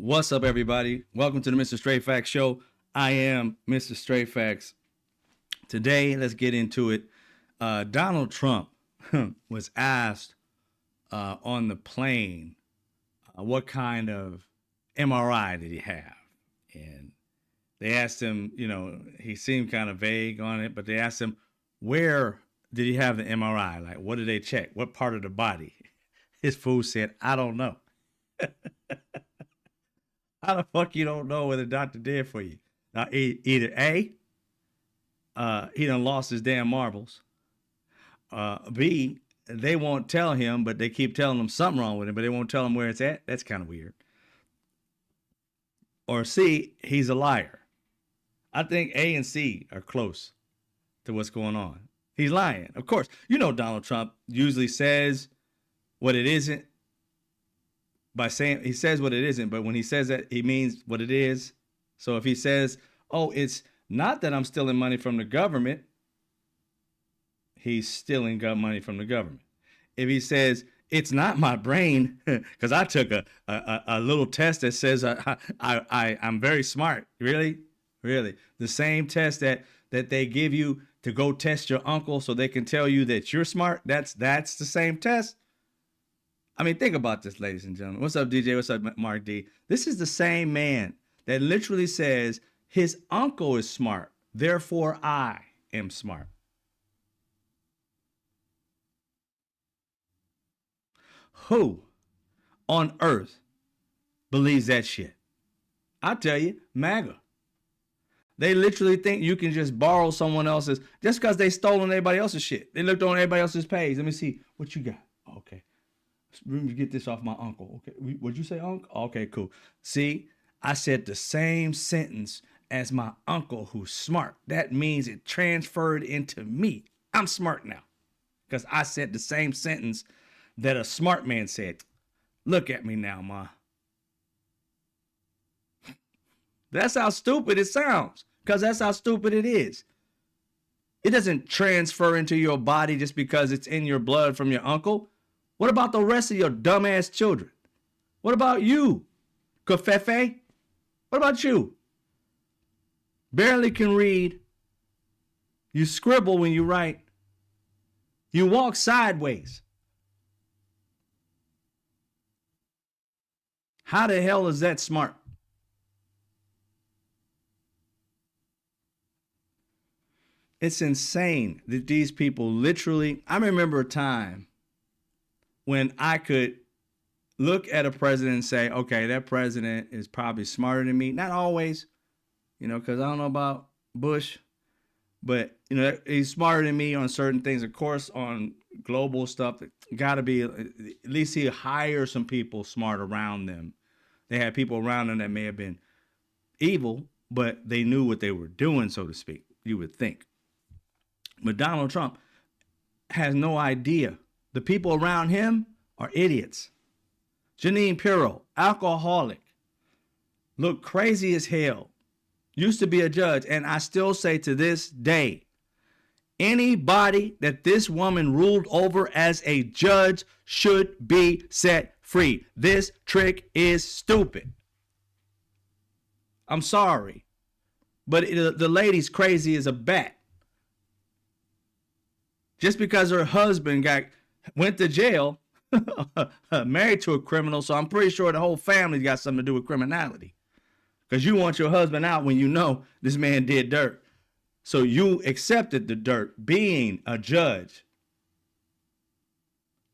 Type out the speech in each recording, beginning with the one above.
What's up, everybody? Welcome to the Mr. Straight Facts Show. I am Mr. Straight Facts. Today, let's get into it. Donald Trump was asked on the plane what kind of MRI did he have? And they asked him, he seemed kind of vague on it, but they asked him, where did he have the MRI? Like, what did they check? What part of the body? His fool said, I don't know. How the fuck you don't know what the doctor did for you? Now, either A, he done lost his damn marbles. B, they won't tell him, but they keep telling him something wrong with him, but they won't tell him where it's at. That's kind of weird. Or C, he's a liar. I think A and C are close to what's going on. He's lying. Of course, Donald Trump usually says what it isn't. By saying he says what it isn't, but when he says that, he means what it is. So if he says, oh, it's not that I'm stealing money from the government, he's stealing money from the government. If he says, it's not my brain, because I took a little test that says I'm very smart. Really? Really? The same test that they give you to go test your uncle so they can tell you that you're smart, that's the same test. I mean, think about this, ladies and gentlemen. What's up, DJ? What's up, Mark D? This is the same man that literally says his uncle is smart, therefore I am smart. Who on earth believes that shit? I tell you, MAGA. They literally think you can just borrow someone else's just because they stolen everybody else's shit. They looked on everybody else's page. Let me see what you got. Okay. Let me get this off my uncle. Okay. What'd you say, uncle? Okay, cool. See, I said the same sentence as my uncle who's smart. That means it transferred into me. I'm smart now because I said the same sentence that a smart man said. Look at me now, ma. That's how stupid it sounds, because that's how stupid it is. It doesn't transfer into your body just because it's in your blood from your uncle. What about the rest of your dumbass children? What about you, Kafefe? What about you? Barely can read. You scribble when you write. You walk sideways. How the hell is that smart? It's insane that these people literally, I remember a time when I could look at a president and say, okay, that president is probably smarter than me. Not always, because I don't know about Bush, but, he's smarter than me on certain things. Of course, on global stuff, got to be, at least he'll hire some people smart around them. They had people around them that may have been evil, but they knew what they were doing, so to speak, you would think. But Donald Trump has no idea. The people around him are idiots. Jeanine Pirro, alcoholic, look crazy as hell, used to be a judge. And I still say to this day, anybody that this woman ruled over as a judge should be set free. This trick is stupid. I'm sorry, but the lady's crazy as a bat. Just because her husband went to jail, married to a criminal, so I'm pretty sure the whole family's got something to do with criminality. Because you want your husband out when you know this man did dirt. So you accepted the dirt, being a judge,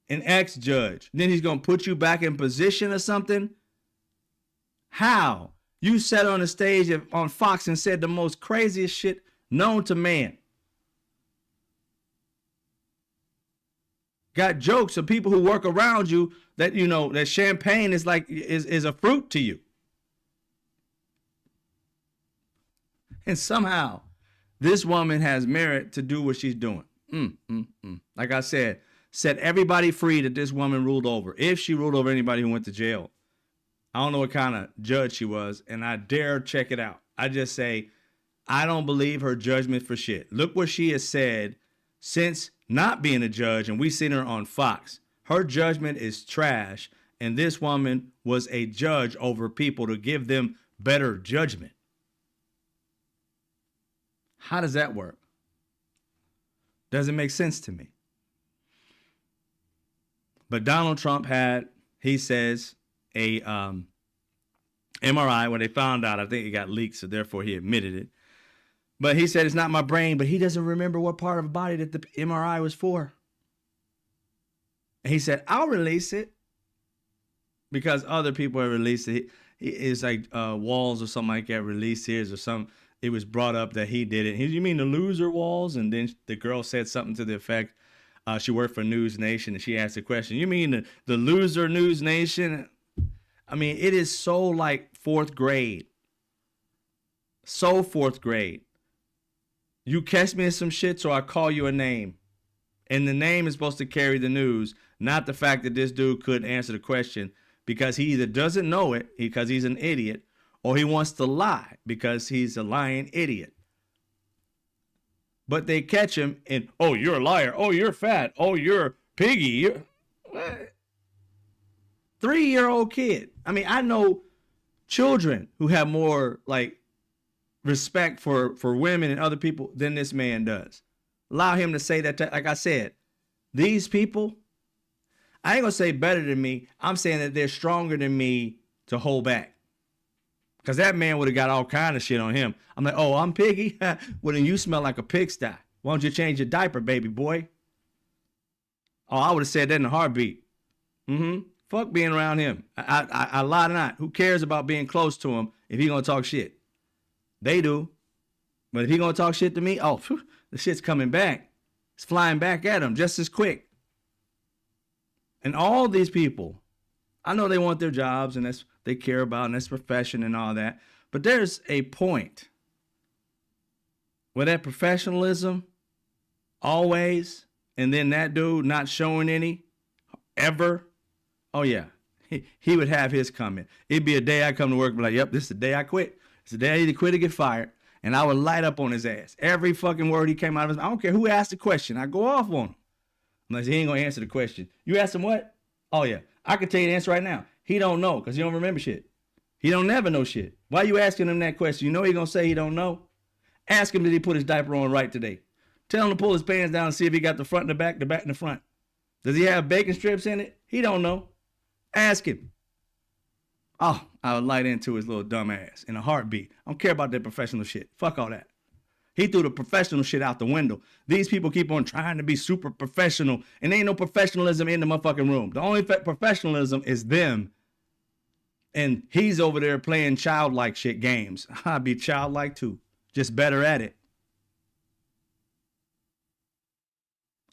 an ex-judge. Then he's going to put you back in position or something? How? You sat on the stage on Fox and said the most craziest shit known to man. Got jokes of people who work around you that, that champagne is is a fruit to you. And somehow this woman has merit to do what she's doing. Like I said, set everybody free that this woman ruled over. If she ruled over anybody who went to jail. I don't know what kind of judge she was, and I dare check it out. I just say, I don't believe her judgment for shit. Look what she has said since not being a judge, and we seen her on Fox. Her judgment is trash, And this woman was a judge over people to give them better judgment. How does that work? Doesn't make sense to me. But Donald Trump had, he says, a MRI when they found out. I think it got leaked, so therefore he admitted it. But he said it's not my brain, but he doesn't remember what part of the body that the MRI was for. And he said, I'll release it because other people have released it. It's like Walls or something like that released his or some. It was brought up that he did it. You mean the loser Walls? And then the girl said something to the effect, she worked for News Nation, and she asked the question, you mean the loser News Nation? I mean, it is so like fourth grade. So fourth grade. You catch me in some shit, so I call you a name. And the name is supposed to carry the news, not the fact that this dude couldn't answer the question because he either doesn't know it because he's an idiot, or he wants to lie because he's a lying idiot. But they catch him and, oh, you're a liar. Oh, you're fat. Oh, you're piggy. You're... What? 3-year-old kid. I mean, I know children who have more like respect for women and other people than this man does. Allow him to say that. Like I said, these people, I ain't gonna say better than me. I'm saying that they're stronger than me to hold back. Because that man would have got all kind of shit on him. I'm like, oh, I'm piggy? Well, then you smell like a pigsty. Why don't you change your diaper, baby boy? Oh, I would have said that in a heartbeat. Fuck being around him. I lie not. Who cares about being close to him if he gonna talk shit? They do. But if he gonna talk shit to me, oh, phew, the shit's coming back. It's flying back at him just as quick. And all these people, I know they want their jobs and that's they care about and that's profession and all that. But there's a point where that professionalism always, and then that dude not showing any ever. Oh yeah, he would have his comment. It'd be a day I come to work and be like, yep, this is the day I quit. It's the day I either quit or get fired. And I would light up on his ass. Every fucking word he came out of his mouth. I don't care who asked the question. I go off on him. Unless he ain't gonna answer the question. You asked him what? Oh yeah, I can tell you the answer right now. He don't know because he don't remember shit. He don't never know shit. Why you asking him that question? You know he gonna say he don't know. Ask him, did he put his diaper on right today? Tell him to pull his pants down and see if he got the front and the back and the front. Does he have bacon strips in it? He don't know. Ask him. Oh, I would light into his little dumb ass in a heartbeat. I don't care about that professional shit. Fuck all that. He threw the professional shit out the window. These people keep on trying to be super professional, and there ain't no professionalism in the motherfucking room. The only professionalism is them. And he's over there playing childlike shit games. I'd be childlike too, just better at it.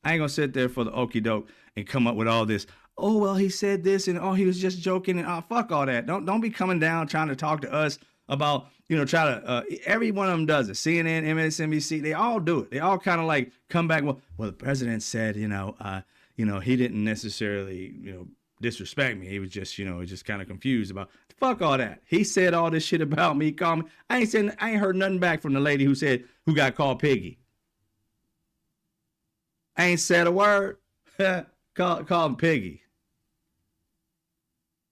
I ain't gonna sit there for the okie doke and come up with all this. Oh, well, he said this and oh, he was just joking and oh, fuck all that. Don't be coming down trying to talk to us about, try to, every one of them does it. CNN, MSNBC, they all do it. They all kind of like come back. Well, the president said, he didn't necessarily, disrespect me. He was just kind of confused about, fuck all that. He said all this shit about me, called me. I ain't heard nothing back from the lady who got called Piggy. I ain't said a word. Call him Piggy.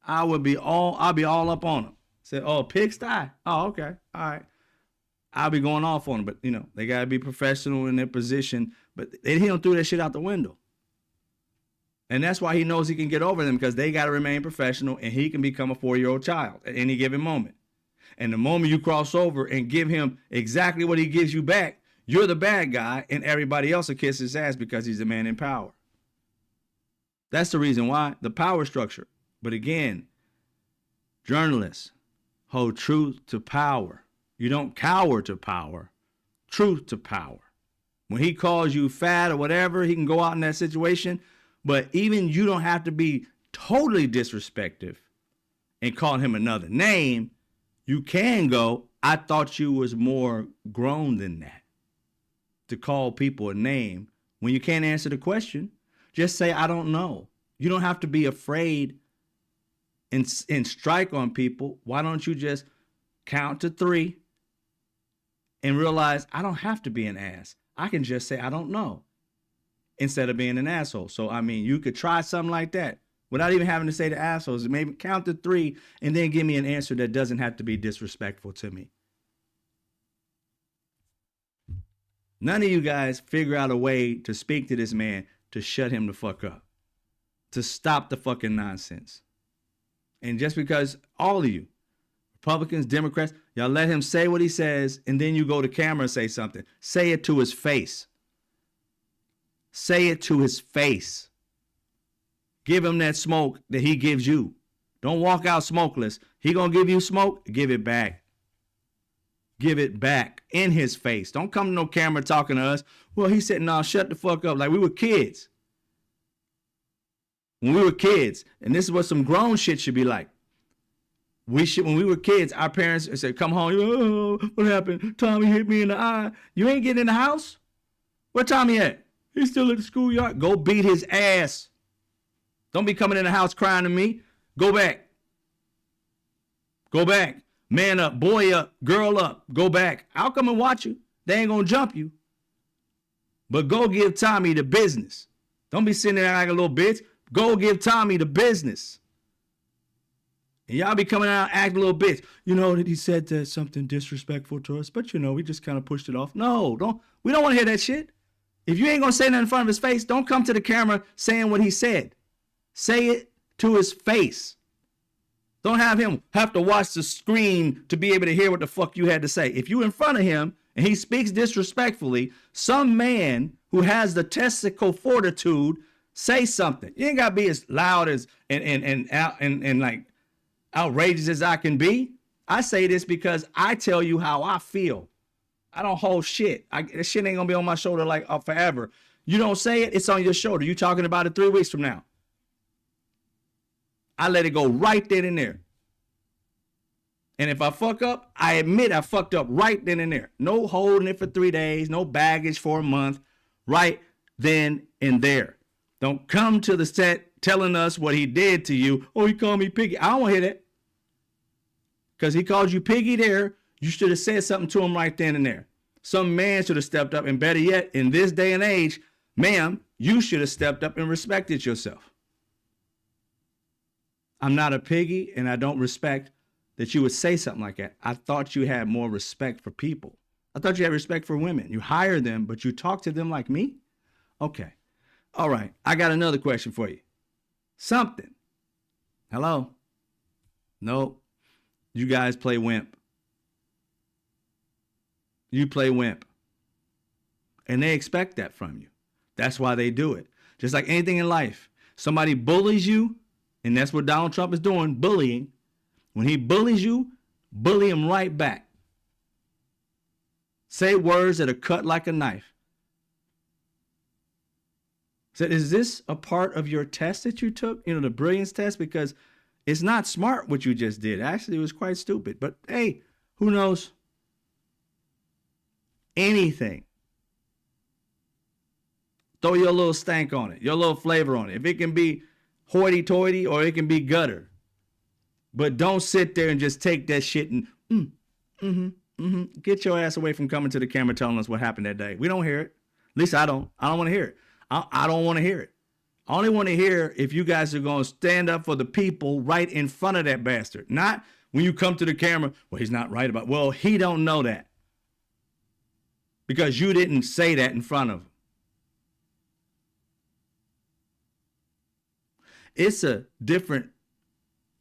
I'll be all up on him. Said, oh, pigsty. Oh, okay. All right. I'll be going off on him. But, they got to be professional in their position. But he don't throw that shit out the window. And that's why he knows he can get over them because they got to remain professional and he can become a 4-year-old child at any given moment. And the moment you cross over and give him exactly what he gives you back, you're the bad guy and everybody else will kiss his ass because he's the man in power. That's the reason why. The power structure. But again, journalists hold truth to power. You don't cower to power. Truth to power. When he calls you fat or whatever, he can go out in that situation. But even you don't have to be totally disrespectful and call him another name. You can go, I thought you was more grown than that. To call people a name when you can't answer the question. Just say, I don't know. You don't have to be afraid and strike on people. Why don't you just count to 3 and realize I don't have to be an ass. I can just say, I don't know, instead of being an asshole. So, you could try something like that. without even having to say the assholes. Maybe count to 3 and then give me an answer that doesn't have to be disrespectful to me. None of you guys figure out a way to speak to this man to shut him the fuck up, to stop the fucking nonsense. And just because all of you, Republicans, Democrats, y'all let him say what he says, and then you go to camera and say something. Say it to his face. Say it to his face. Give him that smoke that he gives you. Don't walk out smokeless. He gonna give you smoke, give it back. Give it back in his face. Don't come to no camera talking to us. Well, he's sitting on, shut the fuck up, like we were kids. When we were kids, and this is what some grown shit should be like. When we were kids, our parents said, come home. Oh, what happened? Tommy hit me in the eye. You ain't getting in the house? Where Tommy at? He's still at the schoolyard. Go beat his ass. Don't be coming in the house crying to me. Go back. Go back. Man up, boy up, girl up. Go back. I'll come and watch you. They ain't gonna jump you. But go give Tommy the business. Don't be sitting there like a little bitch. Go give Tommy the business. And y'all be coming out acting a little bitch. You know that he said that something disrespectful to us, but you know, we just kind of pushed it off. No, we don't want to hear that shit. If you ain't gonna say that in front of his face, don't come to the camera saying what he said. Say it to his face. Don't have him have to watch the screen to be able to hear what the fuck you had to say. If you in front of him and he speaks disrespectfully, some man who has the testicle fortitude, say something. You ain't gotta be as loud as and like outrageous as I can be. I say this because I tell you how I feel. I don't hold shit. This shit ain't gonna be on my shoulder like forever. You don't say it, it's on your shoulder. You talking about it 3 weeks from now. I let it go right then and there. And if I fuck up, I admit I fucked up right then and there. No holding it for 3 days, no baggage for a month, right then and there. Don't come to the set telling us what he did to you. Oh, he called me piggy. I don't want to hear that. Because he called you piggy there, you should have said something to him right then and there. Some man should have stepped up, and better yet, in this day and age, ma'am, you should have stepped up and respected yourself. I'm not a piggy, and I don't respect that you would say something like that. I thought you had more respect for people. I thought you had respect for women. You hire them, but you talk to them like me? Okay. All right. I got another question for you. Something. Hello? Nope. You guys play wimp. You play wimp. And they expect that from you. That's why they do it. Just like anything in life. Somebody bullies you, and that's what Donald Trump is doing, bullying. When he bullies you, bully him right back. Say words that are cut like a knife. So is this a part of your test that you took? You know, the brilliance test? Because it's not smart what you just did. Actually, it was quite stupid. But hey, who knows? Anything. Throw your little stank on it, your little flavor on it. If it can be hoity-toity or it can be gutter. But don't sit there and just take that shit and get your ass away from coming to the camera telling us what happened that day. We don't hear it. At least I don't. I don't want to hear it. I don't want to hear it. I only want to hear if you guys are going to stand up for the people right in front of that bastard. Not when you come to the camera, well, he's not right about it. Well, he don't know that. Because you didn't say that in front of him. It's a different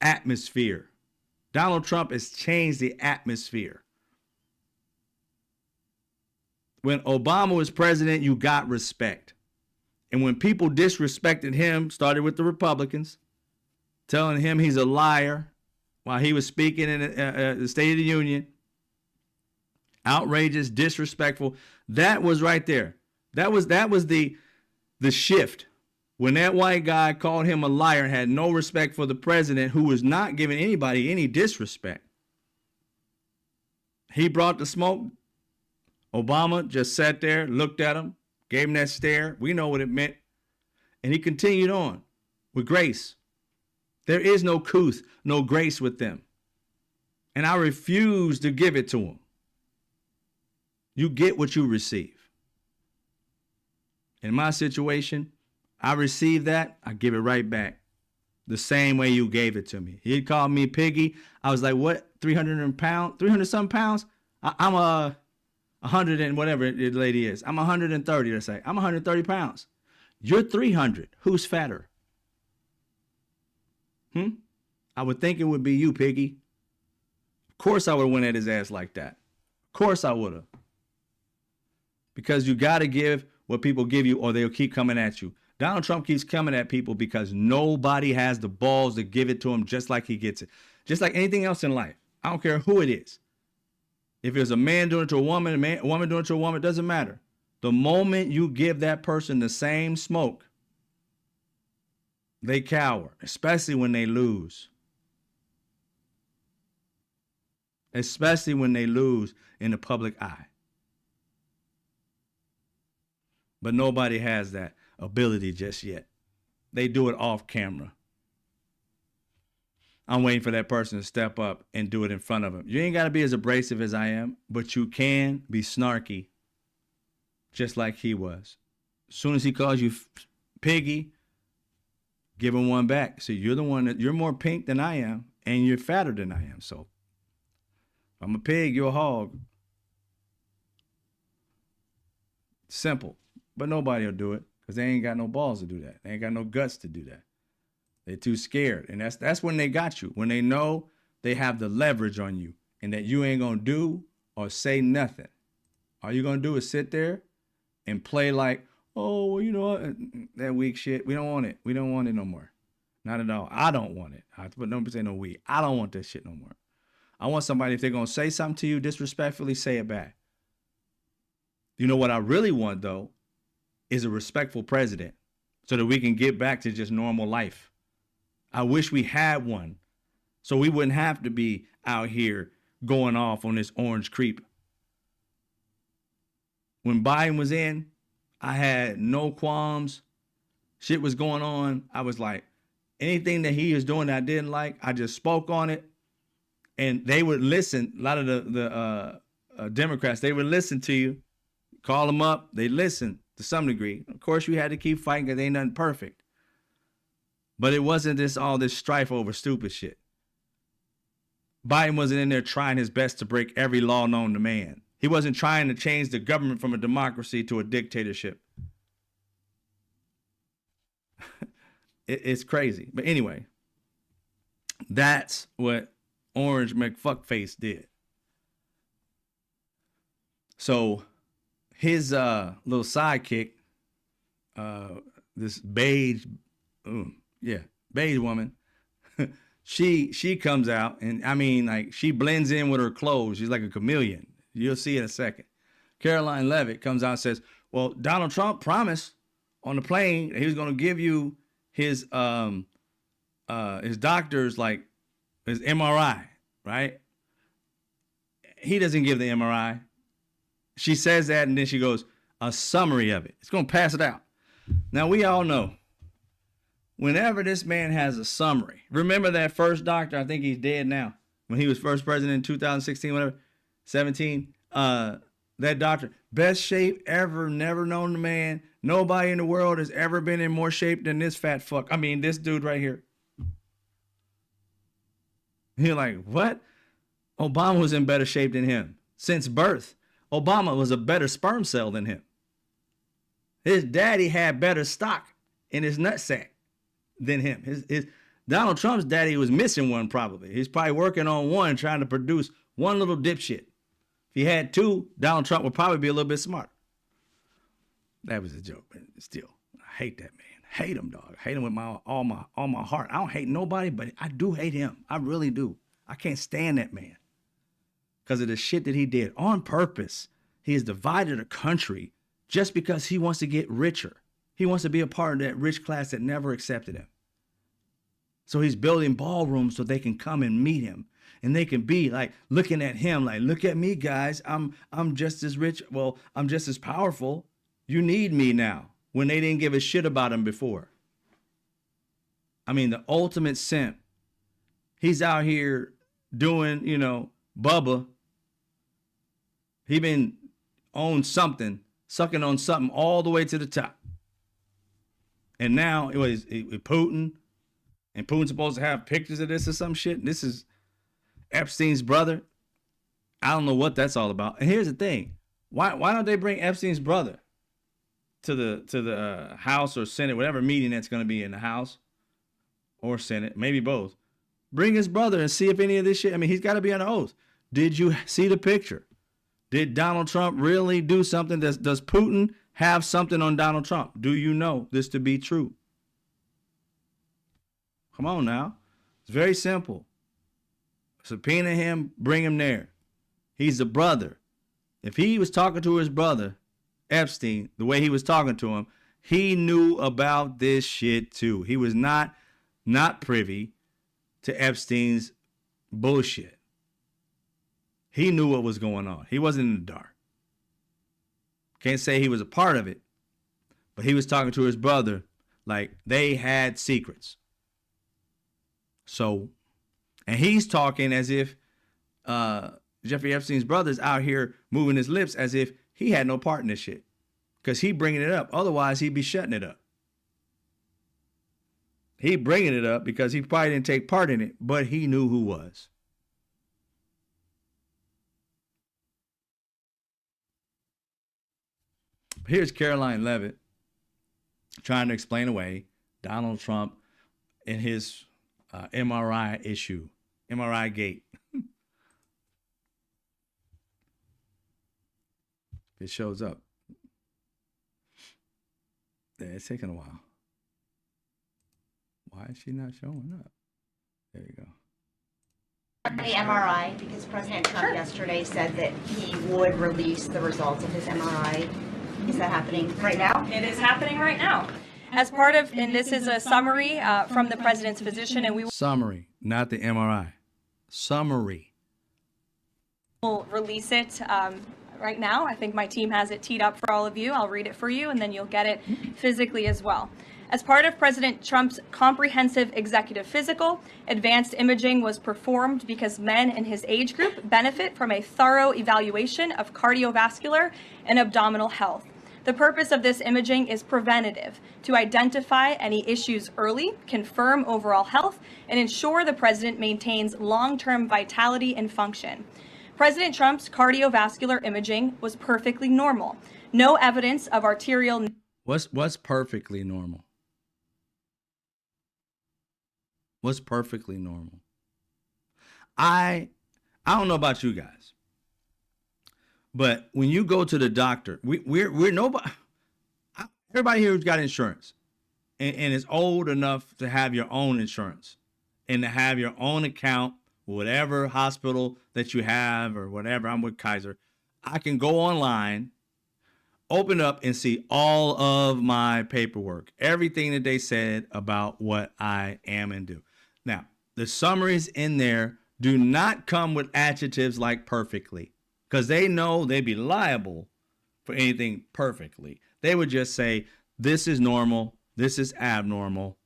atmosphere. Donald Trump has changed the atmosphere. When Obama was president, you got respect. And when people disrespected him, started with the Republicans, telling him he's a liar while he was speaking in the State of the Union, outrageous, disrespectful, that was right there. That was the shift. When that white guy called him a liar and had no respect for the president, who was not giving anybody any disrespect. He brought the smoke. Obama just sat there, looked at him, gave him that stare. We know what it meant. And he continued on with grace. There is no couth, no grace with them. And I refuse to give it to him. You get what you receive. In my situation, I receive that, I give it right back. the same way you gave it to me. He'd call me piggy. I was like, what? 300 some pounds? I'm 100 and whatever the lady is. I'm 130, let's say. I'm 130 pounds. You're 300. Who's fatter? I would think it would be you, piggy. Of course I would have went at his ass like that. Of course I would have. Because you got to give what people give you or they'll keep coming at you. Donald Trump keeps coming at people because nobody has the balls to give it to him just like he gets it. Just like anything else in life. I don't care who it is. If it's a man doing it to a woman, a woman doing it to a woman, it doesn't matter. The moment you give that person the same smoke, they cower, especially when they lose. Especially when they lose in the public eye. But nobody has that ability just yet. They do it off camera. I'm waiting for that person to step up and do it in front of them. You ain't got to be as abrasive as I am, but you can be snarky just like he was. As soon as he calls you piggy, give him one back. So you're the one that you're more pink than I am and you're fatter than I am. So if I'm a pig, you're a hog. Simple. But nobody will do it because they ain't got no balls to do that. They ain't got no guts to do that. They're too scared. And that's when they got you. When they know they have the leverage on you and that you ain't going to do or say nothing. All you're going to do is sit there and play like, oh, well, you know, that weak shit. We don't want it. We don't want it no more. Not at all. I don't want it. But don't say no we. I don't want that shit no more. I want somebody, if they're going to say something to you disrespectfully, say it back. You know what I really want, though, is a respectful president so that we can get back to just normal life. I wish we had one so we wouldn't have to be out here going off on this orange creep. When Biden was in, I had no qualms. Shit was going on. I was like, anything that he is doing that I didn't like, I just spoke on it. And they would listen. A lot of the Democrats, they would listen to you. Call them up. They listen to some degree. Of course, you had to keep fighting because ain't nothing perfect. But it wasn't all this strife over stupid shit. Biden wasn't in there trying his best to break every law known to man. He wasn't trying to change the government from a democracy to a dictatorship. It's crazy. But anyway, that's what Orange McFuckface did. So his little sidekick, this beige woman, she comes out and I mean, like, she blends in with her clothes. She's like a chameleon. You'll see in a second. Caroline Leavitt comes out and says, well, Donald Trump promised on the plane that he was going to give you his doctor's, like, his MRI, right? He doesn't give the MRI. She says that, and then she goes, a summary of it. It's going to pass it out. Now, we all know, whenever this man has a summary, remember that first doctor, I think he's dead now, when he was first president in 2016, whatever, 17, that doctor, best shape ever, never known the man. Nobody in the world has ever been in more shape than this fat fuck. I mean, this dude right here. You're like, what? Obama was in better shape than him. Since birth, Obama was a better sperm cell than him. His daddy had better stock in his nutsack than him. His Donald Trump's daddy was missing one probably. He's probably working on one, trying to produce one little dipshit. If he had two, Donald Trump would probably be a little bit smart. That was a joke, but still, I hate that man. Hate him, dog. Hate him with all my heart. I don't hate nobody, but I do hate him. I really do. I can't stand that man because of the shit that he did on purpose. He has divided a country just because he wants to get richer. He wants to be a part of that rich class that never accepted him. So he's building ballrooms so they can come and meet him. And they can be like looking at him like, look at me, guys. I'm just as rich. Well, I'm just as powerful. You need me now, when they didn't give a shit about him before. I mean, the ultimate simp. He's out here doing, Bubba. He been on something, sucking on something all the way to the top. And now it was Putin. And Putin's supposed to have pictures of this or some shit. And this is Epstein's brother. I don't know what that's all about. And here's the thing. Why don't they bring Epstein's brother to the House or Senate, whatever meeting that's going to be in the House or Senate, maybe both. Bring his brother and see if any of this shit, I mean, he's got to be under oath. Did you see the picture? Did Donald Trump really do something? Does Putin have something on Donald Trump? Do you know this to be true? Come on now. It's very simple. Subpoena him, bring him there. He's a brother. If he was talking to his brother, Epstein, the way he was talking to him, he knew about this shit too. He was not privy to Epstein's bullshit. He knew what was going on. He wasn't in the dark. Can't say he was a part of it, but he was talking to his brother like they had secrets. So, and he's talking as if Jeffrey Epstein's brother's out here moving his lips as if he had no part in this shit. Because he bringing it up. Otherwise, he'd be shutting it up. He bringing it up because he probably didn't take part in it, but he knew who was. Here's Caroline Leavitt trying to explain away Donald Trump and his MRI issue, MRI gate. It shows up. Yeah, it's taking a while. Why is she not showing up? There you go. The MRI, because President Trump yesterday said that he would release the results of his MRI. Is that happening right now? It is happening right now. As part of, and this is a summary from the president's physician, and we Summary, not the MRI. Summary. will release it right now. I think my team has it teed up for all of you. I'll read it for you, and then you'll get it physically as well. As part of President Trump's comprehensive executive physical, advanced imaging was performed because men in his age group benefit from a thorough evaluation of cardiovascular and abdominal health. The purpose of this imaging is preventative, to identify any issues early, confirm overall health, and ensure the president maintains long-term vitality and function. President Trump's cardiovascular imaging was perfectly normal. No evidence of arterial... What's perfectly normal? What's perfectly normal? I don't know about you guys, but when you go to the doctor, we're nobody. Everybody here who's got insurance and is old enough to have your own insurance and to have your own account, whatever hospital that you have or whatever. I'm with Kaiser. I can go online, open up and see all of my paperwork, everything that they said about what I am and do. Now, the summaries in there do not come with adjectives like perfectly, because they know they'd be liable for anything perfectly. They would just say, this is normal, this is abnormal,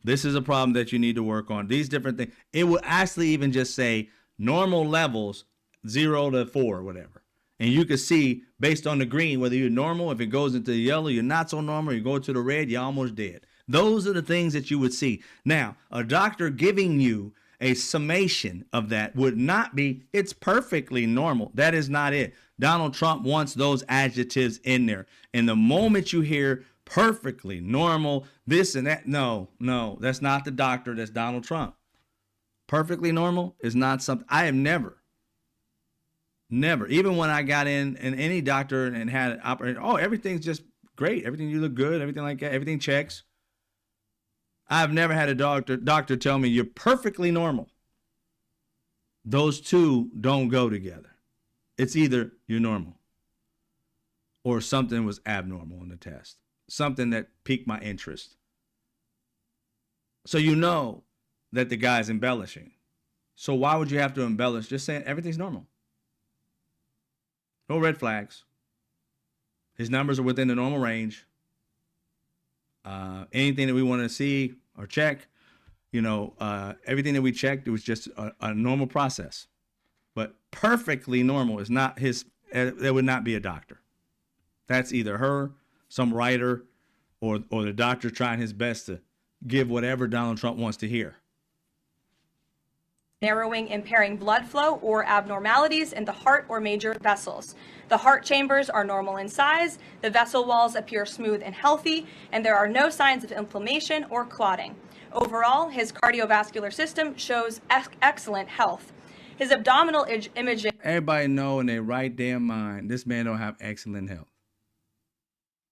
this is a problem that you need to work on, these different things. It would actually even just say normal levels 0 to 4 or whatever. And you can see based on the green, whether you're normal, if it goes into the yellow, you're not so normal, you go to the red, you're almost dead. Those are the things that you would see. Now, a doctor giving you a summation of that would not be, it's perfectly normal. That is not it. Donald Trump wants those adjectives in there. And the moment you hear perfectly normal, this and that, no, that's not the doctor, that's Donald Trump. Perfectly normal is not something, I have never, even when I got in and any doctor and had it operated, oh, everything's just great. Everything, you look good, everything like that, everything checks. I've never had a doctor tell me you're perfectly normal. Those two don't go together. It's either you're normal or something was abnormal in the test, something that piqued my interest. So you know that the guy's embellishing. So why would you have to embellish? Just saying everything's normal. No red flags. His numbers are within the normal range. Anything that we want to see or check, everything that we checked, it was just a normal process. But perfectly normal is not his, there would not be a doctor. That's either her, some writer, or the doctor trying his best give whatever Donald Trump wants to hear. Narrowing, impairing blood flow, or abnormalities in the heart or major vessels. The heart chambers are normal in size, the vessel walls appear smooth and healthy, and there are no signs of inflammation or clotting. Overall, his cardiovascular system shows excellent health. His abdominal imaging. Everybody know in their right damn mind, this man don't have excellent health.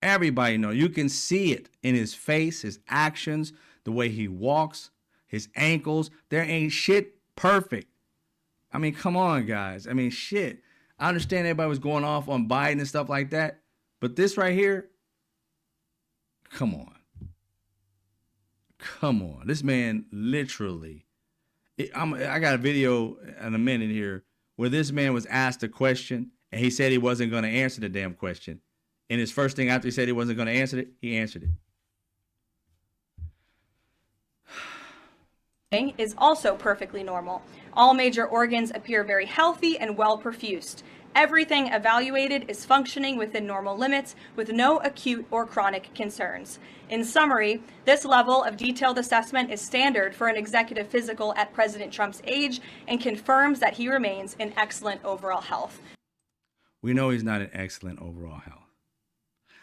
Everybody know. You can see it in his face, his actions, the way he walks, his ankles. There ain't shit perfect. I mean, come on, guys. I mean, shit. I understand everybody was going off on Biden and stuff like that, but this right here, come on. Come on. This man literally, I got a video in a minute here where this man was asked a question and he said he wasn't going to answer the damn question. And his first thing after he said he wasn't going to answer it, he answered it. Is also perfectly normal. All major organs appear very healthy and well perfused. Everything evaluated is functioning within normal limits with no acute or chronic concerns. In summary, this level of detailed assessment is standard for an executive physical at President Trump's age and confirms that he remains in excellent overall health. We know he's not in excellent overall health.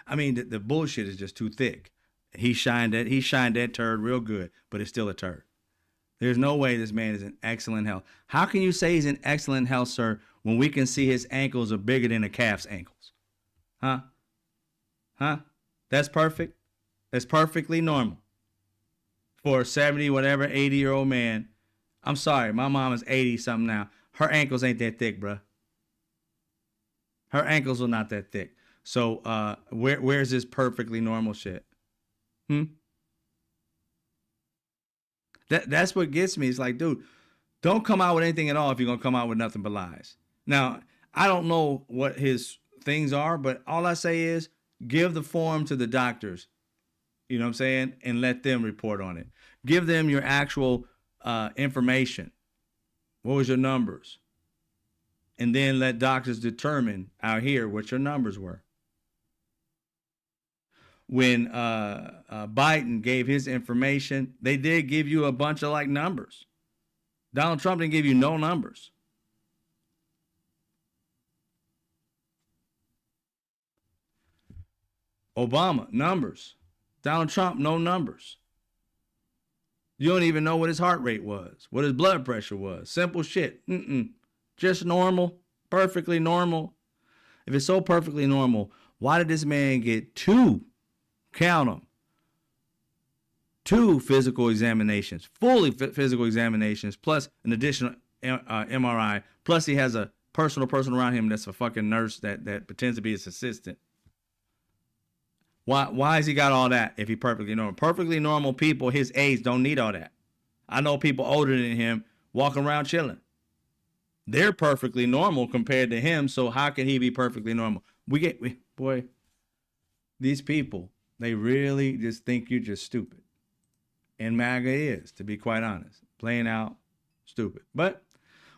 I mean, the bullshit is just too thick. He shined that turd real good, but it's still a turd. There's no way this man is in excellent health. How can you say he's in excellent health, sir, when we can see his ankles are bigger than a calf's ankles? Huh? That's perfect. That's perfectly normal. For a 70, whatever, 80-year-old man. I'm sorry, my mom is 80-something now. Her ankles ain't that thick, bruh. Her ankles are not that thick. So where's this perfectly normal shit? That's what gets me. It's like, dude, don't come out with anything at all if you're going to come out with nothing but lies. Now, I don't know what his things are, but all I say is give the form to the doctors, you know what I'm saying, and let them report on it. Give them your actual information. What was your numbers? And then let doctors determine out here what your numbers were. When Biden gave his information, they did give you a bunch of like numbers. Donald Trump didn't give you no numbers. Obama, numbers. Donald Trump, no numbers. You don't even know what his heart rate was, what his blood pressure was. Simple shit. Just normal, perfectly normal. If it's so perfectly normal, why did this man get count them, 2 physical examinations, fully physical examinations, plus an additional MRI, plus he has a personal person around him that's a fucking nurse that pretends to be his assistant. Why has he got all that if he perfectly normal? Perfectly normal people his age don't need all that. I know people older than him walking around chilling. They're perfectly normal compared to him, so how can he be perfectly normal? Boy, these people, they really just think you're just stupid. And MAGA is, to be quite honest. Playing out stupid. But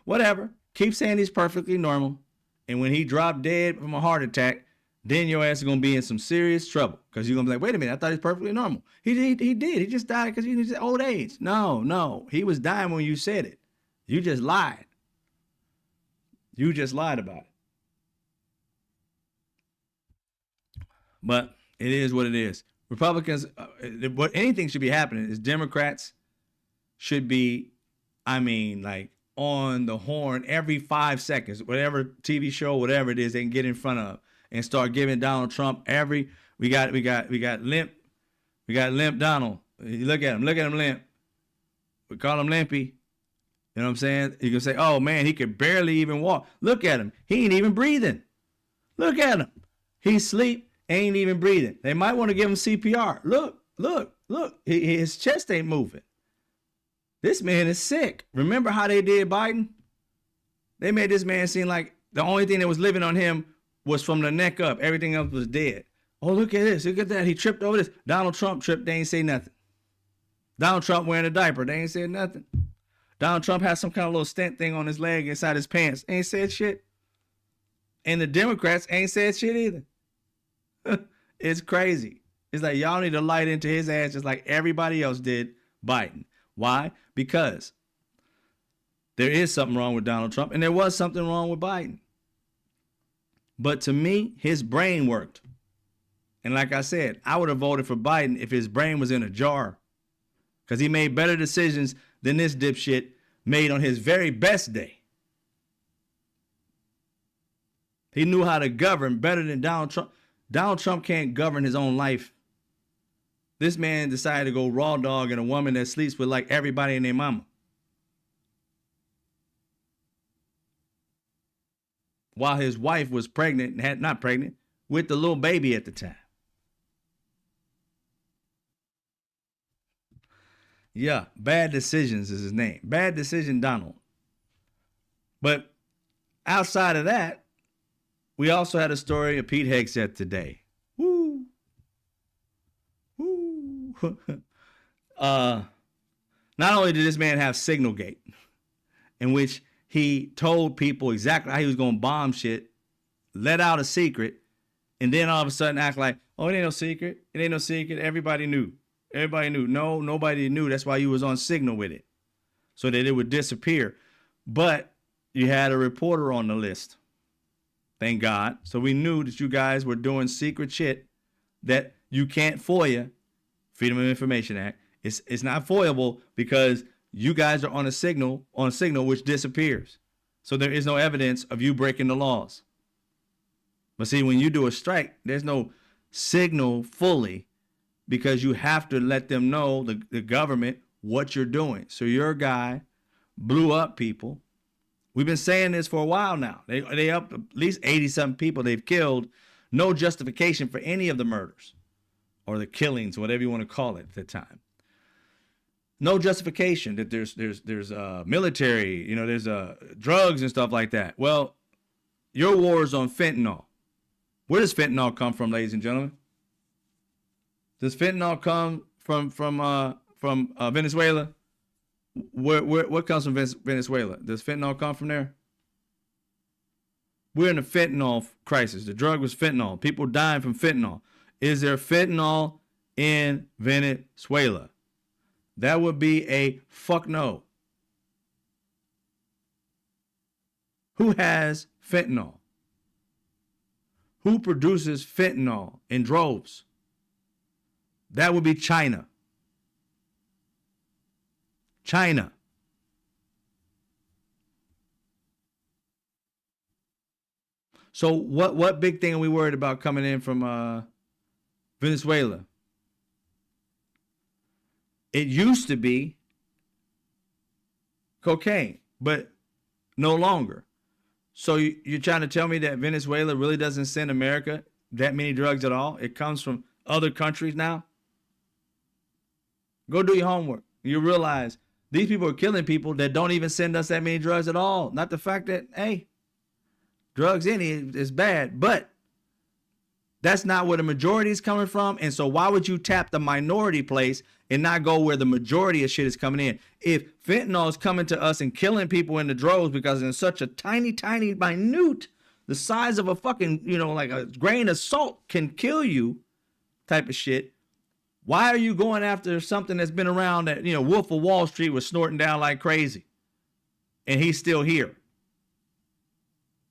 whatever. Keep saying he's perfectly normal. And when he dropped dead from a heart attack, then your ass is going to be in some serious trouble. Because you're going to be like, wait a minute, I thought he's perfectly normal. He did. He just died because he was old age. No. He was dying when you said it. You just lied. You just lied about it. But it is what it is. Republicans, what anything should be happening is Democrats should be, like on the horn every 5 seconds, whatever TV show, whatever it is, they can get in front of and start giving Donald Trump we got limp Donald. You look at him limp. We call him limpy. You know what I'm saying? You can say, oh man, he could barely even walk. Look at him. He ain't even breathing. Look at him. He's asleep. Ain't even breathing. They might want to give him CPR. Look. His chest ain't moving. This man is sick. Remember how they did Biden? They made this man seem like the only thing that was living on him was from the neck up. Everything else was dead. Oh, look at this. Look at that. He tripped over this. Donald Trump tripped. They ain't say nothing. Donald Trump wearing a diaper. They ain't said nothing. Donald Trump has some kind of little stent thing on his leg inside his pants. Ain't said shit. And the Democrats ain't said shit either. It's crazy. It's like y'all need to light into his ass just like everybody else did Biden. Why? Because there is something wrong with Donald Trump, and there was something wrong with Biden. But to me, his brain worked. And like I said, I would have voted for Biden if his brain was in a jar, because he made better decisions than this dipshit made on his very best day. He knew how to govern better than Donald Trump. Donald Trump can't govern his own life. This man decided to go raw dog and a woman that sleeps with like everybody and their mama. While his wife was pregnant and not pregnant with the little baby at the time. Yeah, Bad Decisions is his name. Bad Decision Donald. But outside of that, we also had a story of Pete Hegseth today. Woo. Woo. Not only did this man have Signalgate, in which he told people exactly how he was going to bomb shit, let out a secret, and then all of a sudden act like, oh, it ain't no secret. It ain't no secret. Everybody knew. Everybody knew. No, nobody knew. That's why you was on Signal with it, so that it would disappear. But you had a reporter on the list. Thank God. So we knew that you guys were doing secret shit that you can't FOIA, Freedom of Information Act. It's not FOIAble because you guys are on a signal which disappears. So there is no evidence of you breaking the laws. But see, when you do a strike, there's no signal fully, because you have to let them know, the government, what you're doing. So your guy blew up people. We've been saying this for a while now. They up at least 80-something people they've killed. No justification for any of the murders or the killings, whatever you want to call it at the time. No justification that there's military, there's drugs and stuff like that. Well, your war is on fentanyl. Where does fentanyl come from, ladies and gentlemen? Does fentanyl come from Venezuela? What comes from Venezuela? Does fentanyl come from there? We're in a fentanyl crisis. The drug was fentanyl. People dying from fentanyl. Is there fentanyl in Venezuela? That would be a fuck no. Who has fentanyl? Who produces fentanyl in droves? That would be China. China. So what big thing are we worried about coming in from Venezuela? It used to be cocaine, but no longer. So you're trying to tell me that Venezuela really doesn't send America that many drugs at all? It comes from other countries now? Go do your homework. You realize these people are killing people that don't even send us that many drugs at all. Not the fact that, hey, drugs in it is bad, but that's not where the majority is coming from. And so why would you tap the minority place and not go where the majority of shit is coming in? If fentanyl is coming to us and killing people in the droves because it's such a tiny, tiny, minute, the size of a fucking, like a grain of salt can kill you type of shit, why are you going after something that's been around that, Wolf of Wall Street was snorting down like crazy and he's still here?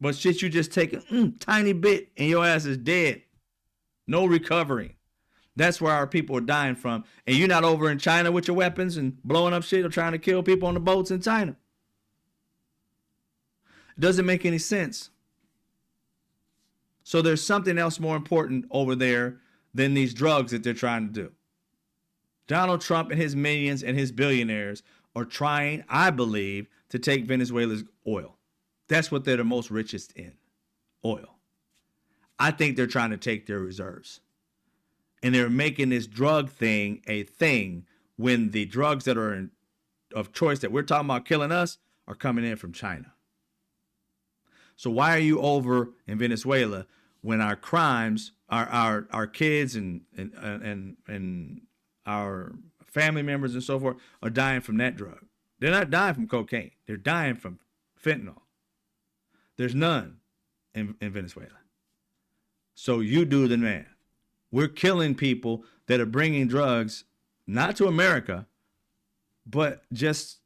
But shit, you just take a tiny bit and your ass is dead. No recovery. That's where our people are dying from. And you're not over in China with your weapons and blowing up shit or trying to kill people on the boats in China. It doesn't make any sense. So there's something else more important over there than these drugs that they're trying to do. Donald Trump and his minions and his billionaires are trying, I believe, to take Venezuela's oil. That's what they're the most richest in, oil. I think they're trying to take their reserves. And they're making this drug thing a thing when the drugs that are of choice that we're talking about killing us are coming in from China. So why are you over in Venezuela when our crimes, our kids and our family members and so forth are dying from that drug? They're not dying from cocaine. They're dying from fentanyl. There's none in Venezuela. So you do the math. We're killing people that are bringing drugs, not to America, but just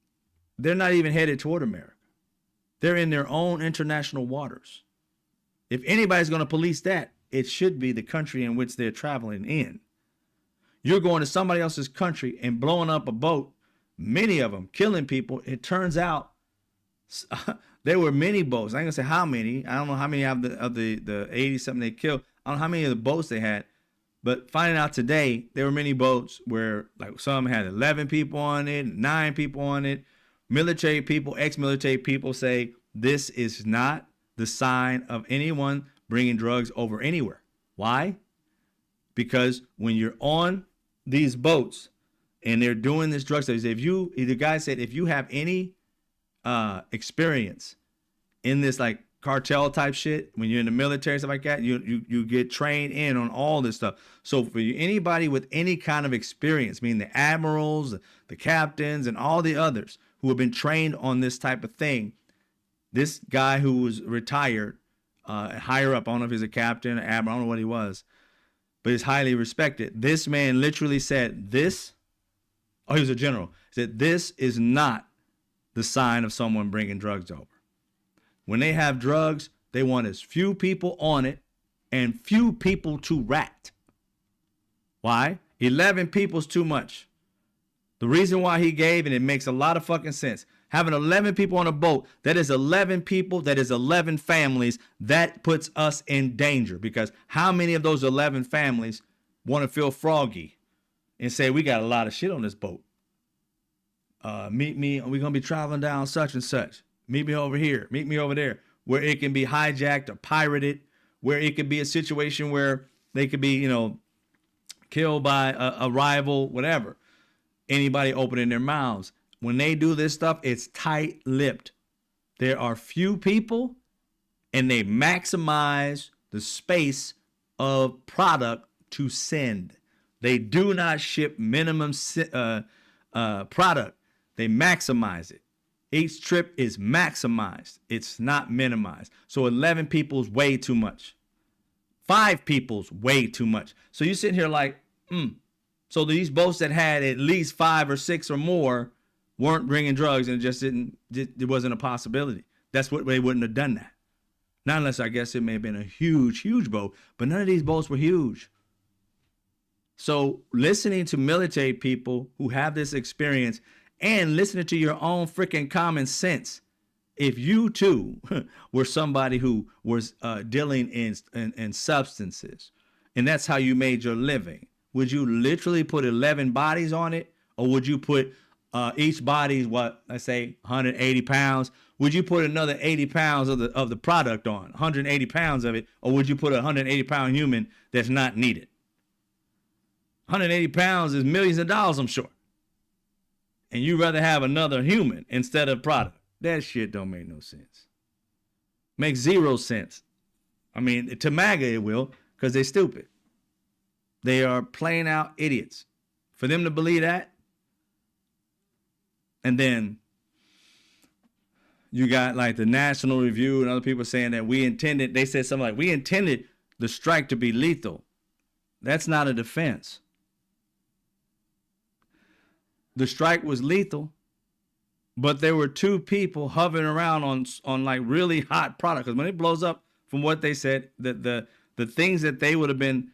they're not even headed toward America. They're in their own international waters. If anybody's going to police that, it should be the country in which they're traveling in. You're going to somebody else's country and blowing up a boat, many of them killing people. It turns out there were many boats. I ain't gonna say how many. I don't know how many of the 80 something they killed. I don't know how many of the boats they had, but finding out today, there were many boats where like some had 11 people on it, 9 people on it. Military people, ex-military people say this is not the sign of anyone bringing drugs over anywhere. Why? Because when you're on these boats and they're doing this drug studies, the guy said, if you have any experience in this like cartel type shit, when you're in the military, stuff like that, you get trained in on all this stuff. So for anybody with any kind of experience, meaning the admirals, the captains, and all the others who have been trained on this type of thing, this guy who was retired, higher up, I don't know if he's a captain, or admiral, I don't know what he was, but he's highly respected. This man literally said this, he was a general, said this is not the sign of someone bringing drugs over. When they have drugs, they want as few people on it and few people to rat. Why? 11 people's too much. The reason why he gave, and it makes a lot of fucking sense, having 11 people on a boat, that is 11 people, that is 11 families, that puts us in danger, because how many of those 11 families want to feel froggy and say, we got a lot of shit on this boat? Meet me, we're going to be traveling down such and such. Meet me over here, meet me over there, where it can be hijacked or pirated, where it could be a situation where they could be, killed by a rival, whatever. Anybody opening their mouths. When they do this stuff, it's tight-lipped. There are few people, and they maximize the space of product to send. They do not ship minimum product. They maximize it. Each trip is maximized. It's not minimized. So 11 people's way too much. 5 people's way too much. So you're sitting here like, So these boats that had at least 5 or 6 or more weren't bringing drugs, and it wasn't a possibility. That's what they wouldn't have done that. Not unless, I guess, it may have been a huge, huge boat, but none of these boats were huge. So listening to military people who have this experience and listening to your own freaking common sense, if you too were somebody who was dealing in substances, and that's how you made your living, would you literally put 11 bodies on it? Or would you put each body's, let's say 180 pounds? Would you put another 80 pounds of the product on, 180 pounds of it? Or would you put a 180 pound human that's not needed? 180 pounds is millions of dollars, I'm sure. And you'd rather have another human instead of product. That shit don't make no sense. Makes 0 sense. I mean, to MAGA it will, because they're stupid. They are plain out idiots. For them to believe that, and then you got like the National Review and other people saying that they said something like, we intended the strike to be lethal. That's not a defense. The strike was lethal, but there were 2 people hovering around on like really hot product. Because when it blows up, from what they said, the things that they would have been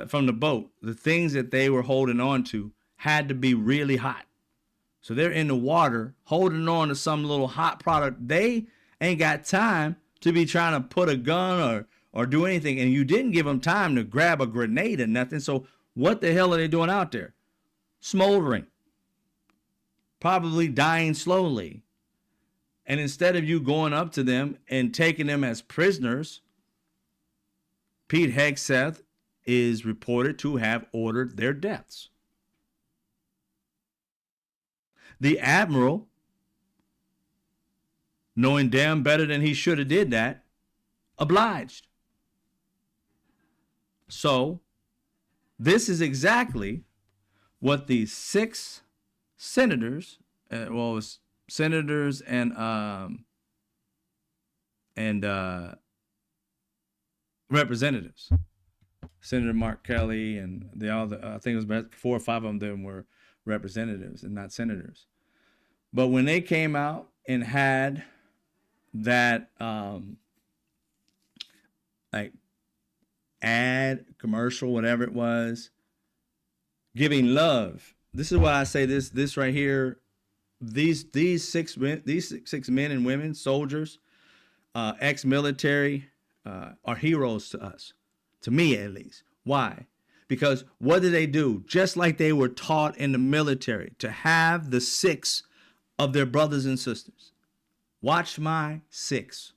from the boat, the things that they were holding on to had to be really hot. So they're in the water holding on to some little hot product. They ain't got time to be trying to put a gun or do anything. And you didn't give them time to grab a grenade or nothing. So what the hell are they doing out there? Smoldering. Probably dying slowly. And instead of you going up to them and taking them as prisoners, Pete Hegseth is reported to have ordered their deaths. The admiral, knowing damn better than he should have did that, obliged. So this is exactly what the 6 senators, it was senators and representatives Senator Mark Kelly and the other, I think it was about 4 or 5 of them were representatives and not senators. But when they came out and had that like ad, commercial, whatever it was, giving love. This is why I say this right here. These six men and women, soldiers, ex-military, are heroes to us, to me at least. Why? Because what did they do? Just like they were taught in the military to have the 6 of their brothers and sisters. Watch my 6.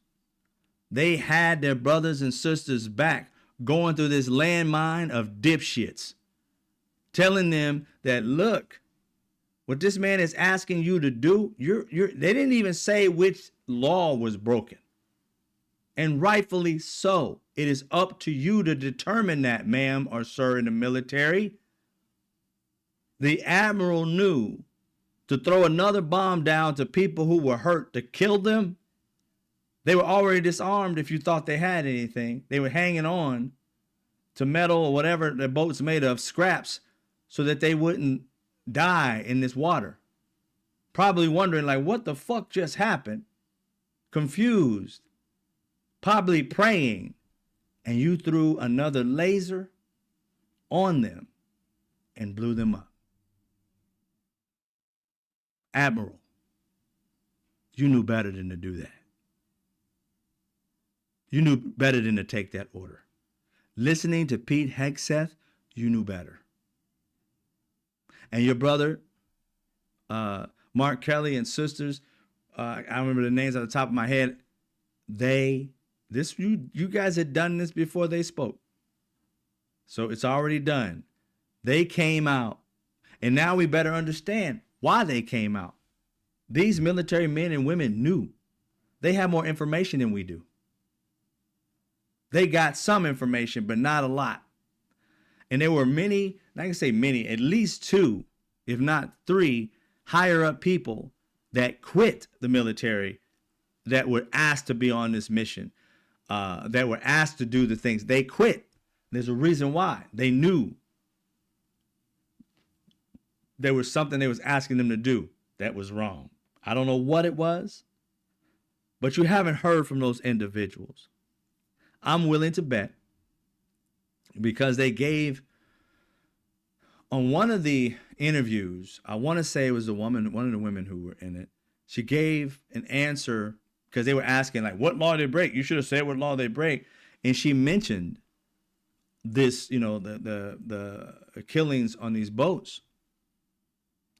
They had their brothers and sisters back, going through this landmine of dipshits, telling them that, look, what this man is asking you to do, they didn't even say which law was broken. And rightfully so. It is up to you to determine that, ma'am or sir in the military. The admiral knew to throw another bomb down to people who were hurt, to kill them. They were already disarmed if you thought they had anything. They were hanging on to metal or whatever the boat's made of, scraps, so that they wouldn't die in this water. Probably wondering, like, what the fuck just happened? Confused. Probably praying. And you threw another laser on them and blew them up. Admiral, you knew better than to do that. You knew better than to take that order. Listening to Pete Hegseth, you knew better. And your brother, Mark Kelly and sisters, I remember the names at the top of my head. You guys had done this before they spoke. So it's already done. They came out. And now we better understand why they came out. These military men and women knew. They have more information than we do. They got some information, but not a lot. And there were many, I can say many, at least 2, if not 3, higher up people that quit the military that were asked to be on this mission, that were asked to do the things. They quit. There's a reason why. They knew there was something they was asking them to do that was wrong. I don't know what it was, but you haven't heard from those individuals. I'm willing to bet, because they gave on one of the interviews, I want to say it was one of the women who were in it. She gave an answer because they were asking, like, what law did they break? You should have said what law they break. And she mentioned this, the killings on these boats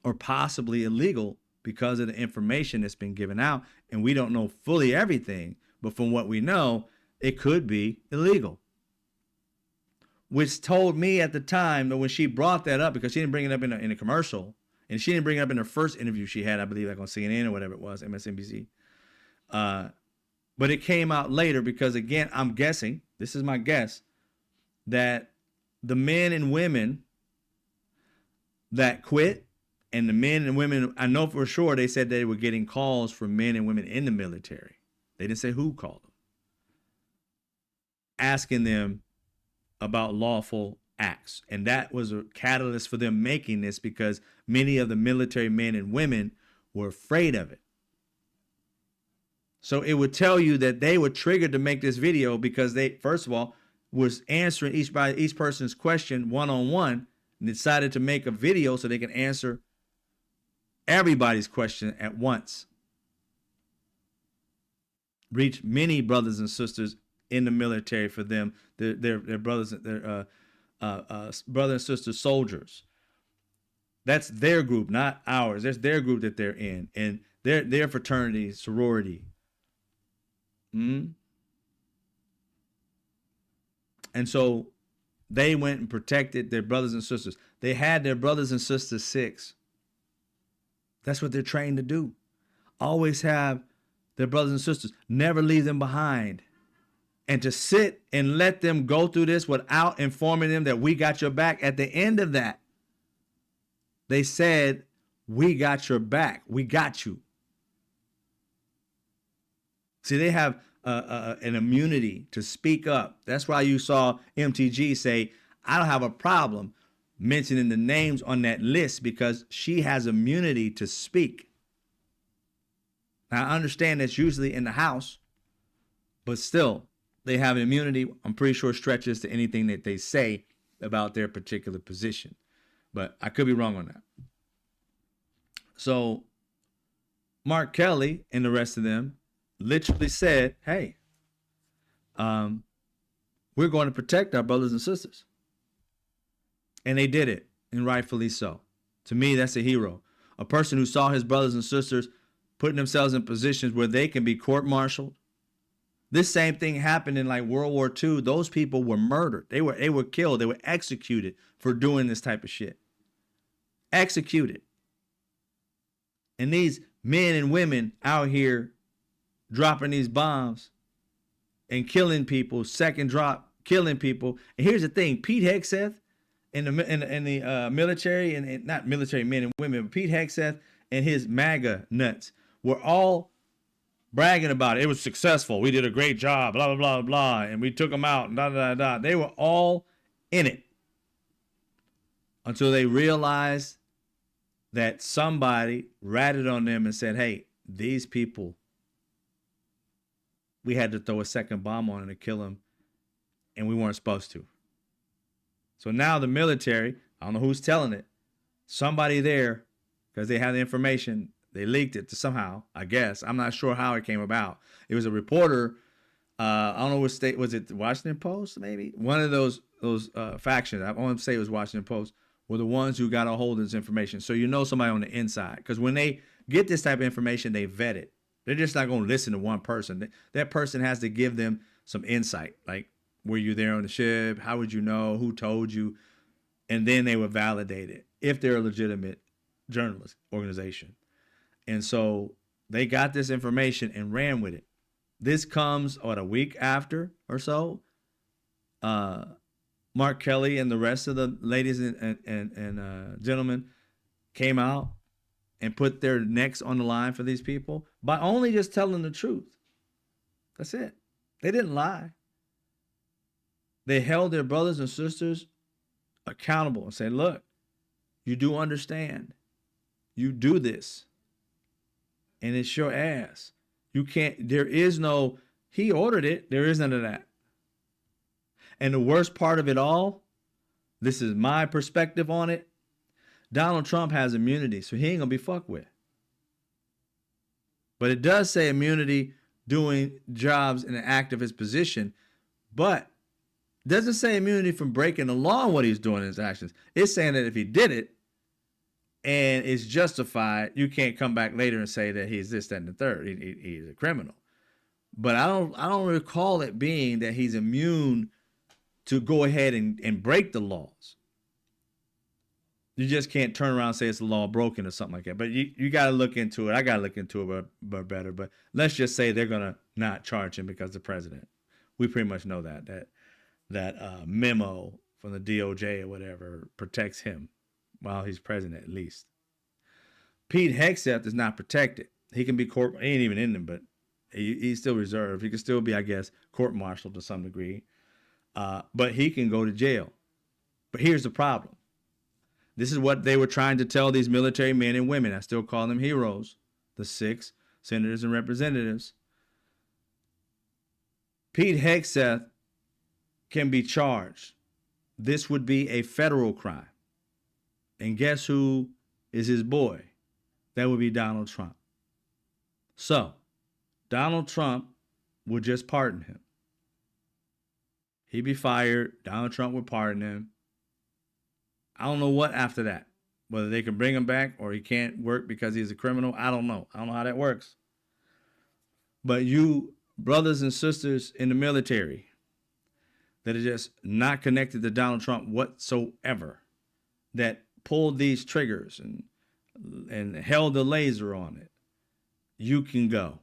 are possibly illegal because of the information that's been given out. And we don't know fully everything, but from what we know, it could be illegal. Which told me at the time that when she brought that up, because she didn't bring it up in a commercial, and she didn't bring it up in her first interview she had, I believe, like on CNN or whatever it was, MSNBC. But it came out later because, again, I'm guessing, this is my guess, that the men and women that quit, and the men and women, I know for sure they said they were getting calls from men and women in the military. They didn't say who called them, asking them about lawful acts. And that was a catalyst for them making this, because many of the military men and women were afraid of it. So it would tell you that they were triggered to make this video because they, first of all, was answering each person's question one-on-one, and decided to make a video so they can answer everybody's question at once. Reach many brothers and sisters in the military for them, their brothers, their brother and sister soldiers. That's their group, not ours. That's their group that they're in, and their fraternity, sorority. And so they went and protected their brothers and sisters. They had their brothers and sisters 6. That's what they're trained to do. Always have their brothers and sisters. Never leave them behind. And to sit and let them go through this without informing them that we got your back. At the end of that, they said, we got your back. We got you. See, they have an immunity to speak up. That's why you saw MTG say, I don't have a problem mentioning the names on that list because she has immunity to speak. Now, I understand that's usually in the House, but still, they have an immunity. I'm pretty sure stretches to anything that they say about their particular position. But I could be wrong on that. So Mark Kelly and the rest of them literally said, hey, we're going to protect our brothers and sisters. And they did it, and rightfully so. To me, that's a hero. A person who saw his brothers and sisters putting themselves in positions where they can be court-martialed. This same thing happened in like World War II. Those people were murdered. They were killed. They were executed for doing this type of shit. Executed. And these men and women out here dropping these bombs and killing people, second drop, killing people. And here's the thing, Pete Hegseth in the military, and not military men and women, but Pete Hegseth and his MAGA nuts were all bragging about it. It was successful. We did a great job, blah, blah, blah, blah. And we took them out, and da, da, da, da. They were all in it until they realized that somebody ratted on them and said, hey, these people, we had to throw a second bomb on them to kill them, and we weren't supposed to. So now the military, I don't know who's telling it, somebody there, because they had the information, they leaked it to somehow, I guess. I'm not sure how it came about. It was a reporter, I don't know what state, was it the Washington Post maybe? One of those factions, I want to say it was Washington Post, were the ones who got a hold of this information. So you know somebody on the inside. Because when they get this type of information, they vet it. They're just not going to listen to one person. That person has to give them some insight. Like, were you there on the ship? How would you know? Who told you? And then they would validate it if they're a legitimate journalist organization. And so they got this information and ran with it. This comes, a week after or so. Mark Kelly and the rest of the ladies and gentlemen came out and put their necks on the line for these people by only just telling the truth. That's it. They didn't lie. They held their brothers and sisters accountable and said, look, you do understand. You do this. And it's your ass. You can't, there is no, he ordered it. There is none of that. And the worst part of it all, this is my perspective on it, Donald Trump has immunity, so he ain't going to be fucked with. But it does say immunity doing jobs in an activist position, but it doesn't say immunity from breaking the law in what he's doing in his actions. It's saying that if he did it and it's justified, you can't come back later and say that he's this, that, and the third. He's a criminal. But I don't recall it being that he's immune to go ahead and break the laws. You just can't turn around and say it's a law broken or something like that. But you got to look into it. I got to look into it better. But let's just say they're going to not charge him because the president. We pretty much know that memo from the DOJ or whatever protects him while he's president at least. Pete Hegseth is not protected. He can be he ain't even in them, but he's still reserved. He can still be, I guess, court-martialed to some degree. But he can go to jail. But here's the problem. This is what they were trying to tell these military men and women. I still call them heroes, the 6 senators and representatives. Pete Hegseth can be charged. This would be a federal crime. And guess who is his boy? That would be Donald Trump. So, Donald Trump would just pardon him. He'd be fired. Donald Trump would pardon him. I don't know what after that. Whether they can bring him back or he can't work because he's a criminal. I don't know. I don't know how that works. But you brothers and sisters in the military that are just not connected to Donald Trump whatsoever, that pulled these triggers and held the laser on it, you can go.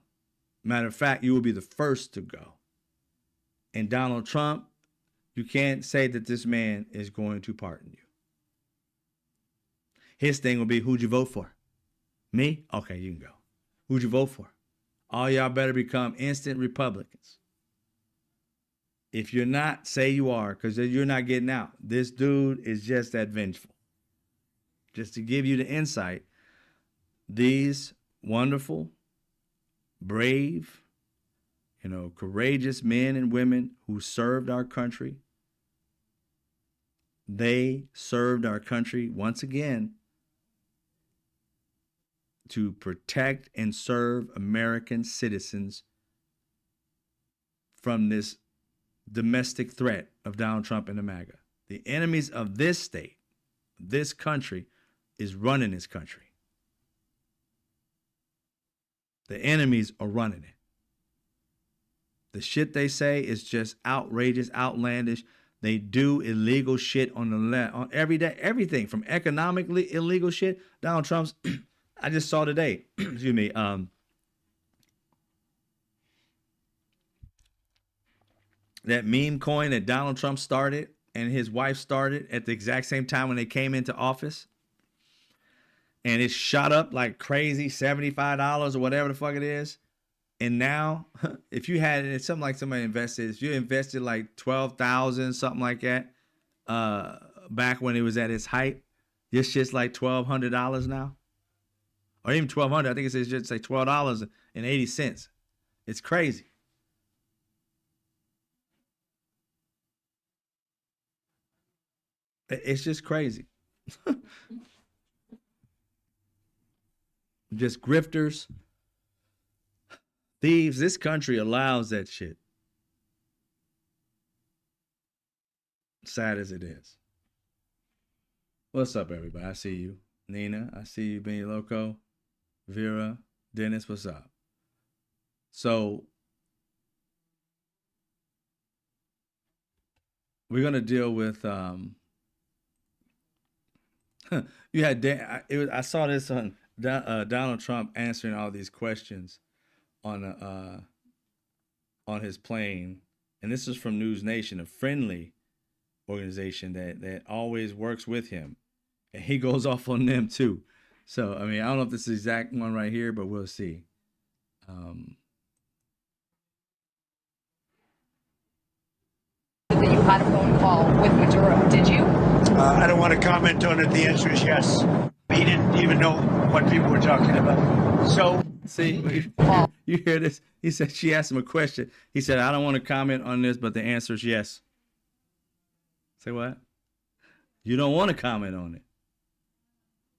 Matter of fact, you will be the first to go. And Donald Trump, you can't say that this man is going to pardon you. His thing will be, who'd you vote for? Me? Okay, you can go. Who'd you vote for? All y'all better become instant Republicans. If you're not, say you are, because you're not getting out. This dude is just that vengeful. Just to give you the insight, these wonderful, brave, courageous men and women who served our country, they served our country once again to protect and serve American citizens from this domestic threat of Donald Trump and the MAGA. The enemies of this state, this country, is running this country. The enemies are running it. The shit they say is just outrageous, outlandish. They do illegal shit on the left, on every day, everything from economically illegal shit. Donald Trump's, I just saw today, excuse me, that meme coin that Donald Trump started and his wife started at the exact same time when they came into office. And it shot up like crazy, $75 or whatever the fuck it is. And now, if you had it, something like somebody invested, if you invested like 12,000, something like that, back when it was at its height, this shit's like $1,200 now. Or even $1,200. I think it's just like $12.80. It's crazy. It's just crazy. Just grifters, thieves. This country allows that shit. Sad as it is. What's up, everybody? I see you. Nina, I see you, Benny Loco. Vera, Dennis, what's up? So, we're going to deal with, you had, I saw this on Donald Trump answering all these questions on his plane. And this is from News Nation, a friendly organization that always works with him. And he goes off on them too. So, I mean, I don't know if this is the exact one right here, but we'll see. That you had a phone call with Maduro, did you? I don't want to comment on it. The answer is yes. He didn't even know what people were talking about. So, see, you hear this? He said, she asked him a question. He said, I don't want to comment on this, but the answer is yes. Say what? You don't want to comment on it.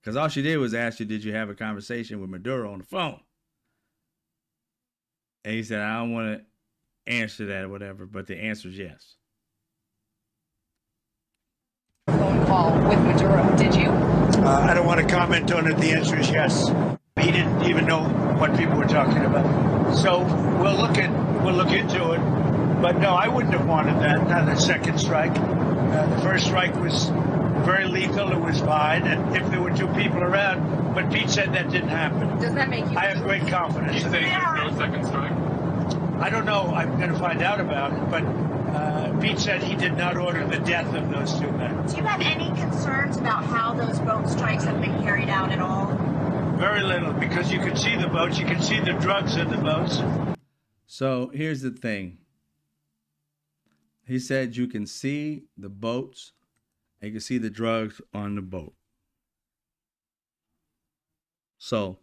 Because all she did was ask you, did you have a conversation with Maduro on the phone? And he said, I don't want to answer that or whatever, but the answer is yes. Phone call with Maduro, did you? I don't want to comment on it. The answer is yes. He didn't even know what people were talking about. So we'll look into it. But no, I wouldn't have wanted that. Not a second strike. The first strike was very lethal. It was fine, and if there were two people around, but Pete said that didn't happen. Does that make you? I have great confidence. You say there's no second strike? I don't know. I'm going to find out about it, but Pete said he did not order the death of those two men. Do you have any concerns about how those boat strikes have been carried out at all? Very little, because you can see the boats, you can see the drugs in the boats. So here's the thing. He said you can see the boats and you can see the drugs on the boat. So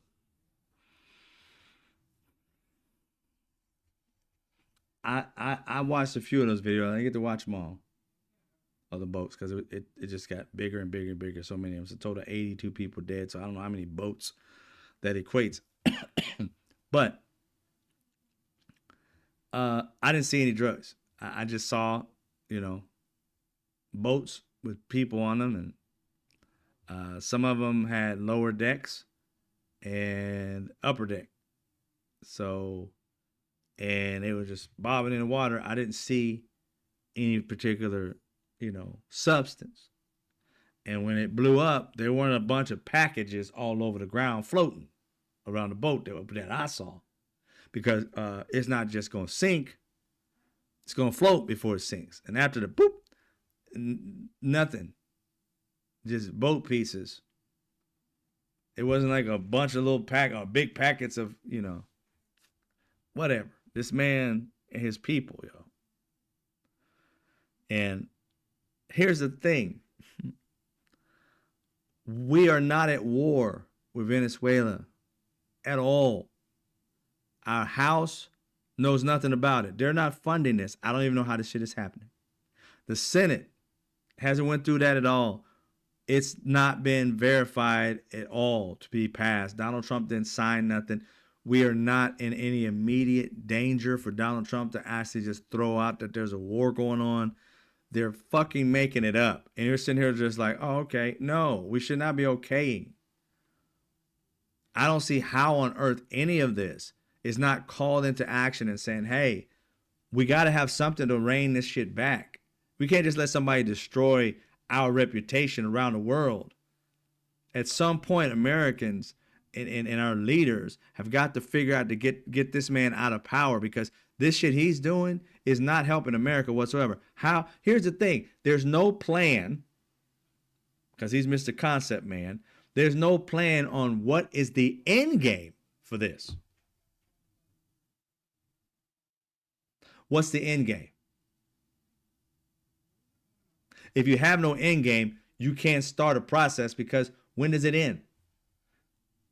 I watched a few of those videos. I didn't get to watch them all of the boats because it just got bigger and bigger and bigger. So many. It was a total of 82 people dead. So I don't know how many boats that equates. But I didn't see any drugs. I just saw, boats with people on them, and some of them had lower decks and upper deck. So, and they were just bobbing in the water. I didn't see any particular, substance. And when it blew up, there weren't a bunch of packages all over the ground floating around the boat that I saw. Because it's not just going to sink. It's going to float before it sinks. And after the boop, nothing. Just boat pieces. It wasn't like a bunch of little big packets of, whatever. This man and his people, yo. And here's the thing. We are not at war with Venezuela at all. Our House knows nothing about it. They're not funding this. I don't even know how this shit is happening. The Senate hasn't went through that at all. It's not been verified at all to be passed. Donald Trump didn't sign nothing. We are not in any immediate danger for Donald Trump to actually just throw out that there's a war going on. They're fucking making it up. And you're sitting here just like, oh, okay. No, we should not be okaying. I don't see how on earth any of this is not called into action and saying, hey, we got to have something to rein this shit back. We can't just let somebody destroy our reputation around the world. At some point, Americans and our leaders have got to figure out to get this man out of power, because this shit he's doing is not helping America whatsoever. How? Here's the thing. There's no plan, because he's Mr. Concept Man. There's no plan on what is the end game for this. What's the end game? If you have no end game, you can't start a process, because when does it end?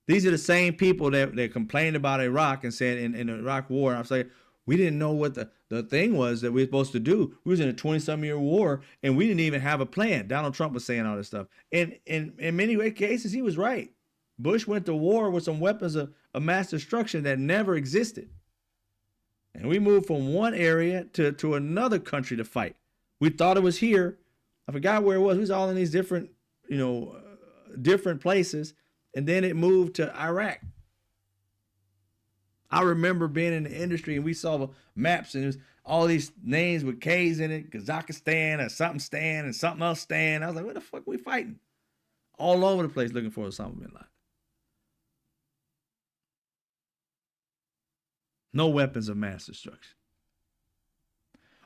These are the same people that complained about Iraq and said in the Iraq war, I was like, we didn't know what the thing was that we were supposed to do. We was in a 20-some year war and we didn't even have a plan. Donald Trump was saying all this stuff. And in many cases, he was right. Bush went to war with some weapons of mass destruction that never existed. And we moved from one area to another country to fight. We thought it was here. I forgot where it was. We was all in these different, different places. And then it moved to Iraq. I remember being in the industry and we saw the maps and there's all these names with K's in it. Kazakhstan or something Stan and something else Stan. I was like, what the fuck are we fighting? All over the place looking for Osama bin Laden. No weapons of mass destruction.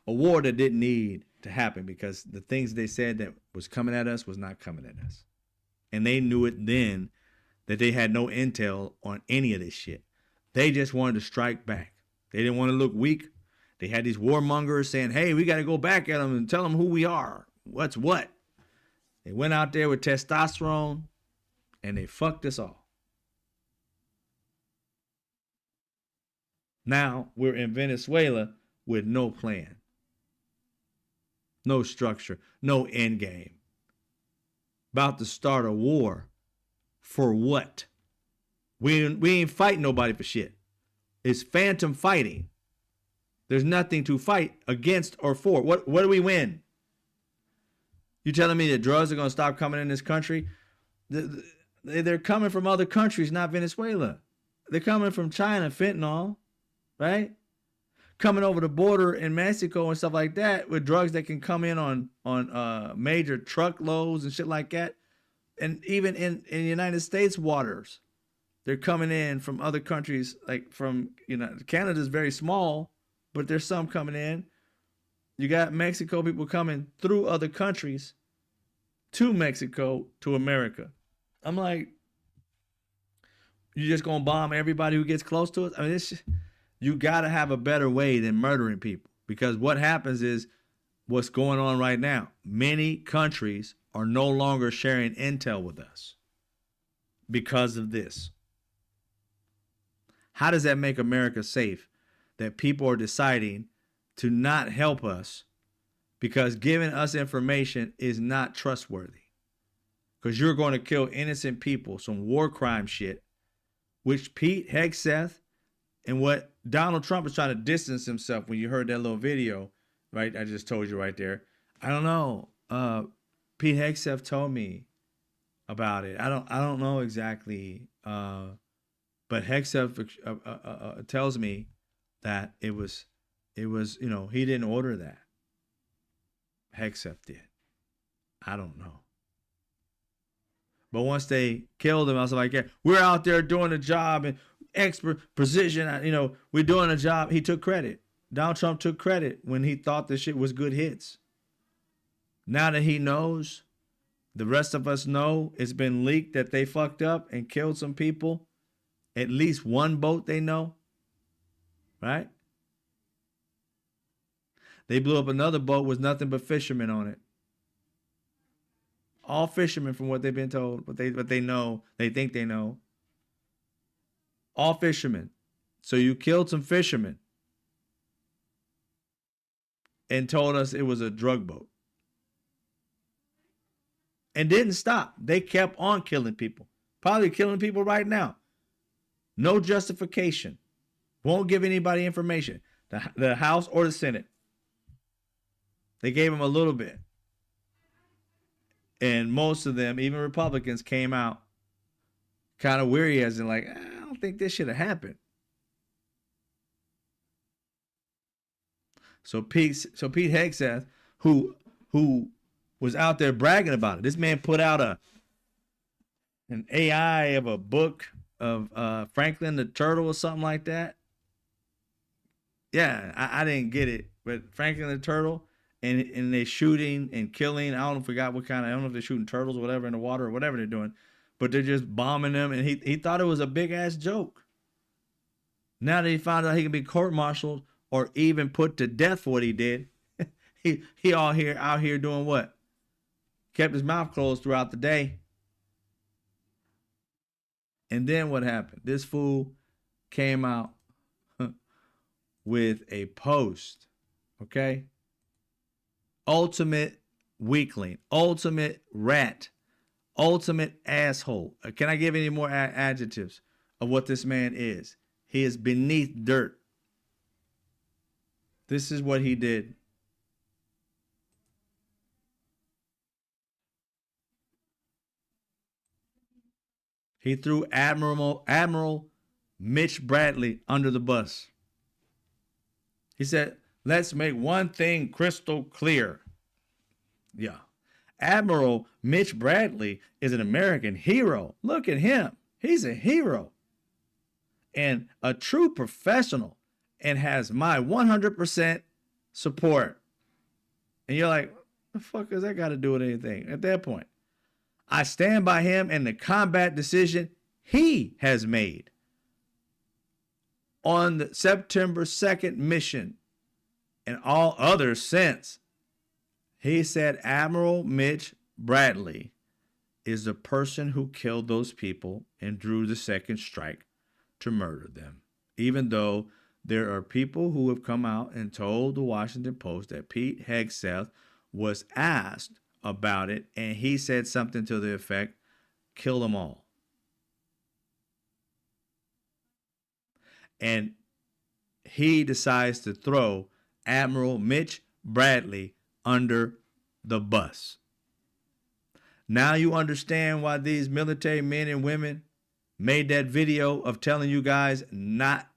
A war that didn't need to happen because the things they said that was coming at us was not coming at us. And they knew it then that they had no intel on any of this shit. They just wanted to strike back. They didn't want to look weak. They had these warmongers saying, hey, we got to go back at them and tell them who we are. What's what? They went out there with testosterone and they fucked us all. Now we're in Venezuela with no plan, no structure, no end game. About to start a war. For what? We ain't fighting nobody for shit. It's phantom fighting. There's nothing to fight against or for. What do we win? You telling me that drugs are going to stop coming in this country? They're coming from other countries, not Venezuela. They're coming from China, fentanyl, right? Coming over the border in Mexico and stuff like that with drugs that can come in on major truckloads and shit like that. And even in the United States waters, they're coming in from other countries, like from, Canada's very small, but there's some coming in. You got Mexico people coming through other countries to Mexico, to America. I'm like, you just gonna bomb everybody who gets close to us? I mean, you gotta have a better way than murdering people, because what happens is what's going on right now. Many countries are no longer sharing intel with us because of this. How does that make America safe? That people are deciding to not help us because giving us information is not trustworthy. Because you're going to kill innocent people, some war crime shit, which Pete Hegseth and what Donald Trump is trying to distance himself when you heard that little video, right? I just told you right there. I don't know. Pete Hegseth told me about it. I don't know exactly, but Hegseth tells me that it was he didn't order that. Hegseth did. I don't know. But once they killed him, I was like, yeah, we're out there doing a job and expert precision. We're doing a job. He took credit. Donald Trump took credit when he thought this shit was good hits. Now that he knows, the rest of us know it's been leaked that they fucked up and killed some people. At least one boat they know, right? They blew up another boat with nothing but fishermen on it. All fishermen, from what they've been told, what they know, they think they know. All fishermen. So you killed some fishermen and told us it was a drug boat. And didn't stop. They kept on killing people. Probably killing people right now. No justification. Won't give anybody information. The House or the Senate. They gave them a little bit. And most of them, even Republicans, came out kind of weary as in like, I don't think this should have happened. So Pete Hegseth, who was out there bragging about it. This man put out an AI of a book of Franklin the Turtle or something like that. Yeah, I didn't get it, but Franklin the Turtle. And they're shooting and killing. I forgot what kind of, I don't know if they're shooting turtles or whatever in the water or whatever they're doing, but they're just bombing them. And he thought it was a big ass joke. Now that he found out he can be court-martialed or even put to death for what he did, he out here doing what? Kept his mouth closed throughout the day. And then what happened? This fool came out with a post, okay? Ultimate weakling, ultimate rat, ultimate asshole. Can I give any more adjectives of what this man is? He is beneath dirt. This is what he did. He threw Admiral Mitch Bradley under the bus. He said, let's make one thing crystal clear. Yeah. Admiral Mitch Bradley is an American hero. Look at him. He's a hero and a true professional and has my 100% support. And you're like, what the fuck has that got to do with anything? At that point, I stand by him and the combat decision he has made on the September 2nd mission and all others since. He said Admiral Mitch Bradley is the person who killed those people and drew the second strike to murder them. Even though there are people who have come out and told the Washington Post that Pete Hegseth was asked about it and he said something to the effect, kill them all. And he decides to throw Admiral Mitch Bradley under the bus. Now you understand why these military men and women made that video of telling you guys not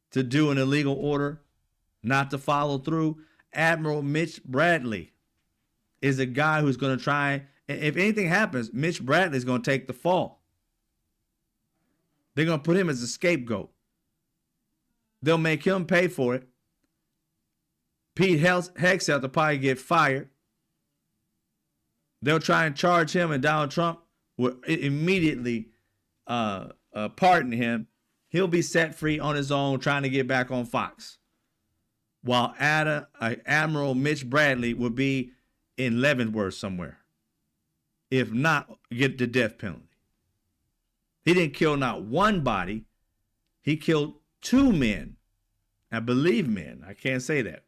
to do an illegal order, not to follow through. Admiral Mitch Bradley is a guy who's going to try. If anything happens, Mitch Bradley is going to take the fall. They're going to put him as a scapegoat. They'll make him pay for it. Pete Hegseth will probably get fired. They'll try and charge him, and Donald Trump will immediately pardon him. He'll be set free on his own, trying to get back on Fox. While Admiral Mitch Bradley will be in Leavenworth somewhere. If not, get the death penalty. He didn't kill not one body. He killed two men. I believe men. I can't say that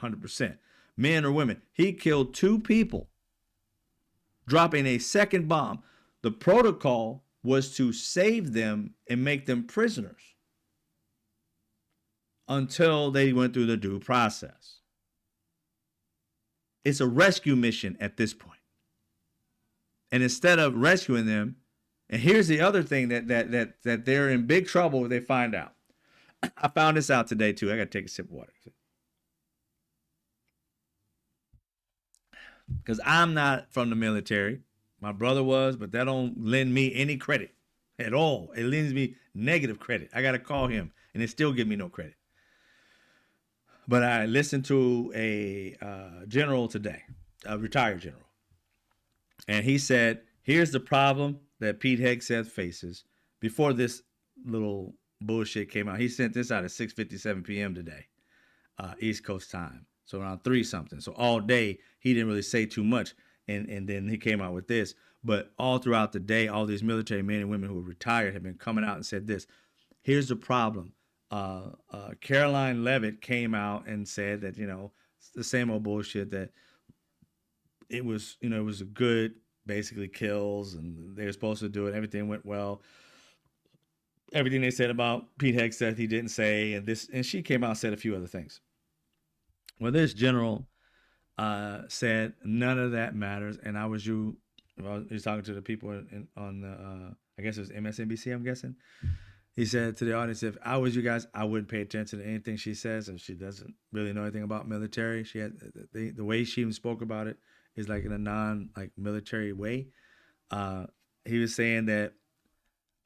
100%. Men or women. He killed two people, dropping a second bomb. The protocol was to save them and make them prisoners until they went through the due process. It's a rescue mission at this point. And instead of rescuing them, and here's the other thing that they're in big trouble if they find out. I found this out today too. I got to take a sip of water. Because I'm not from the military. My brother was, but that don't lend me any credit at all. It lends me negative credit. I got to call him, and it still give me no credit. But I listened to a general today, a retired general. And he said, here's the problem that Pete Hegseth faces before this little bullshit came out. He sent this out at 6:57 p.m. today, East Coast time. So around 3 something. So all day he didn't really say too much, and then he came out with this. But all throughout the day, all these military men and women who are retired have been coming out and said this. Here's the problem. Caroline Levitt came out and said that, it's the same old bullshit, that it was a good, basically, kills, and they were supposed to do it. Everything went well. Everything they said about Pete Hegseth, he didn't say, and she came out and said a few other things. Well, this general said none of that matters, and I was talking to the people on the I guess it was MSNBC, I'm guessing. He said to the audience, if I was you guys, I wouldn't pay attention to anything she says, and she doesn't really know anything about military. She had the way she even spoke about it is like in a non-military way. He was saying that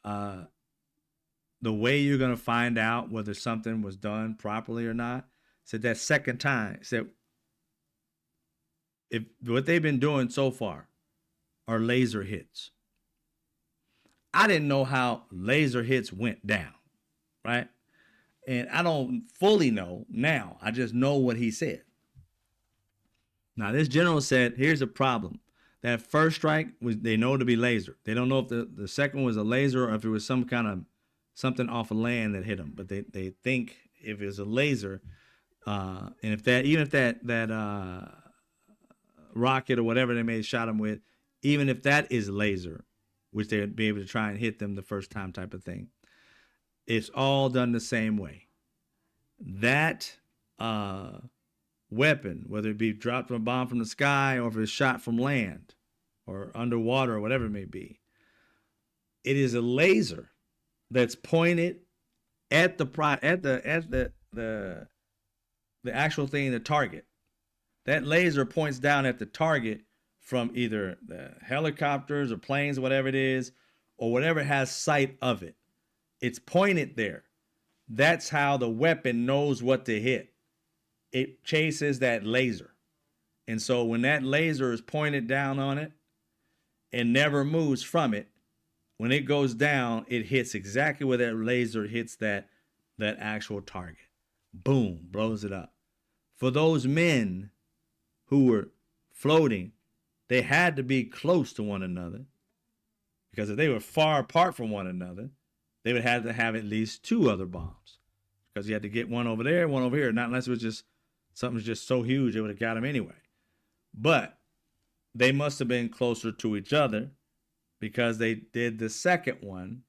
the way you're gonna find out whether something was done properly or not, said that second time, said if what they've been doing so far are laser hits. I didn't know how laser hits went down, right? And I don't fully know now. I just know what he said. Now, this general said, here's the problem. That first strike, they know to be laser. They don't know if the second was a laser or if it was some kind of something off of land that hit them. But they think if it was a laser, and if that rocket or whatever they may have shot them with, even if that is laser, which they would be able to try and hit them the first time type of thing, it's all done the same way. That weapon, whether it be dropped from a bomb from the sky or if it's shot from land or underwater or whatever it may be, it is a laser that's pointed at the actual thing, the target. That laser points down at the target from either the helicopters or planes or whatever it is, or whatever has sight of it. It's pointed there. That's how the weapon knows what to hit. It chases that laser. And so when that laser is pointed down on it and never moves from it, when it goes down, it hits exactly where that laser hits that actual target. Boom, blows it up. For those men who were floating, they had to be close to one another, because if they were far apart from one another, they would have to have at least 2 other bombs, because you had to get one over there, one over here. Not unless it was just something just so huge it would have got them anyway. But they must have been closer to each other, because they did the second one.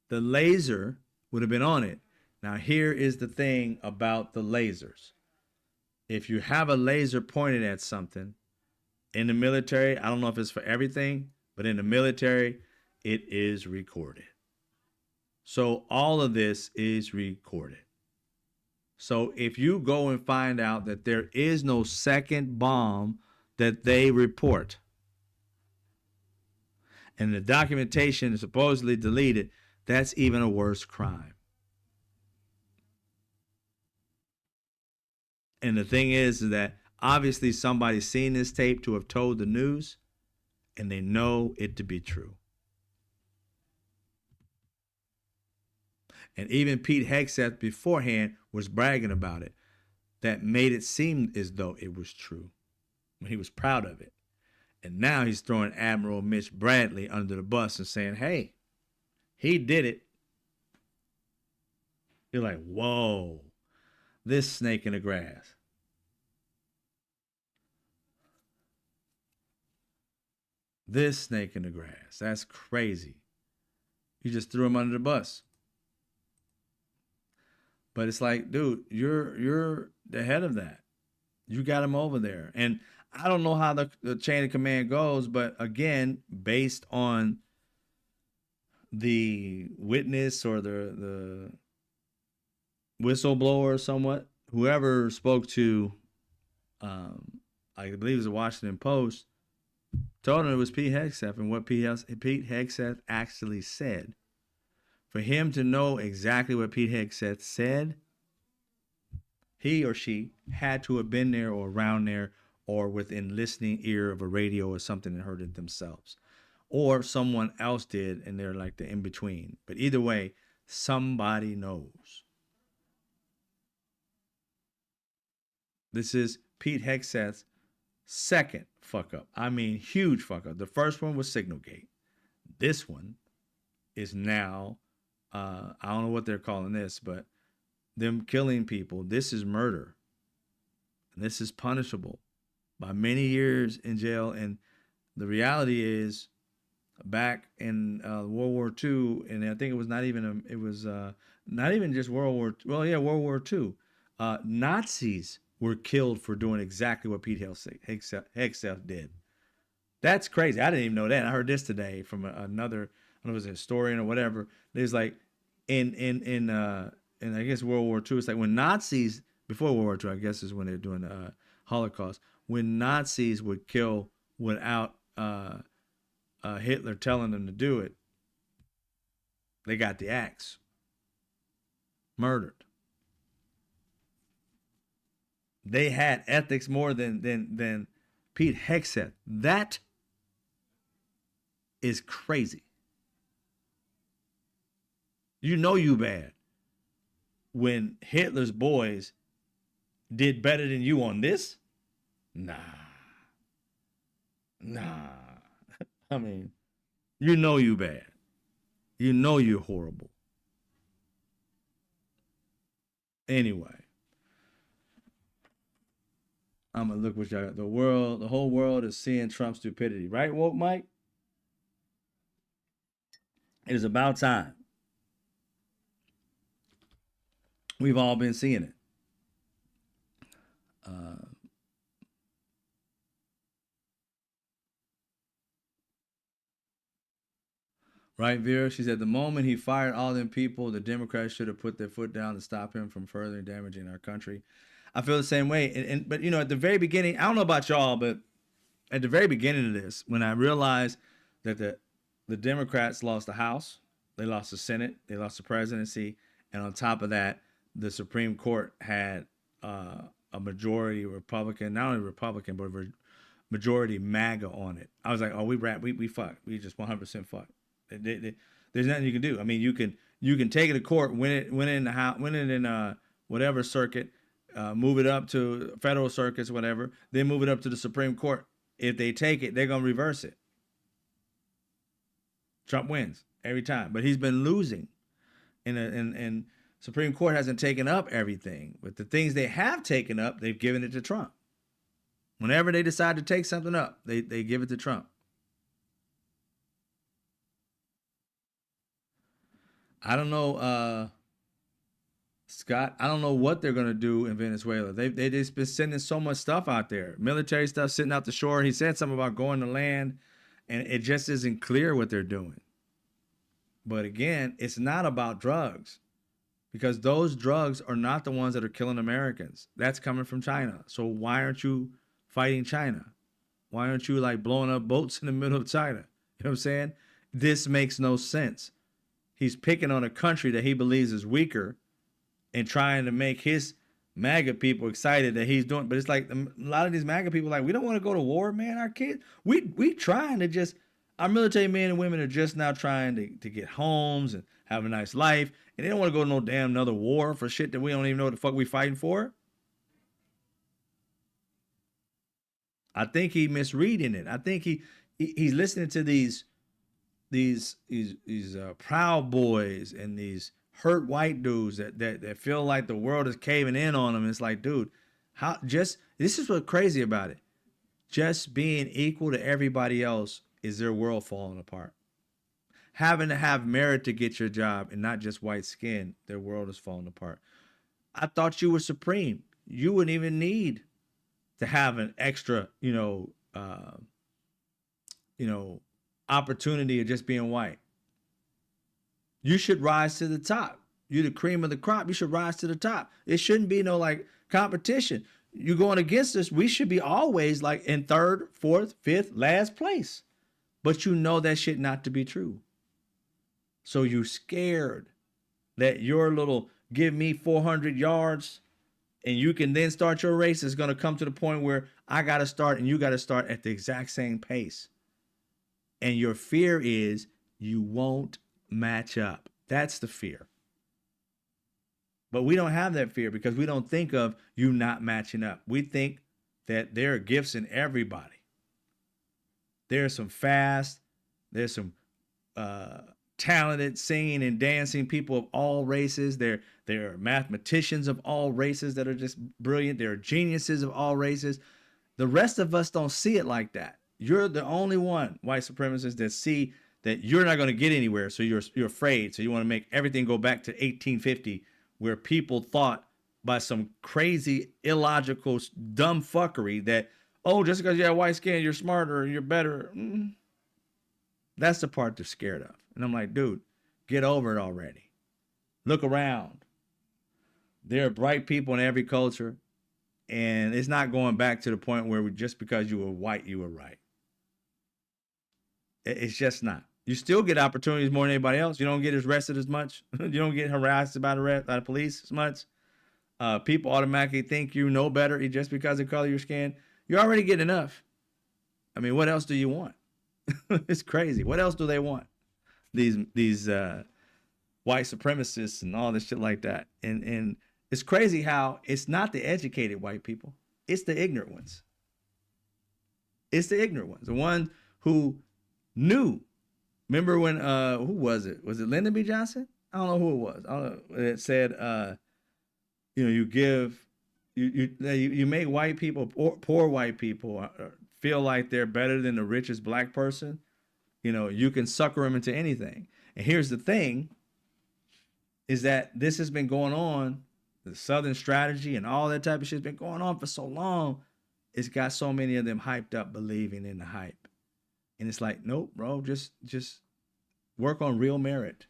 The laser would have been on it. Now here is the thing about the lasers. If you have a laser pointed at something, in the military, I don't know if it's for everything, but in the military, it is recorded. So all of this is recorded. So if you go and find out that there is no second bomb that they report, and the documentation is supposedly deleted, that's even a worse crime. And the thing is that obviously somebody's seen this tape to have told the news, and they know it to be true. And even Pete Hegseth beforehand was bragging about it. That made it seem as though it was true, when he was proud of it. And now he's throwing Admiral Mitch Bradley under the bus and saying, hey, he did it. You're like, whoa, this snake in the grass. This snake in the grass. That's crazy. You just threw him under the bus. But it's like, dude, you're the head of that. You got him over there. And I don't know how the chain of command goes, but again, based on the witness or the whistleblower somewhat, whoever spoke to, I believe it was the Washington Post, told him it was Pete Hegseth, and what Pete Hegseth actually said. For him to know exactly what Pete Hegseth said, he or she had to have been there or around there or within listening ear of a radio or something and heard it themselves. Or someone else did, and they're like the in-between. But either way, Somebody knows. This is Pete Hegseth's second fuck up. I mean, huge fuck up. The first one was Signalgate. This one is now, I don't know what they're calling this, but them killing people. This is murder. And this is punishable by many years in jail. And the reality is, back in World War II, and I think it was not even not even just World War. Well, yeah, World War II. Nazis were killed for doing exactly what Pete Hegseth did. That's crazy. I didn't even know that. I heard this today from another, I don't know if it was a historian or whatever. There's like in I guess World War II, it's like when Nazis, before World War II, I guess is when they're doing Holocaust, when Nazis would kill without Hitler telling them to do it, they got the axe. Murdered. They had ethics more than Pete Hegseth. That is crazy. You know you bad when Hitler's boys did better than you on this? Nah. I mean, you know you bad. You know you're horrible. Anyway. I'm gonna look what y'all got. The whole world is seeing Trump's stupidity. Right, Woke Mike? It is about time. We've all been seeing it. Right, Vera? She said the moment he fired all them people, the Democrats should have put their foot down to stop him from further damaging our country. I feel the same way. But you know, at the very beginning, I don't know about y'all, but at the very beginning of this, when I realized that the Democrats lost the House, they lost the Senate, they lost the presidency, and on top of that, the Supreme Court had a majority Republican, not only Republican, but majority MAGA on it. I was like, oh, we fucked. We just 100% fucked. There's nothing you can do. I mean, you can take it to court, win it in the House, win it in whatever circuit, move it up to federal circuits, whatever, then move it up to the Supreme Court. If they take it, they're gonna reverse it. Trump wins every time, but he's been losing, and Supreme Court hasn't taken up everything. But the things they have taken up, they've given it to Trump. Whenever they decide to take something up, they give it to Trump. I don't know, Scott. I don't know what they're gonna do in Venezuela. They just been sending so much stuff out there, military stuff sitting out the shore. He said something about going to land, and it just isn't clear what they're doing. But again, it's not about drugs, because those drugs are not the ones that are killing Americans. That's coming from China. So why aren't you fighting China? Why aren't you like blowing up boats in the middle of China? You know what I'm saying? This makes no sense. He's picking on a country that he believes is weaker and trying to make his MAGA people excited that he's doing. But it's like a lot of these MAGA people are like, we don't want to go to war, man. Our kids, we trying to just, our military men and women are just now trying to get homes and have a nice life. And they don't want to go to no damn another war for shit that we don't even know what the fuck we fighting for. I think he misreading it. I think he's listening to these Proud Boys and these hurt white dudes that feel like the world is caving in on them. It's like, dude, this is what's crazy about it. Just being equal to everybody else is their world falling apart. Having to have merit to get your job and not just white skin, their world is falling apart. I thought you were supreme. You wouldn't even need to have an extra, opportunity of just being white. You should rise to the top. You're the cream of the crop. You should rise to the top. It shouldn't be no like competition. You're going against us. We should be always like in third, fourth, fifth, last place. But you know that shit not to be true. So you scared that your little give me 400 yards and you can then start your race is going to come to the point where I got to start and you got to start at the exact same pace. And your fear is you won't match up. That's the fear. But we don't have that fear because we don't think of you not matching up. We think that there are gifts in everybody. There's some fast, there's some talented singing and dancing people of all races. There are mathematicians of all races that are just brilliant. There are geniuses of all races. The rest of us don't see it like that. You're the only one, white supremacists, that see that you're not going to get anywhere. So you're afraid. So you want to make everything go back to 1850, where people thought by some crazy, illogical, dumb fuckery that, oh, just because you have white skin, you're smarter, you're better. That's the part they're scared of. And I'm like, dude, get over it already. Look around. There are bright people in every culture. And it's not going back to the point where just because you were white, you were right. It's just not. You still get opportunities more than anybody else. You don't get arrested as much. You don't get harassed by the police as much. People automatically think you know better just because of the color of your skin. You're already getting enough. I mean, what else do you want? It's crazy. What else do they want? These white supremacists and all this shit like that. And it's crazy how it's not the educated white people. It's the ignorant ones. It's the ignorant ones. The ones who knew. Remember when, who was it? Was it Lyndon B. Johnson? I don't know who it was. I don't know. It said, you make white people, poor white people feel like they're better than the richest black person. You can sucker them into anything. And here's the thing, is that this has been going on, the Southern strategy and all that type of shit has been going on for so long. It's got so many of them hyped up, believing in the hype. And it's like, nope, bro, just work on real merit.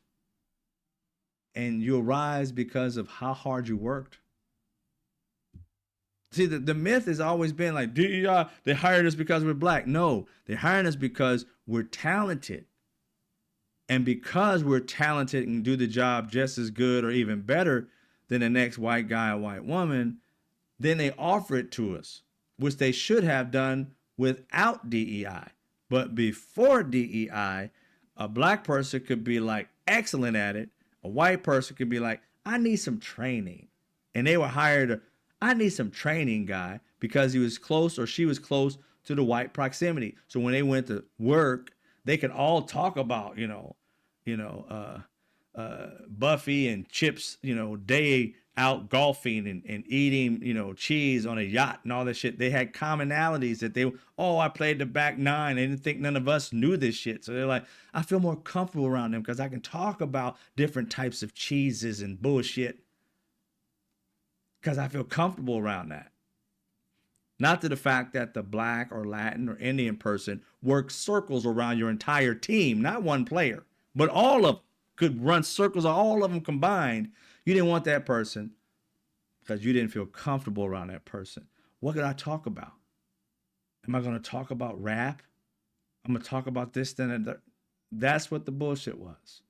And you'll rise because of how hard you worked. See, the myth has always been like, DEI, they hired us because we're black. No, they hired us because we're talented. And because we're talented and do the job just as good or even better than the next white guy or white woman, then they offer it to us, which they should have done without DEI. But before DEI, a black person could be like excellent at it. A white person could be like, I need some training. And they were hired I need some training guy because he was close or she was close to the white proximity. So when they went to work, they could all talk about, Buffy and Chip's, day out golfing and eating, cheese on a yacht and all that shit. They had commonalities that I played the back nine. They didn't think none of us knew this shit. So they're like, I feel more comfortable around them because I can talk about different types of cheeses and bullshit because I feel comfortable around that. Not to the fact that the black or Latin or Indian person works circles around your entire team, not one player, but all of them could run circles, all of them combined. You didn't want that person because you didn't feel comfortable around that person. What could I talk about? Am I going to talk about rap? I'm going to talk about this, then, and that. That's what the bullshit was.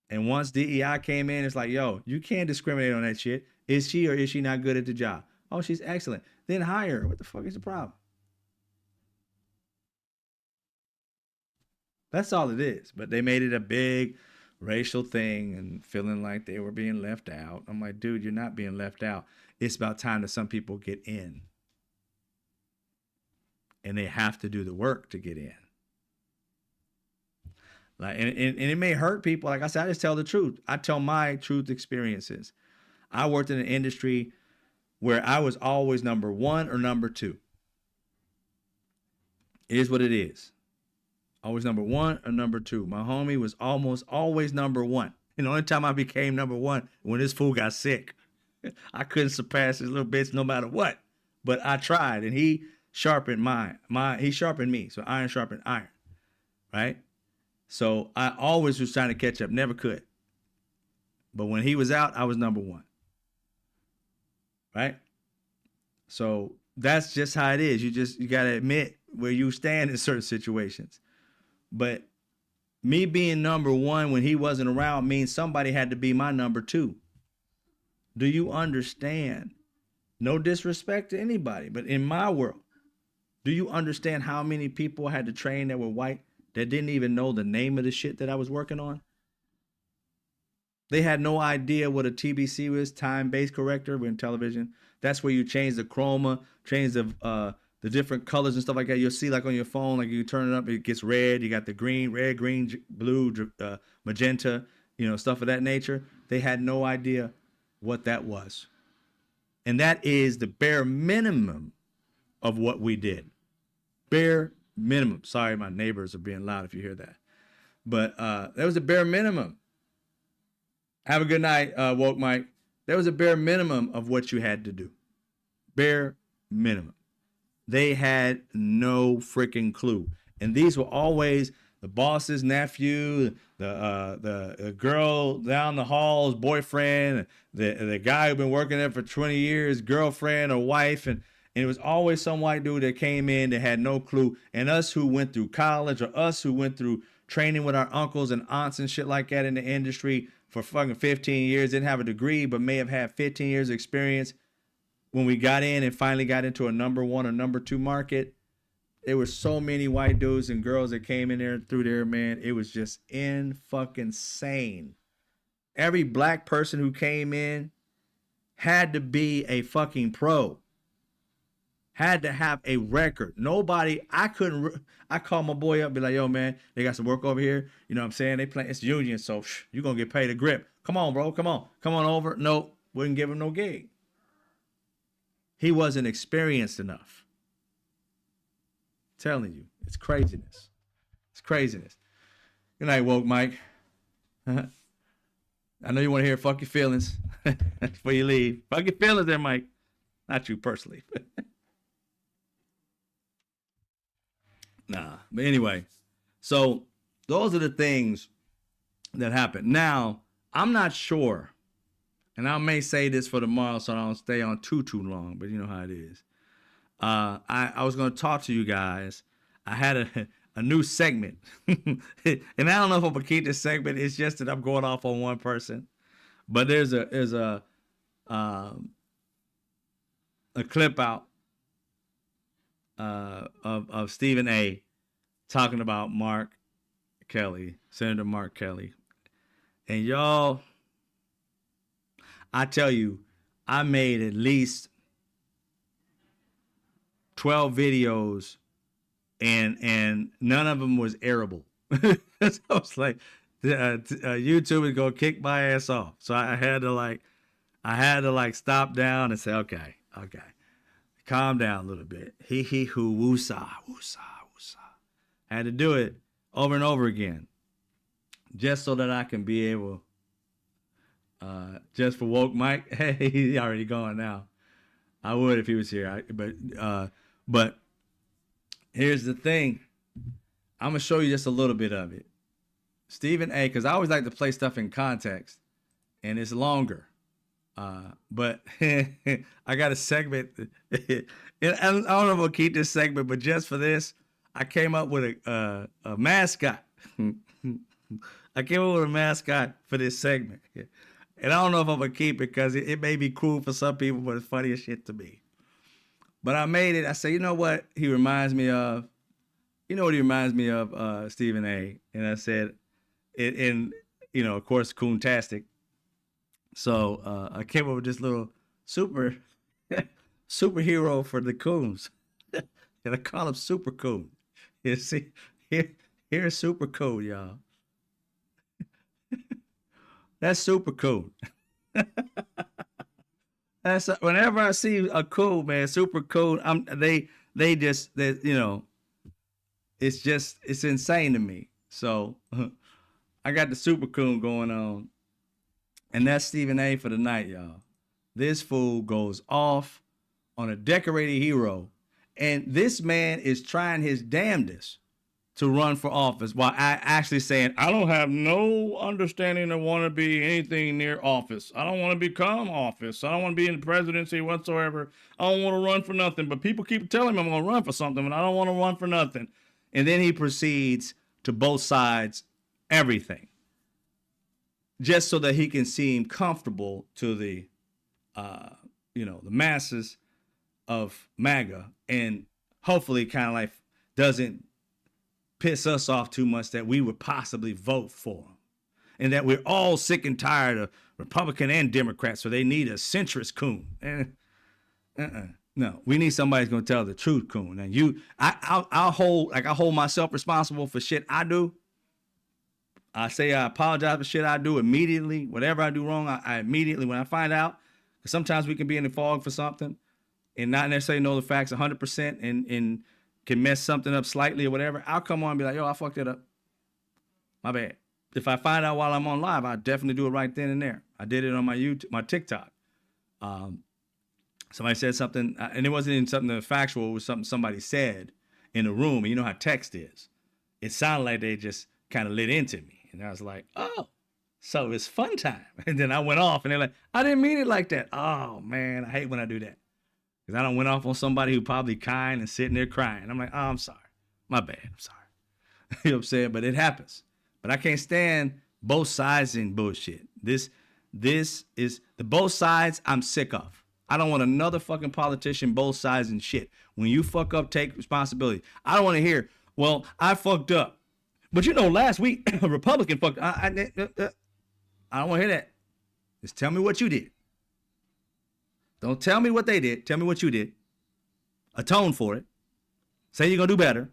And once DEI came in, it's like, yo, you can't discriminate on that shit. Is she or is she not good at the job? Oh, she's excellent. Then hire her. What the fuck is the problem? That's all it is. But they made it a big racial thing and feeling like they were being left out. I'm like, dude, you're not being left out. It's about time that some people get in. And they have to do the work to get in. Like, and it may hurt people. Like I said, I just tell the truth. I tell my truth experiences. I worked in an industry where I was always number one or number two. It is what it is. Always number one or number two. My homie was almost always number one. And the only time I became number one, when this fool got sick. I couldn't surpass his little bitch no matter what. But I tried, and he sharpened he sharpened me. So iron sharpened iron, right? So I always was trying to catch up, never could. But when he was out, I was number one. Right? So that's just how it is. You got to admit where you stand in certain situations. But me being number one when he wasn't around means somebody had to be my number two. Do you understand? No disrespect to anybody, but in my world, do you understand how many people I had to train that were white that didn't even know the name of the shit that I was working on? They had no idea what a TBC was, time-based corrector in television. That's where you change the chroma, change the different colors and stuff like that. You'll see like on your phone, like you turn it up, it gets red. You got the green, red, green, blue, magenta, stuff of that nature. They had no idea what that was. And that is the bare minimum of what we did. Bare minimum. Sorry, my neighbors are being loud if you hear that. But that was the bare minimum. Have a good night, Woke Mike. There was a bare minimum of what you had to do. Bare minimum. They had no freaking clue. And these were always the boss's nephew, the girl down the hall's boyfriend, the guy who'd been working there for 20 years, girlfriend or wife. And it was always some white dude that came in that had no clue. And us who went through college or us who went through training with our uncles and aunts and shit like that in the industry for fucking 15 years, didn't have a degree, but may have had 15 years experience. When we got in and finally got into a number 1 or number 2 market, there were so many white dudes and girls that came in there through there, man. It was just insane. Every black person who came in had to be a fucking pro. Had to have a record. Nobody, I called my boy up and be like, yo, man, they got some work over here. You know what I'm saying? They play, it's union, so you're going to get paid a grip. Come on, bro, come on over. No, wouldn't give him no gig. He wasn't experienced enough. I'm telling you, it's craziness. It's craziness. Good night, Woke Mike. I know you want to hear fuck your feelings before you leave. Fuck your feelings there, Mike. Not you personally. Nah, but anyway, so those are the things that happen. Now, I'm not sure, and I may say this for tomorrow so I don't stay on too long, but you know how it is. I was going to talk to you guys. I had a new segment, and I don't know if I'm going to keep this segment. It's just that I'm going off on one person, but there's a clip out of Stephen A. talking about Mark Kelly, Senator Mark Kelly. And y'all, I tell you, I made at least 12 videos and none of them was airable. So I was like, YouTube is gonna kick my ass off. So I had to stop down and say, okay. Calm down a little bit. He who woosah. Had to do it over and over again. Just so that I can be able, just for Woke Mike. Hey, he's already gone now. I would if he was here. But here's the thing. I'm going to show you just a little bit of it. Stephen A., because I always like to play stuff in context, and it's longer. But I got a segment. And I don't know if I'll keep this segment, but just for this, I came up with a mascot. I came up with a mascot for this segment. And I don't know if I'm going to keep it because it may be cruel for some people, but it's funny as shit to me. But I made it. I said, you know what he reminds me of? You know what he reminds me of, Stephen A. And I said, of course, Coontastic. So I came up with this little superhero for the coons. And I call him Super Coon. You see, here's Super Coon, y'all. That's Super Coon. That's whenever I see a coon, man, Super Coon, it's insane to me. So I got the Super Coon going on. And that's Stephen A. for the night, y'all. This fool goes off on a decorated hero. And this man is trying his damnedest to run for office while actually saying, I don't have no understanding of want to be anything near office. I don't want to become office. I don't want to be in the presidency whatsoever. I don't want to run for nothing. But people keep telling me I'm going to run for something, and I don't want to run for nothing. And then he proceeds to both sides everything, just so that he can seem comfortable to the masses of MAGA, and hopefully kind of like doesn't piss us off too much that we would possibly vote for him. and that we're all sick and tired of Republican and Democrats, so they need a centrist coon. No, we need somebody who's gonna tell the truth, coon. And I'll hold myself responsible for shit I do. I say I apologize for shit I do immediately. Whatever I do wrong, I immediately, when I find out, because sometimes we can be in the fog for something and not necessarily know the facts 100% and can mess something up slightly or whatever. I'll come on and be like, yo, I fucked it up. My bad. If I find out while I'm on live, I'll definitely do it right then and there. I did it on my YouTube, my TikTok. Somebody said something, and it wasn't even something factual. It was something somebody said in the room. And you know how text is. It sounded like they just kind of lit into me. And I was like, oh, so it's fun time. And then I went off, and they're like, I didn't mean it like that. Oh, man, I hate when I do that. Because I don't went off on somebody who probably kind and sitting there crying. I'm like, oh, I'm sorry. My bad. I'm sorry. You know what I'm saying? But it happens. But I can't stand both sides in bullshit. This is the both sides I'm sick of. I don't want another fucking politician both sides and shit. When you fuck up, take responsibility. I don't want to hear, well, I fucked up. But you know, last week, a Republican fucked up. I don't want to hear that. Just tell me what you did. Don't tell me what they did. Tell me what you did. Atone for it. Say you're going to do better.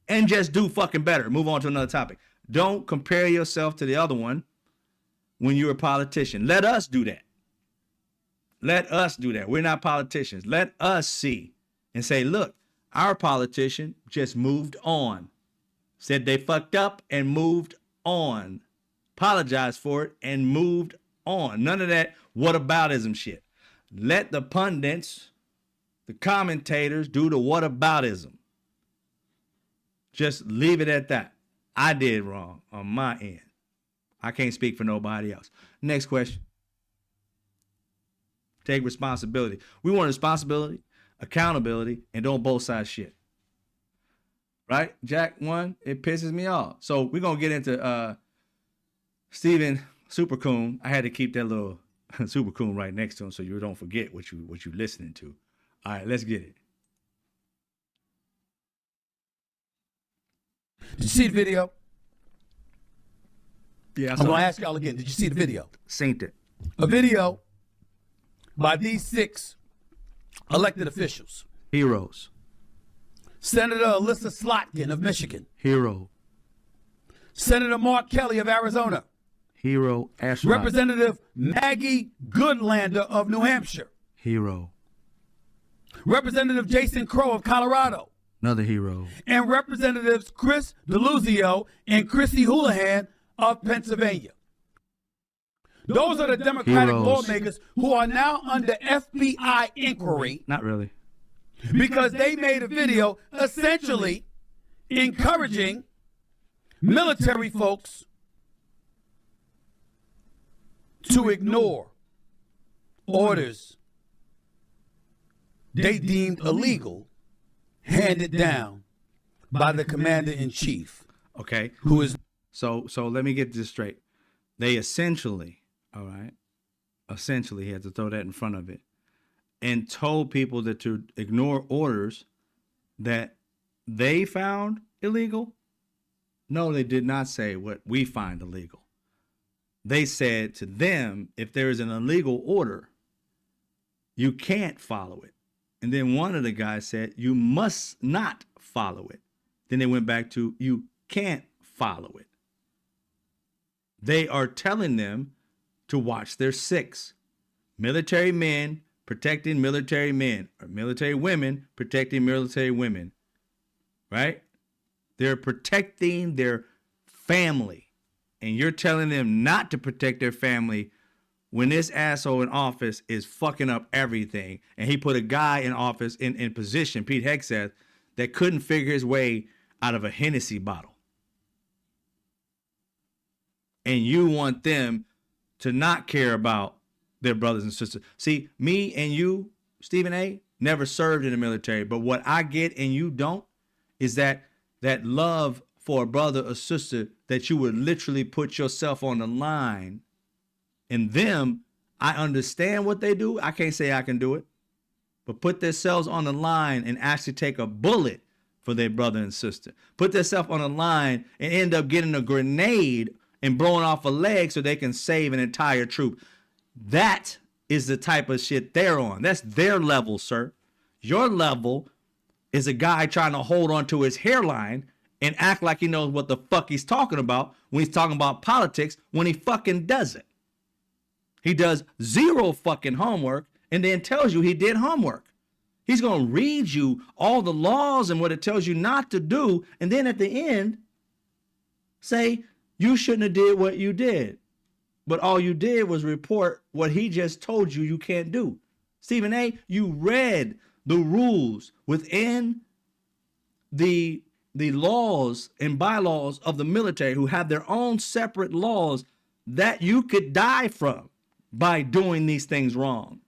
And just do fucking better. Move on to another topic. Don't compare yourself to the other one when you're a politician. Let us do that. Let us do that. We're not politicians. Let us see and say, look, our politician just moved on. Said they fucked up and moved on. Apologized for it and moved on. None of that whataboutism shit. Let the pundits, the commentators do the whataboutism. Just leave it at that. I did wrong on my end. I can't speak for nobody else. Next question. Take responsibility. We want responsibility, accountability, and don't both sides shit. Right? Jack one, it pisses me off. So we're going to get into Steven Supercoon. I had to keep that little Supercoon right next to him so you don't forget what you're listening to. All right, let's get it. Did you see the video? Yeah, I'm going to ask y'all again. Did you see the video? Synced it. A video by these 6 elected officials. Heroes. Senator Alyssa Slotkin of Michigan. Hero. Senator Mark Kelly of Arizona. Hero. Astronaut. Representative Maggie Goodlander of New Hampshire. Hero. Representative Jason Crow of Colorado. Another hero. And Representatives Chris DeLuzio and Chrissy Houlihan of Pennsylvania. Those are the Democratic Heroes. lawmakers who are now under FBI inquiry Not really. because they made a video essentially encouraging military folks to ignore orders they deemed illegal handed down by the commander-in-chief, Okay. who is So let me get this straight. They essentially, all right, he had to throw that in front of it, and told people that to ignore orders that they found illegal. No, they did not say what we find illegal. They said to them, if there is an illegal order, you can't follow it. And then one of the guys said, you must not follow it. Then they went back to, you can't follow it. They are telling them to watch their 6. Military men protecting military men, or military women protecting military women, right? They're protecting their family. And you're telling them not to protect their family when this asshole in office is fucking up everything. And he put a guy in office in position, Pete Hegseth, that couldn't figure his way out of a Hennessy bottle. And you want them to not care about their brothers and sisters. See, me and you, Stephen A., never served in the military. But what I get and you don't is that love for a brother or sister that you would literally put yourself on the line. And them, I understand what they do. I can't say I can do it. But put themselves on the line and actually take a bullet for their brother and sister. Put themselves on the line and end up getting a grenade and blowing off a leg so they can save an entire troop. That is the type of shit they're on. That's their level, sir. Your level is a guy trying to hold on to his hairline and act like he knows what the fuck he's talking about when he's talking about politics when he fucking doesn't. He does zero fucking homework and then tells you he did homework. He's going to read you all the laws and what it tells you not to do, and then at the end say you shouldn't have did what you did. But all you did was report what he just told you can't do. Stephen A., you read the rules within the laws and bylaws of the military, who have their own separate laws that you could die from by doing these things wrong.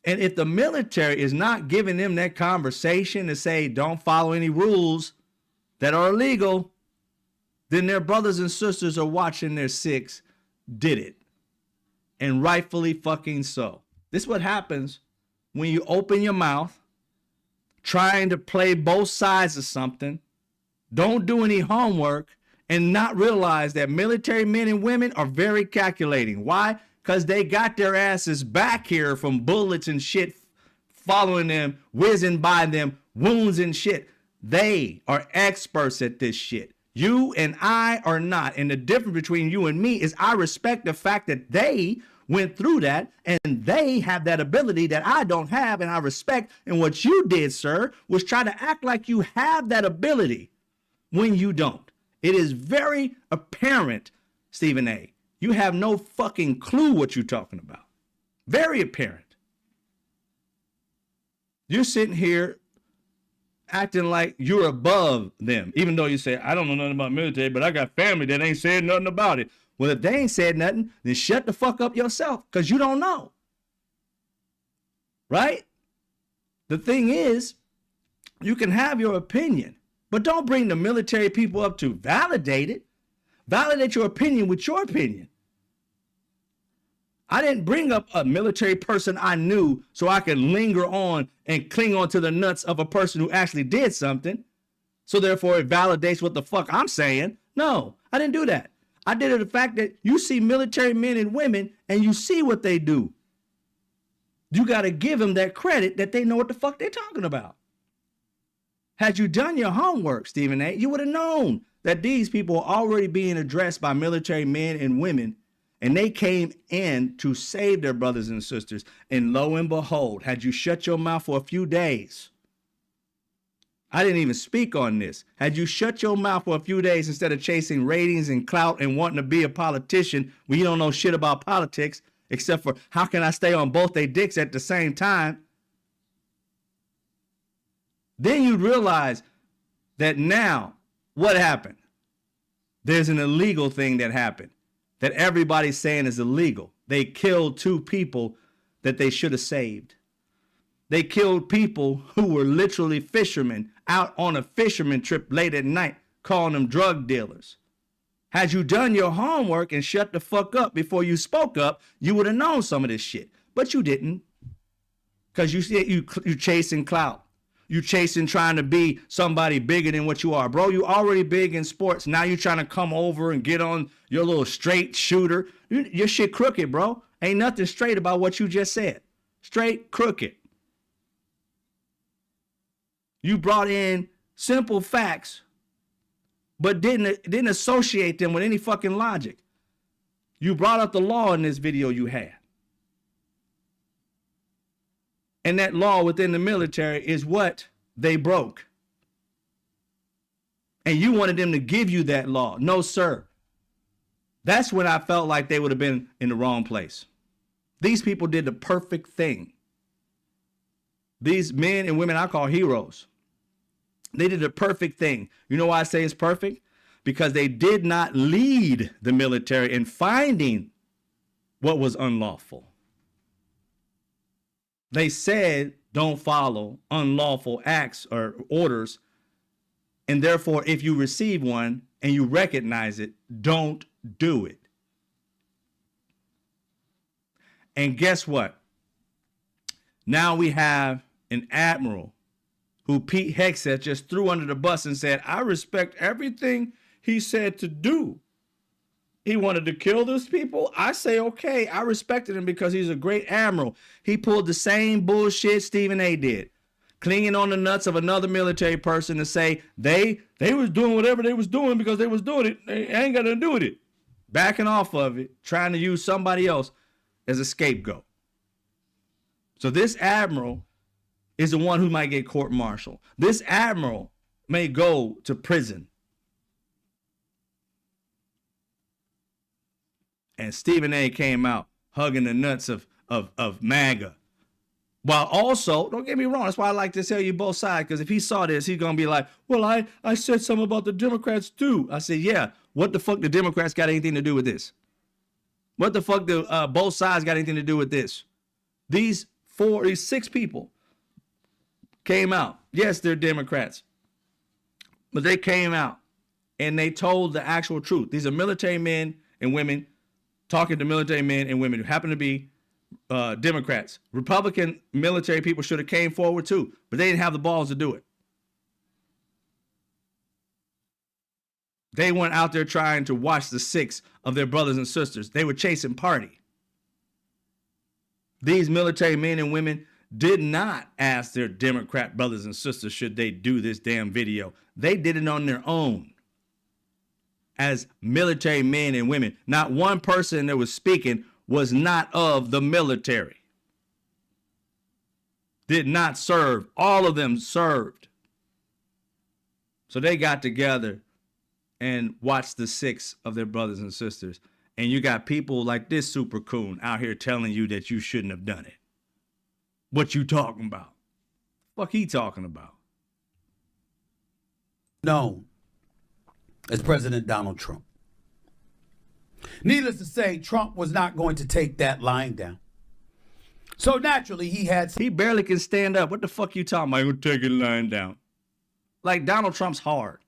And if the military is not giving them that conversation to say, don't follow any rules that are illegal, then their brothers and sisters are watching their six did it. And rightfully fucking so. This is what happens when you open your mouth trying to play both sides of something, don't do any homework, and not realize that military men and women are very calculating. Why? Because they got their asses back here from bullets and shit following them, whizzing by them, wounds and shit. They are experts at this shit. You and I are not. And the difference between you and me is I respect the fact that they went through that and they have that ability that I don't have, and I respect. And what you did, sir, was try to act like you have that ability when you don't. It is very apparent, Stephen A., you have no fucking clue what you're talking about. Very apparent. You're sitting here acting like you're above them, even though you say, I don't know nothing about military, but I got family that ain't said nothing about it. Well, if they ain't said nothing, then shut the fuck up yourself, because you don't know. Right? The thing is, you can have your opinion, but don't bring the military people up to validate it. Validate your opinion with your opinion. I didn't bring up a military person I knew so I could linger on and cling on to the nuts of a person who actually did something. So therefore it validates what the fuck I'm saying. No, I didn't do that. I did it the fact that you see military men and women and you see what they do. You got to give them that credit that they know what the fuck they're talking about. Had you done your homework, Stephen A., you would have known that these people are already being addressed by military men and women, and they came in to save their brothers and sisters. And lo and behold, had you shut your mouth for a few days, I didn't even speak on this. Had you shut your mouth for a few days instead of chasing ratings and clout and wanting to be a politician when you don't know shit about politics, except for how can I stay on both their dicks at the same time, then you'd realize that now, what happened? There's an illegal thing that happened that everybody's saying is illegal. They killed 2 people that they should have saved. They killed people who were literally fishermen out on a fisherman trip late at night, calling them drug dealers. Had you done your homework and shut the fuck up before you spoke up, you would have known some of this shit. But you didn't. Because you chasing clout. You chasing trying to be somebody bigger than what you are. Bro, you already big in sports. Now you trying to come over and get on your little straight shooter. Your shit crooked, bro. Ain't nothing straight about what you just said. Straight crooked. You brought in simple facts, but didn't associate them with any fucking logic. You brought up the law in this video you had. And that law within the military is what they broke. And you wanted them to give you that law. No, sir. That's when I felt like they would have been in the wrong place. These people did the perfect thing. These men and women I call heroes. They did the perfect thing. You know why I say it's perfect? Because they did not lead the military in finding what was unlawful. They said don't follow unlawful acts or orders, and therefore if you receive one and you recognize it, don't do it. And guess what? Now we have an admiral who Pete Hegseth just threw under the bus and said, I respect everything he said to do. he wanted to kill those people. I say, okay, I respected him because he's a great admiral. He pulled the same bullshit Stephen A did, clinging on the nuts of another military person to say they was doing whatever they was doing because they was doing it. They ain't got nothing to do with it. Backing off of it, trying to use somebody else as a scapegoat. So this admiral is the one who might get court-martialed. This admiral may go to prison. And Stephen A came out hugging the nuts of MAGA. While also, don't get me wrong, that's why I like to tell you both sides, because if he saw this, he's going to be like, well, I said something about the Democrats too. I said, yeah, what the fuck the Democrats got anything to do with this? What the fuck do both sides got anything to do with this? These 6 people came out. Yes, they're Democrats. But they came out and they told the actual truth. These are military men and women talking to military men and women who happen to be Democrats. Republican military people should have came forward too, but they didn't have the balls to do it. They weren't out there trying to watch the 6 of their brothers and sisters. They were chasing party. These military men and women did not ask their Democrat brothers and sisters should they do this damn video. They did it on their own as military men and women. Not one person that was speaking was not of the military. Did not serve. All of them served. So they got together and watched the 6 of their brothers and sisters. And you got people like this super coon out here telling you that you shouldn't have done it. What you talking about? Fuck he talking about? Known as President Donald Trump. Needless to say, Trump was not going to take that lying down. So naturally, He barely can stand up. What the fuck you talking about? I'm gonna take it lying down. Like Donald Trump's hard.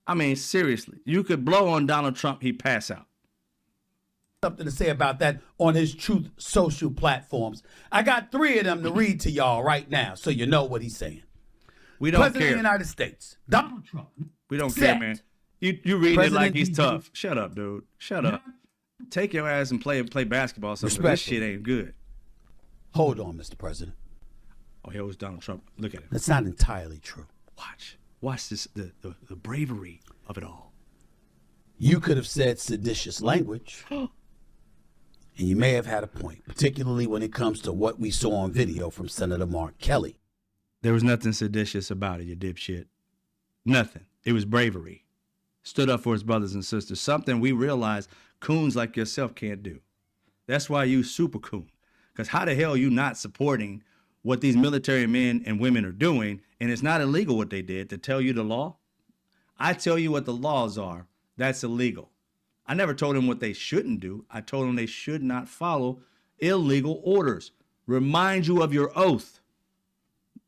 I mean, seriously. You could blow on Donald Trump, he'd pass out. something to say about that on his Truth Social platforms. I got 3 of them to read to y'all right now so you know what he's saying. We don't President care. of the United States, Donald Trump. We don't Set. care, man. You reading it President like he's DD. tough. Shut up, dude. Shut up. Take your ass and play basketball or something. This Respectful. shit ain't good. Hold on, Mr. President. Oh, here was Donald Trump. Look at him. That's not entirely true. Watch this, the bravery of it all. You could have said seditious language, and you may have had a point, particularly when it comes to what we saw on video from Senator Mark Kelly. There was nothing seditious about it, you dipshit. Nothing. It was bravery. Stood up for his brothers and sisters. Something we realize coons like yourself can't do. That's why you super coon. Because how the hell are you not supporting what these military men and women are doing, and it's not illegal what they did, to tell you the law? I tell you what the laws are. That's illegal. I never told them what they shouldn't do. I told them they should not follow illegal orders. Remind you of your oath.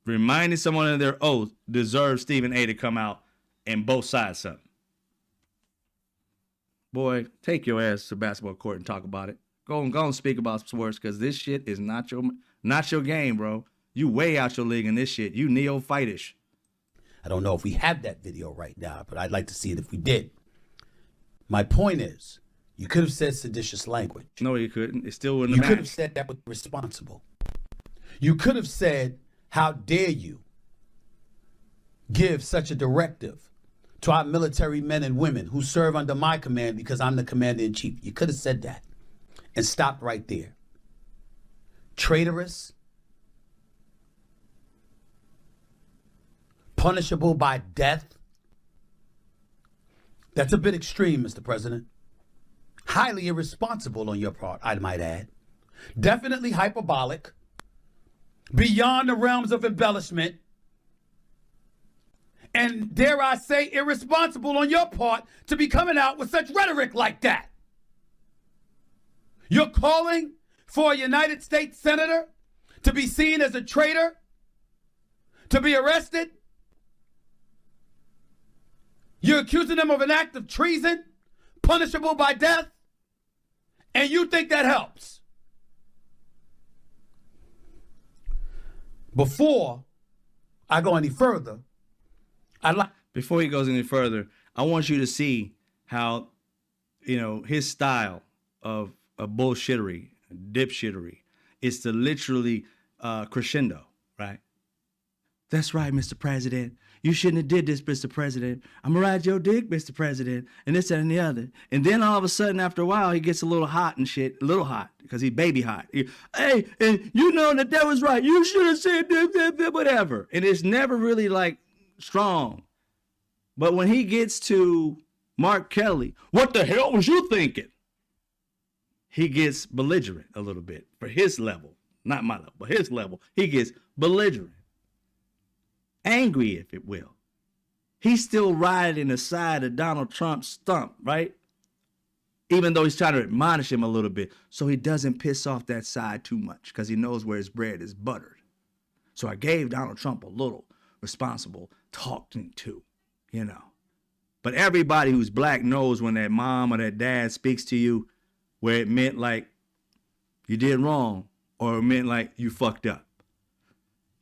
Reminding someone of their oath deserves Stephen A to come out and both sides something. Boy, take your ass to basketball court and talk about it. Go and speak about sports, because this shit is not your game, bro. You way out your league in this shit. You neophytish. I don't know if we have that video right now, but I'd like to see it if we did. My point is, you could have said seditious language. No, you couldn't. It still wouldn't You have could have matched. said that was responsible. You could have said, how dare you give such a directive to our military men and women who serve under my command because I'm the commander-in-chief. You could have said that and stopped right there. Traitorous, punishable by death. That's a bit extreme, Mr. President. Highly irresponsible on your part, I might add. Definitely hyperbolic, beyond the realms of embellishment, and dare I say, irresponsible on your part to be coming out with such rhetoric like that. You're calling for a United States senator to be seen as a traitor, to be arrested. You're accusing them of an act of treason, punishable by death, and you think that helps. Before I go any further, I'd like... Before he goes any further, I want you to see how his style of bullshittery, dipshittery, is to literally crescendo, right? That's right, Mr. President. You shouldn't have did this, Mr. President. I'm gonna ride your dick, Mr. President, and this, that, and the other. And then all of a sudden, after a while, he gets a little hot and shit, a little hot, because he's baby hot. Hey, and you know that was right. You should have said this, whatever. And it's never really like strong. But when he gets to Mark Kelly, what the hell was you thinking? He gets belligerent a little bit for his level, not my level, but his level. He gets belligerent. Angry, if it will. He's still riding the side of Donald Trump's stump, right? Even though he's trying to admonish him a little bit so he doesn't piss off that side too much because he knows where his bread is buttered. So I gave Donald Trump a little responsible talking to, But everybody who's black knows when that mom or that dad speaks to you where it meant like you did wrong or it meant like you fucked up.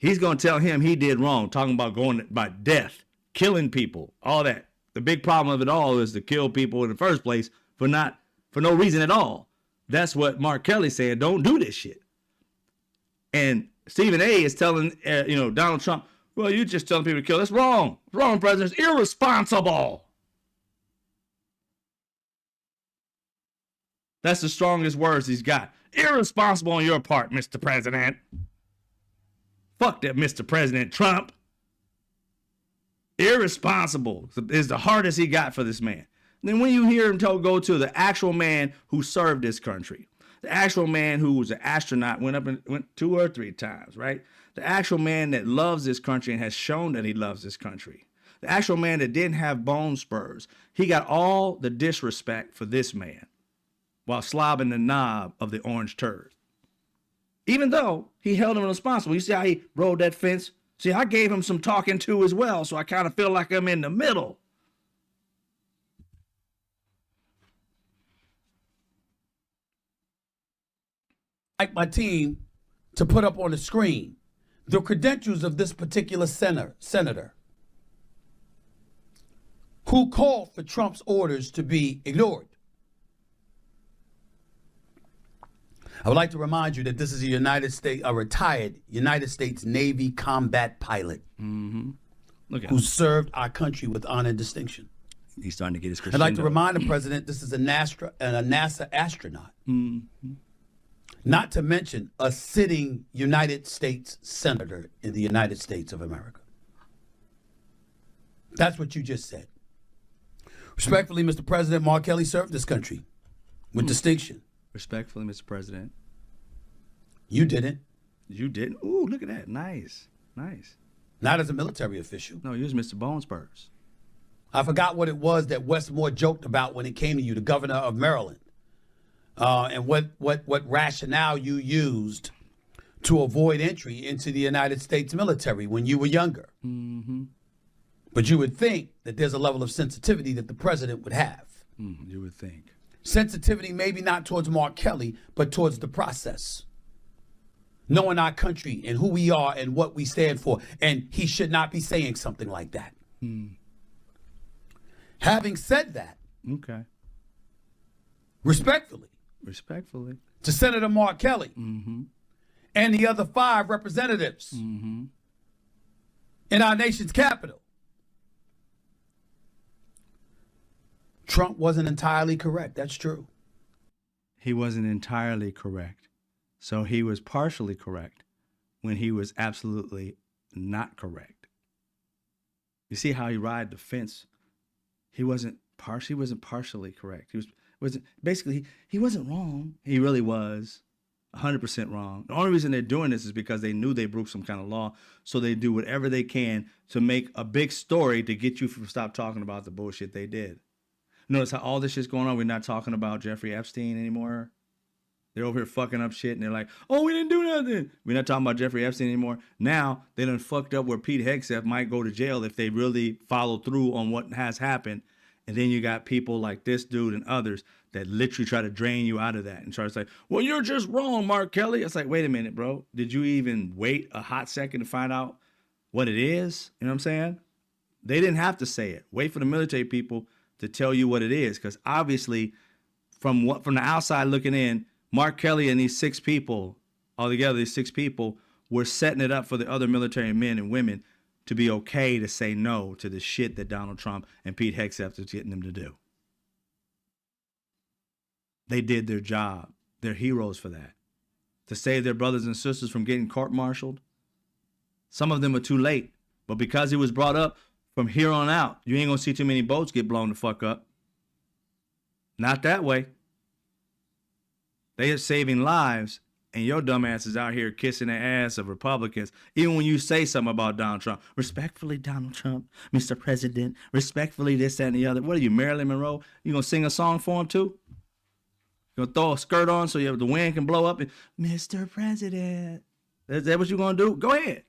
He's going to tell him he did wrong, talking about going by death, killing people, all that. The big problem of it all is to kill people in the first place for no reason at all. That's what Mark Kelly said. Don't do this shit. And Stephen A is telling, Donald Trump, well, you're just telling people to kill. That's wrong. It's wrong, President. It's irresponsible. That's the strongest words he's got. Irresponsible on your part, Mr. President. Fuck that, Mr. President Trump. Irresponsible is the hardest he got for this man. Then when you hear him go to the actual man who served this country, the actual man who was an astronaut, went 2 or 3 times, right? The actual man that loves this country and has shown that he loves this country. The actual man that didn't have bone spurs. He got all the disrespect for this man while slobbing the knob of the orange turd. Even though he held him responsible. You see how he rode that fence? See, I gave him some talking to as well, so I kind of feel like I'm in the middle. Like my team to put up on the screen the credentials of this particular senator who called for Trump's orders to be ignored. I would like to remind you that this is a retired United States Navy combat pilot Look at who him. served our country with honor and distinction. He's starting to get his I'd crescendo. like to remind the president this is a NASA astronaut. Not to mention a sitting United States senator in the United States of America. That's what you just said. Respectfully, Mr. President, Mark Kelly served this country with distinction. Respectfully, Mr. President. You didn't. You didn't? Ooh, look at that. Nice. Nice. Not as a military official. No, you was Mr. Bone Spurs. I forgot what it was that Westmore joked about when it came to you, the governor of Maryland, and what rationale you used to avoid entry into the United States military when you were younger. But you would think that there's a level of sensitivity that the president would have. You would think. Sensitivity maybe not towards Mark Kelly, but towards the process. Knowing our country and who we are and what we stand for. And he should not be saying something like that. Having said that, Okay. respectfully, to Senator Mark Kelly and the other 5 representatives in our nation's capital, Trump wasn't entirely correct. That's true. He wasn't entirely correct. So he was partially correct when he was absolutely not correct. You see how he ride the fence? He wasn't partially correct. He wasn't wrong. He really was 100% wrong. The only reason they're doing this is because they knew they broke some kind of law, so they do whatever they can to make a big story to get you to stop talking about the bullshit they did. Notice how all this shit's going on. We're not talking about Jeffrey Epstein anymore. They're over here fucking up shit, and they're like, oh, we didn't do nothing. We're not talking about Jeffrey Epstein anymore. Now, they done fucked up where Pete Hegseth might go to jail if they really follow through on what has happened. And then you got people like this dude and others that literally try to drain you out of that and try to say, well, you're just wrong, Mark Kelly. It's like, wait a minute, bro. Did you even wait a hot second to find out what it is? You know what I'm saying? They didn't have to say it. Wait for the military people to tell you what it is, because obviously from the outside looking in, Mark Kelly and these 6 people, altogether these 6 people, were setting it up for the other military men and women to be okay to say no to the shit that Donald Trump and Pete Hegseth is getting them to do. They did their job. They're heroes for that. To save their brothers and sisters from getting court-martialed. Some of them are too late. But because it was brought up, from here on out, you ain't going to see too many boats get blown the fuck up. Not that way. They are saving lives, and your dumbass is out here kissing the ass of Republicans. Even when you say something about Donald Trump. Respectfully, Donald Trump, Mr. President. Respectfully, this, that, and the other. What are you, Marilyn Monroe? You going to sing a song for him, too? You going to throw a skirt on so the wind can blow up? And, Mr. President. Is that what you're going to do? Go ahead.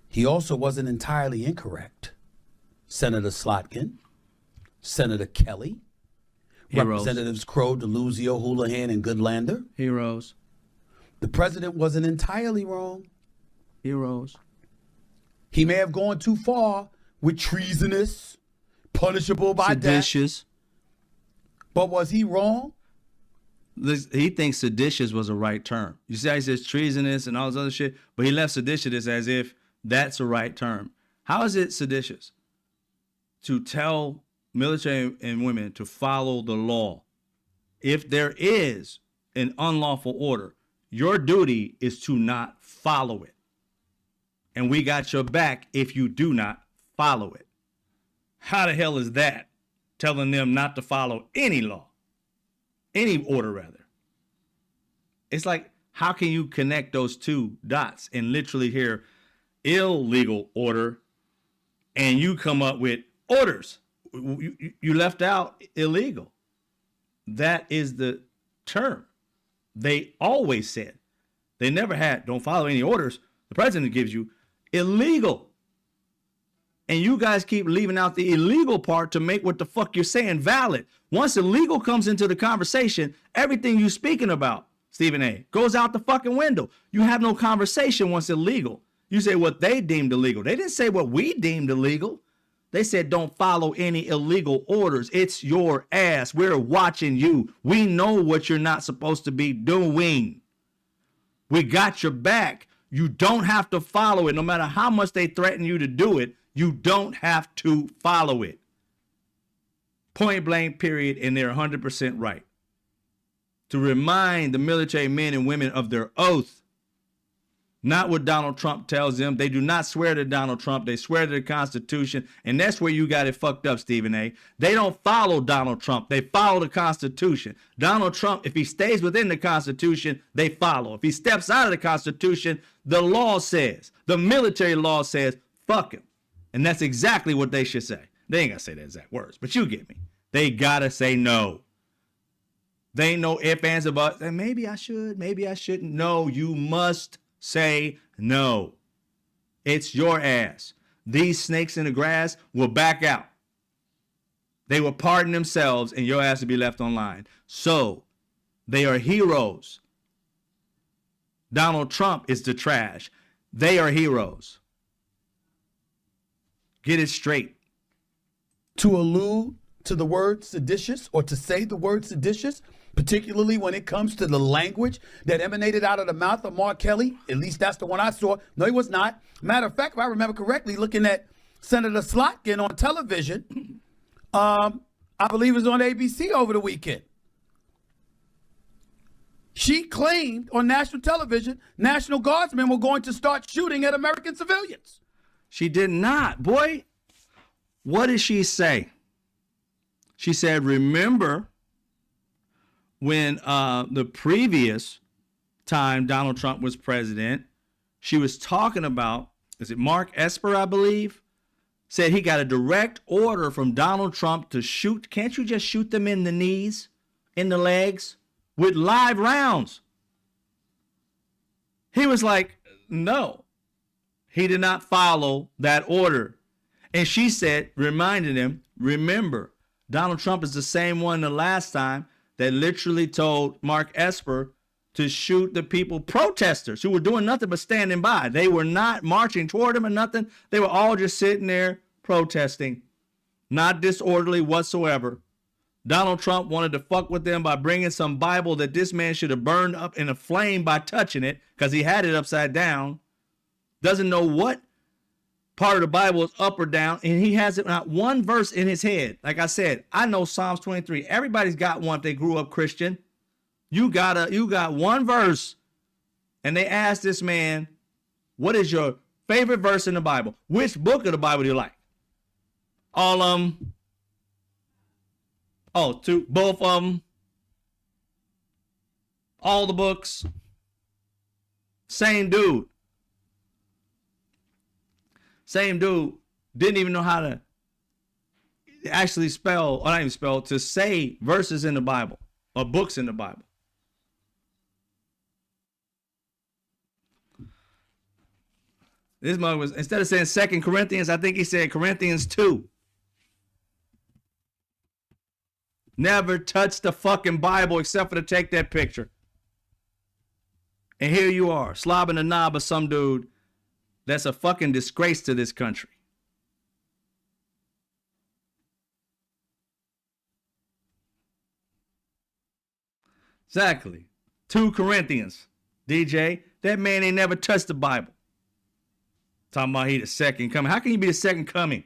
He also wasn't entirely incorrect. Senator Slotkin, Senator Kelly, Heroes. Representatives Crow, DeLuzio, Houlihan, and Goodlander. Heroes. The president wasn't entirely wrong. Heroes. He may have gone too far with treasonous, punishable by death. Seditious. But was he wrong? He thinks seditious was a right term. You see how he says treasonous and all this other shit, but he left seditious as if that's a right term. How is it seditious to tell military and women to follow the law? If there is an unlawful order, your duty is to not follow it. And we got your back if you do not follow it. How the hell is that telling them not to follow any law? Any order, rather. It's like, how can you connect those two dots and literally hear illegal order and you come up with orders? You left out illegal. That is the term. They always said. They never had, don't follow any orders. The president gives you illegal. And you guys keep leaving out the illegal part to make what the fuck you're saying valid. Once illegal comes into the conversation, everything you're speaking about, Stephen A., goes out the fucking window. You have no conversation once illegal. You say what they deemed illegal. They didn't say what we deemed illegal. They said don't follow any illegal orders. It's your ass. We're watching you. We know what you're not supposed to be doing. We got your back. You don't have to follow it. No matter how much they threaten you to do it, you don't have to follow it. Point blank, period, and they're 100% right. To remind the military men and women of their oath, not what Donald Trump tells them. They do not swear to Donald Trump. They swear to the Constitution, and that's where you got it fucked up, Stephen A. They don't follow Donald Trump. They follow the Constitution. Donald Trump, if he stays within the Constitution, they follow. If he steps out of the Constitution, the law says, the military law says, fuck him. And that's exactly what they should say. They ain't got to say the exact words, but you get me. They got to say no. They ain't no ifs, ands, or buts. And maybe I should, maybe I shouldn't. No, you must say no. It's your ass. These snakes in the grass will back out. They will pardon themselves and your ass will be left online. So they are heroes. Donald Trump is the trash. They are heroes. Get it straight. To allude to the word seditious or to say the word seditious, particularly when it comes to the language that emanated out of the mouth of Mark Kelly, at least that's the one I saw. No, he was not. Matter of fact, if I remember correctly, looking at Senator Slotkin on television, I believe it was on ABC over the weekend. She claimed on national television, National Guardsmen were going to start shooting at American civilians. She did not. Boy, what did she say? She said, remember when the previous time Donald Trump was president, she was talking about, is it Mark Esper, I believe, said he got a direct order from Donald Trump to shoot. Can't you just shoot them in the knees, in the legs, with live rounds? He was like, no. He did not follow that order. And she said, reminding him, remember, Donald Trump is the same one the last time that literally told Mark Esper to shoot the people, protesters who were doing nothing but standing by. They were not marching toward him or nothing. They were all just sitting there protesting. not disorderly whatsoever. Donald Trump wanted to fuck with them by bringing some Bible that this man should have burned up in a flame by touching it because he had it upside down. Doesn't know what part of the Bible is up or down, and he has not one verse in his head. Like I said, I know Psalms 23. Everybody's got one if they grew up Christian. You got one verse, and they asked this man, what is your favorite verse in the Bible? Which book of the Bible do you like? All of them. Oh, both of them. All the books. Same dude. Same dude didn't even know how to actually spell, or not even spell, to say verses in the Bible or books in the Bible. This mug was, instead of saying 2 Corinthians, I think he said Corinthians 2. Never touched the fucking Bible except for to take that picture. And here you are, slobbing the knob of some dude that's a fucking disgrace to this country. Exactly. 2 Corinthians. DJ, that man ain't never touched the Bible. Talking about he the second coming. How can you be the second coming?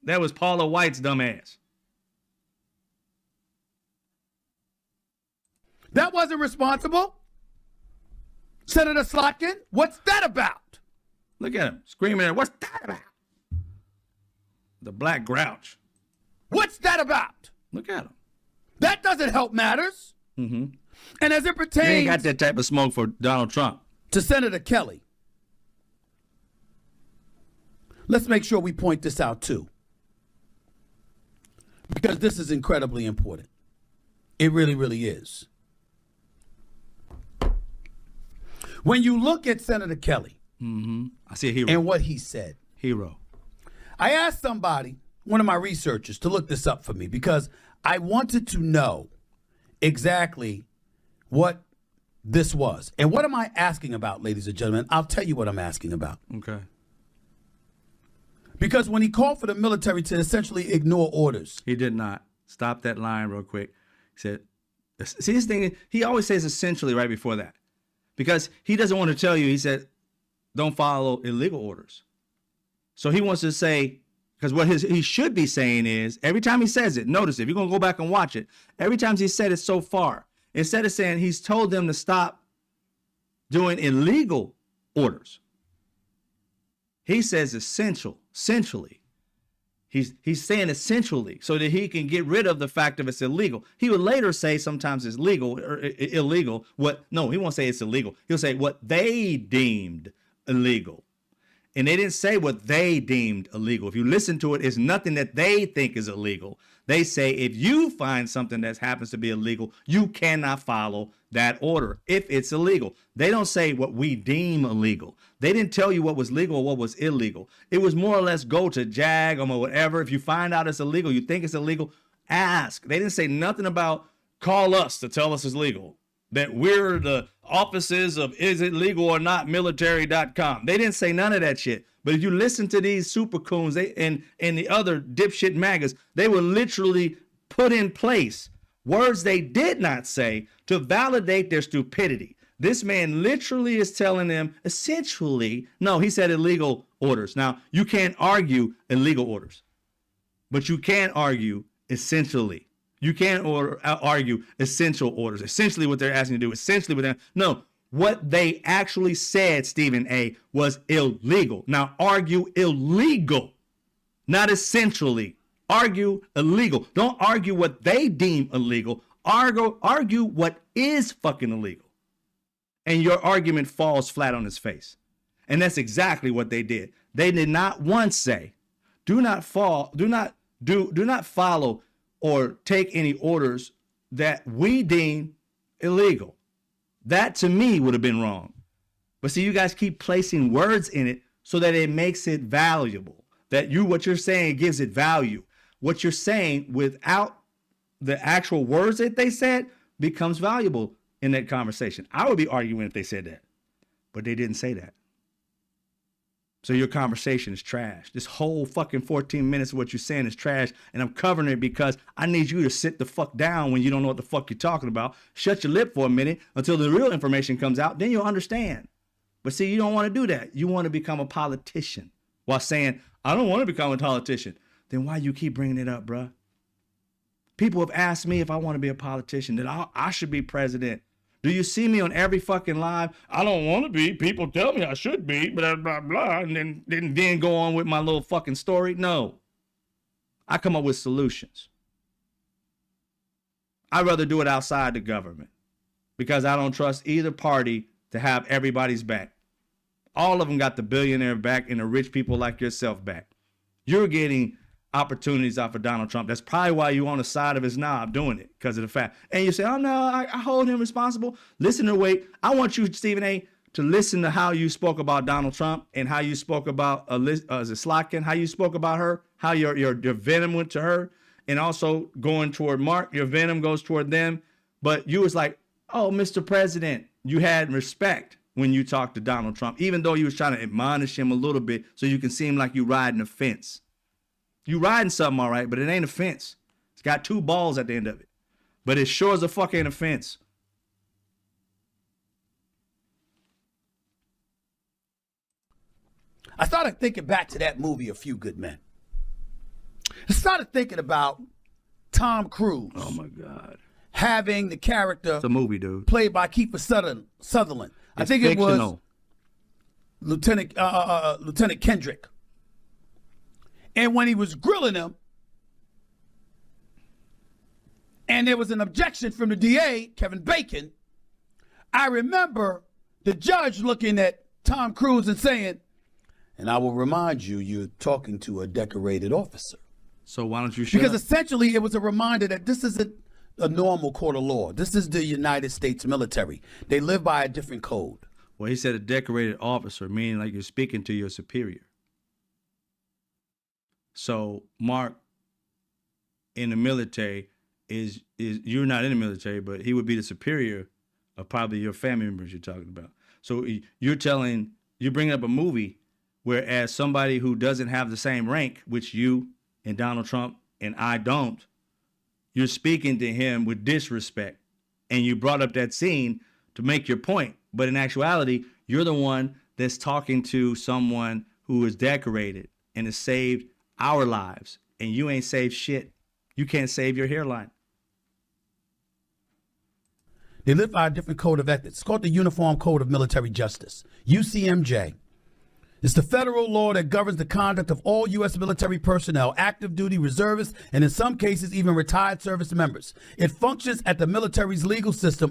That was Paula White's dumb ass. That wasn't responsible. Senator Slotkin, what's that about? Look at him screaming at, what's that about? The black grouch. What's that about? Look at him. That doesn't help matters. Mm-hmm. And as it He ain't pertains got that type of smoke for Donald Trump. to Senator Kelly, let's make sure we point this out too, because this is incredibly important. It really, really is. When you look at Senator Kelly I see a hero. and what he said, Hero. I asked somebody, one of my researchers, to look this up for me because I wanted to know exactly what this was. And what am I asking about, ladies and gentlemen? I'll tell you what I'm asking about. Okay. Because when he called for the military to essentially ignore orders, He did not. Stop that line real quick. He said, see, this thing, he always says essentially right before that. Because he doesn't want to tell you, he said, don't follow illegal orders. So he wants to say, because what he should be saying is, every time he says it, notice if you're going to go back and watch it, every time he said it so far, instead of saying he's told them to stop doing illegal orders, he says essentially. He's saying essentially so that he can get rid of the fact of it's illegal. He would later say sometimes it's legal or illegal. He won't say it's illegal. He'll say what they deemed illegal. And they didn't say what they deemed illegal. If you listen to it, it's nothing that they think is illegal. They say if you find something that happens to be illegal, you cannot follow that order if it's illegal. They don't say what we deem illegal. They didn't tell you what was legal or what was illegal. It was more or less go to JAG or whatever. If you find out it's illegal, you think it's illegal, ask. They didn't say nothing about call us to tell us it's legal. That we're the offices of is it legal or not military.com. They didn't say none of that shit. But if you listen to these super coons and the other dipshit MAGAs, they will literally put in place words they did not say to validate their stupidity. This man literally is telling them essentially, no, he said illegal orders. Now, you can't argue illegal orders, but you can argue essentially. You can't argue essential orders. Essentially what they're asking to do, what they actually said, Stephen A., was illegal. Now argue illegal, not essentially. Argue illegal. Don't argue what they deem illegal. Argue what is fucking illegal. And your argument falls flat on its face. And that's exactly what they did. They did not once say, do not follow or take any orders that we deem illegal. That to me would have been wrong. But see, you guys keep placing words in it so that it makes it valuable. What you're saying gives it value. What you're saying without the actual words that they said becomes valuable in that conversation. I would be arguing if they said that, but they didn't say that. So your conversation is trash. This whole fucking 14 minutes of what you're saying is trash, and I'm covering it because I need you to sit the fuck down when you don't know what the fuck you're talking about. Shut your lip for a minute until the real information comes out, then you'll understand. But see, you don't want to do that. You want to become a politician while saying, I don't want to become a politician. Then why you keep bringing it up, bruh? People have asked me if I want to be a politician, that I should be president. Do you see me on every fucking live? I don't want to be. People tell me I should be, blah, blah, blah. And then go on with my little fucking story. No. I come up with solutions. I'd rather do it outside the government because I don't trust either party to have everybody's back. All of them got the billionaire back and the rich people like yourself back. You're getting opportunities off of Donald Trump. That's probably why you're on the side of his knob doing it, because of the fact. And you say, oh no, I hold him responsible. Listen to wait. I want you, Stephen A., to listen to how you spoke about Donald Trump and how you spoke about Slotkin, how you spoke about her, how your venom went to her, and also going toward Mark, your venom goes toward them. But you was like, oh, Mr. President, you had respect when you talked to Donald Trump, even though you was trying to admonish him a little bit so you can seem like you riding a fence. You riding something all right, but it ain't a fence. It's got two balls at the end of it. But it sure as a fuck ain't a fence. I started thinking back to that movie, A Few Good Men. I started thinking about Tom Cruise. Oh my God. Having the character It's a movie, dude. played by Kiefer Sutherland. I It's think it fictional. was Lieutenant Kendrick. And when he was grilling him, and there was an objection from the DA, Kevin Bacon, I remember the judge looking at Tom Cruise and saying, and I will remind you, you're talking to a decorated officer. So why don't you shut Because up? essentially it was a reminder that this isn't a normal court of law. This is the United States military. They live by a different code. Well, he said a decorated officer, meaning like you're speaking to your superior. So Mark in the military is you're not in the military, but he would be the superior of probably your family members you're talking about. So you're bringing up a movie, whereas somebody who doesn't have the same rank, which you and Donald Trump and I don't, you're speaking to him with disrespect. And you brought up that scene to make your point. But in actuality, you're the one that's talking to someone who is decorated and has saved our lives, and you ain't saved shit. You can't save your hairline. They live by a different code of ethics. It's called the Uniform Code of Military Justice, UCMJ. It's the federal law that governs the conduct of all U.S. military personnel, active duty reservists, and in some cases, even retired service members. It functions as the military's legal system,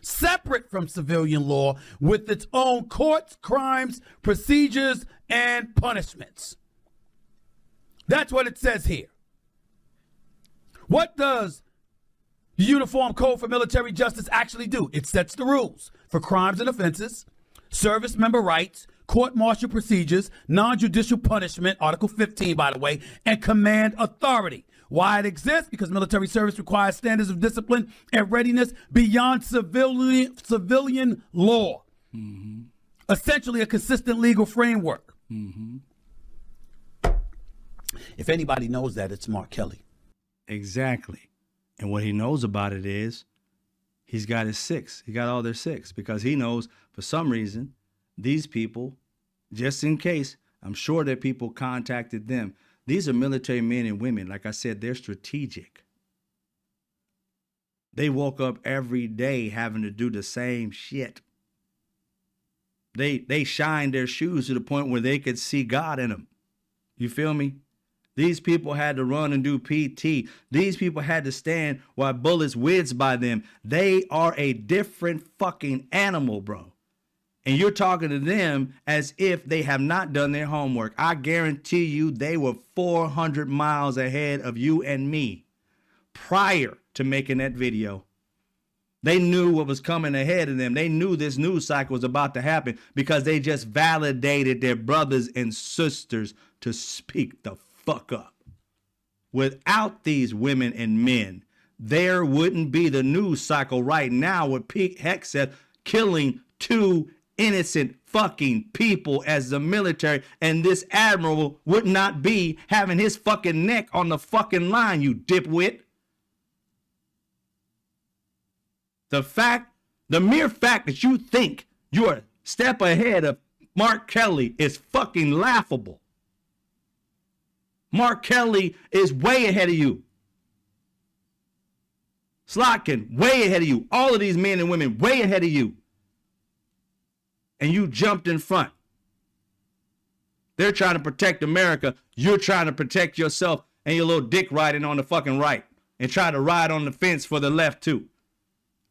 separate from civilian law, with its own courts, crimes, procedures, and punishments. That's what it says here. What does the Uniform Code for Military Justice actually do? It sets the rules for crimes and offenses, service member rights, court-martial procedures, non-judicial punishment, Article 15, by the way, and command authority. Why it exists? Because military service requires standards of discipline and readiness beyond civilian law. Mm-hmm. Essentially a consistent legal framework. Mm-hmm. If anybody knows that, it's Mark Kelly. Exactly. And what he knows about it is he's got his six. He got all their six because he knows for some reason these people, just in case, I'm sure that people contacted them. These are military men and women. Like I said, they're strategic. They woke up every day having to do the same shit. They shined their shoes to the point where they could see God in them. You feel me? These people had to run and do PT. These people had to stand while bullets whizzed by them. They are a different fucking animal, bro. And you're talking to them as if they have not done their homework. I guarantee you they were 400 miles ahead of you and me prior to making that video. They knew what was coming ahead of them. They knew this news cycle was about to happen because they just validated their brothers and sisters to speak the fuck up. Without these women and men, there wouldn't be the news cycle right now with Pete Hegseth killing 2 innocent fucking people as the military, and this admiral would not be having his fucking neck on the fucking line, you dipwit. The mere fact that you think you're a step ahead of Mark Kelly is fucking laughable. Mark Kelly is way ahead of you. Slotkin, way ahead of you. All of these men and women, way ahead of you. And you jumped in front. They're trying to protect America. You're trying to protect yourself and your little dick riding on the fucking right and try to ride on the fence for the left too.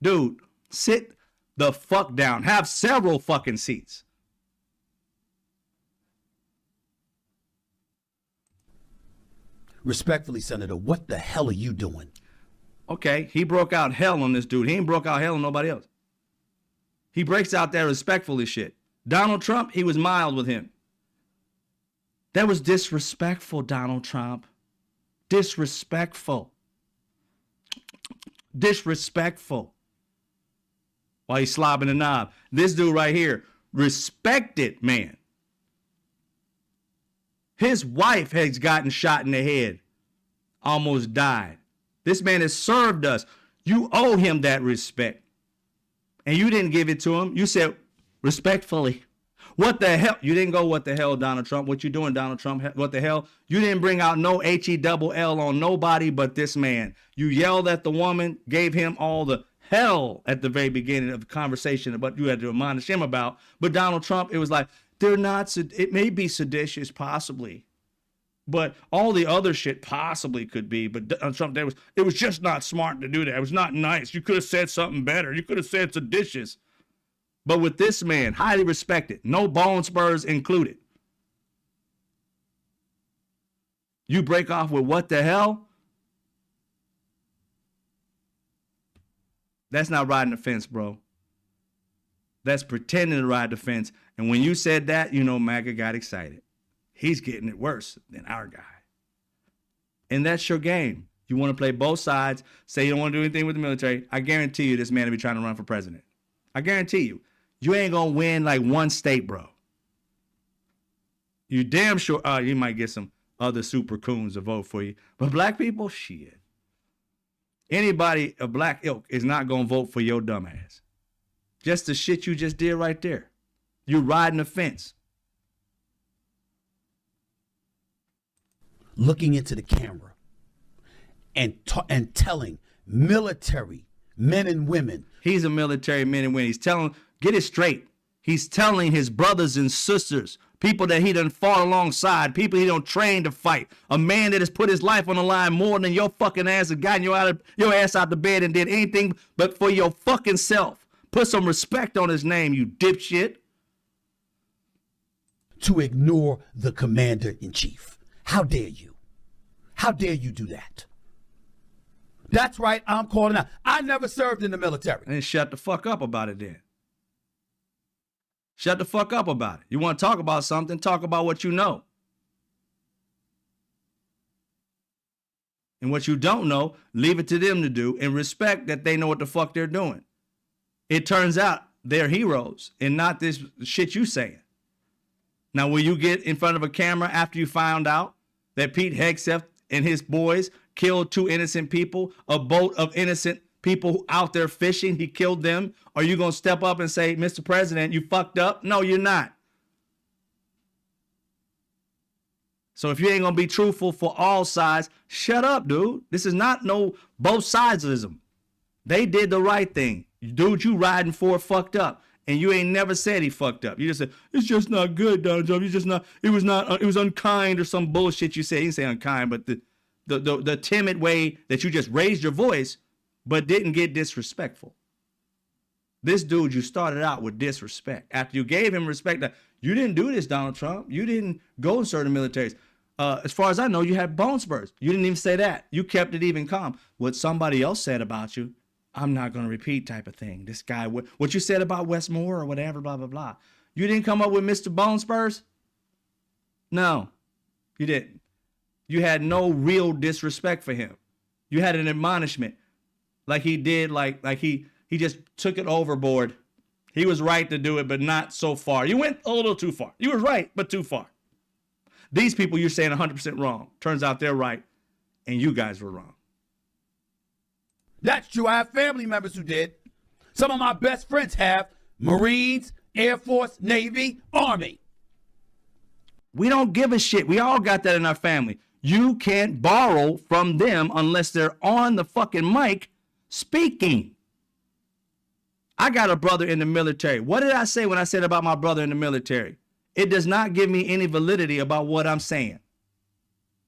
Dude, sit the fuck down. Have several fucking seats. Respectfully, Senator, what the hell are you doing? Okay, he broke out hell on this dude. He ain't broke out hell on nobody else. He breaks out that respectfully shit. Donald Trump, he was mild with him. That was disrespectful, Donald Trump. Disrespectful. Disrespectful. While he's slobbing the knob. This dude right here, respected man. His wife has gotten shot in the head. Almost died. This man has served us. You owe him that respect. And you didn't give it to him. You said, respectfully. What the hell? You didn't go, what the hell, Donald Trump? What you doing, Donald Trump? What the hell? You didn't bring out no H-E-double-L on nobody but this man. You yelled at the woman, gave him all the hell at the very beginning of the conversation about you had to admonish him about. But Donald Trump, it was like, they're not, it may be seditious, possibly. But all the other shit possibly could be. But Trump, it was just not smart to do that. It was not nice. You could have said something better. You could have said seditious. But with this man, highly respected, no bone spurs included. You break off with what the hell? That's not riding the fence, bro. That's pretending to ride the fence. And when you said that, you know MAGA got excited. He's getting it worse than our guy. And that's your game. You want to play both sides, say you don't want to do anything with the military. I guarantee you this man will be trying to run for president. I guarantee you. You ain't going to win like one state, bro. You damn sure, you might get some other super coons to vote for you. But black people, shit. Anybody of black ilk is not going to vote for your dumb ass. Just the shit you just did right there. You riding the fence. Looking into the camera and telling military men and women. He's a military man and women. He's telling, get it straight. He's telling his brothers and sisters, people that he done fought alongside, people he done trained to fight, a man that has put his life on the line more than your fucking ass has gotten your ass out the bed and did anything but for your fucking self. Put some respect on his name, you dipshit. To ignore the commander-in-chief. How dare you? How dare you do that? That's right, I'm calling out. I never served in the military. And shut the fuck up about it then. Shut the fuck up about it. You want to talk about something, talk about what you know. And what you don't know, leave it to them to do and respect that they know what the fuck they're doing. It turns out they're heroes and not this shit you saying. Now, will you get in front of a camera after you found out that Pete Hegseth and his boys killed 2 innocent people, a boat of innocent people out there fishing? He killed them. Are you going to step up and say, Mr. President, you fucked up? No, you're not. So if you ain't going to be truthful for all sides, shut up, dude. This is not no both sidesism. They did the right thing. Dude, you riding for fucked up. And you ain't never said he fucked up. You just said, it's just not good, Donald Trump. It was unkind or some bullshit you said. You didn't say unkind, but the timid way that you just raised your voice, but didn't get disrespectful. This dude, you started out with disrespect. After you gave him respect, that you didn't do this, Donald Trump. You didn't go and serve the militaries. As far as I know, you had bone spurs. You didn't even say that. You kept it even calm. What somebody else said about you, I'm not going to repeat type of thing. This guy, what you said about Westmore or whatever, blah, blah, blah. You didn't come up with Mr. Bone Spurs? No, you didn't. You had no real disrespect for him. You had an admonishment like he did, like he just took it overboard He was right to do it, but not so far. You went a little too far. You were right, but too far. These people you're saying 100% wrong. Turns out they're right, and you guys were wrong. That's true. I have family members who did. Some of my best friends have Marines, Air Force, Navy, Army. We don't give a shit. We all got that in our family. You can't borrow from them unless they're on the fucking mic speaking. I got a brother in the military. What did I say when I said about my brother in the military? It does not give me any validity about what I'm saying.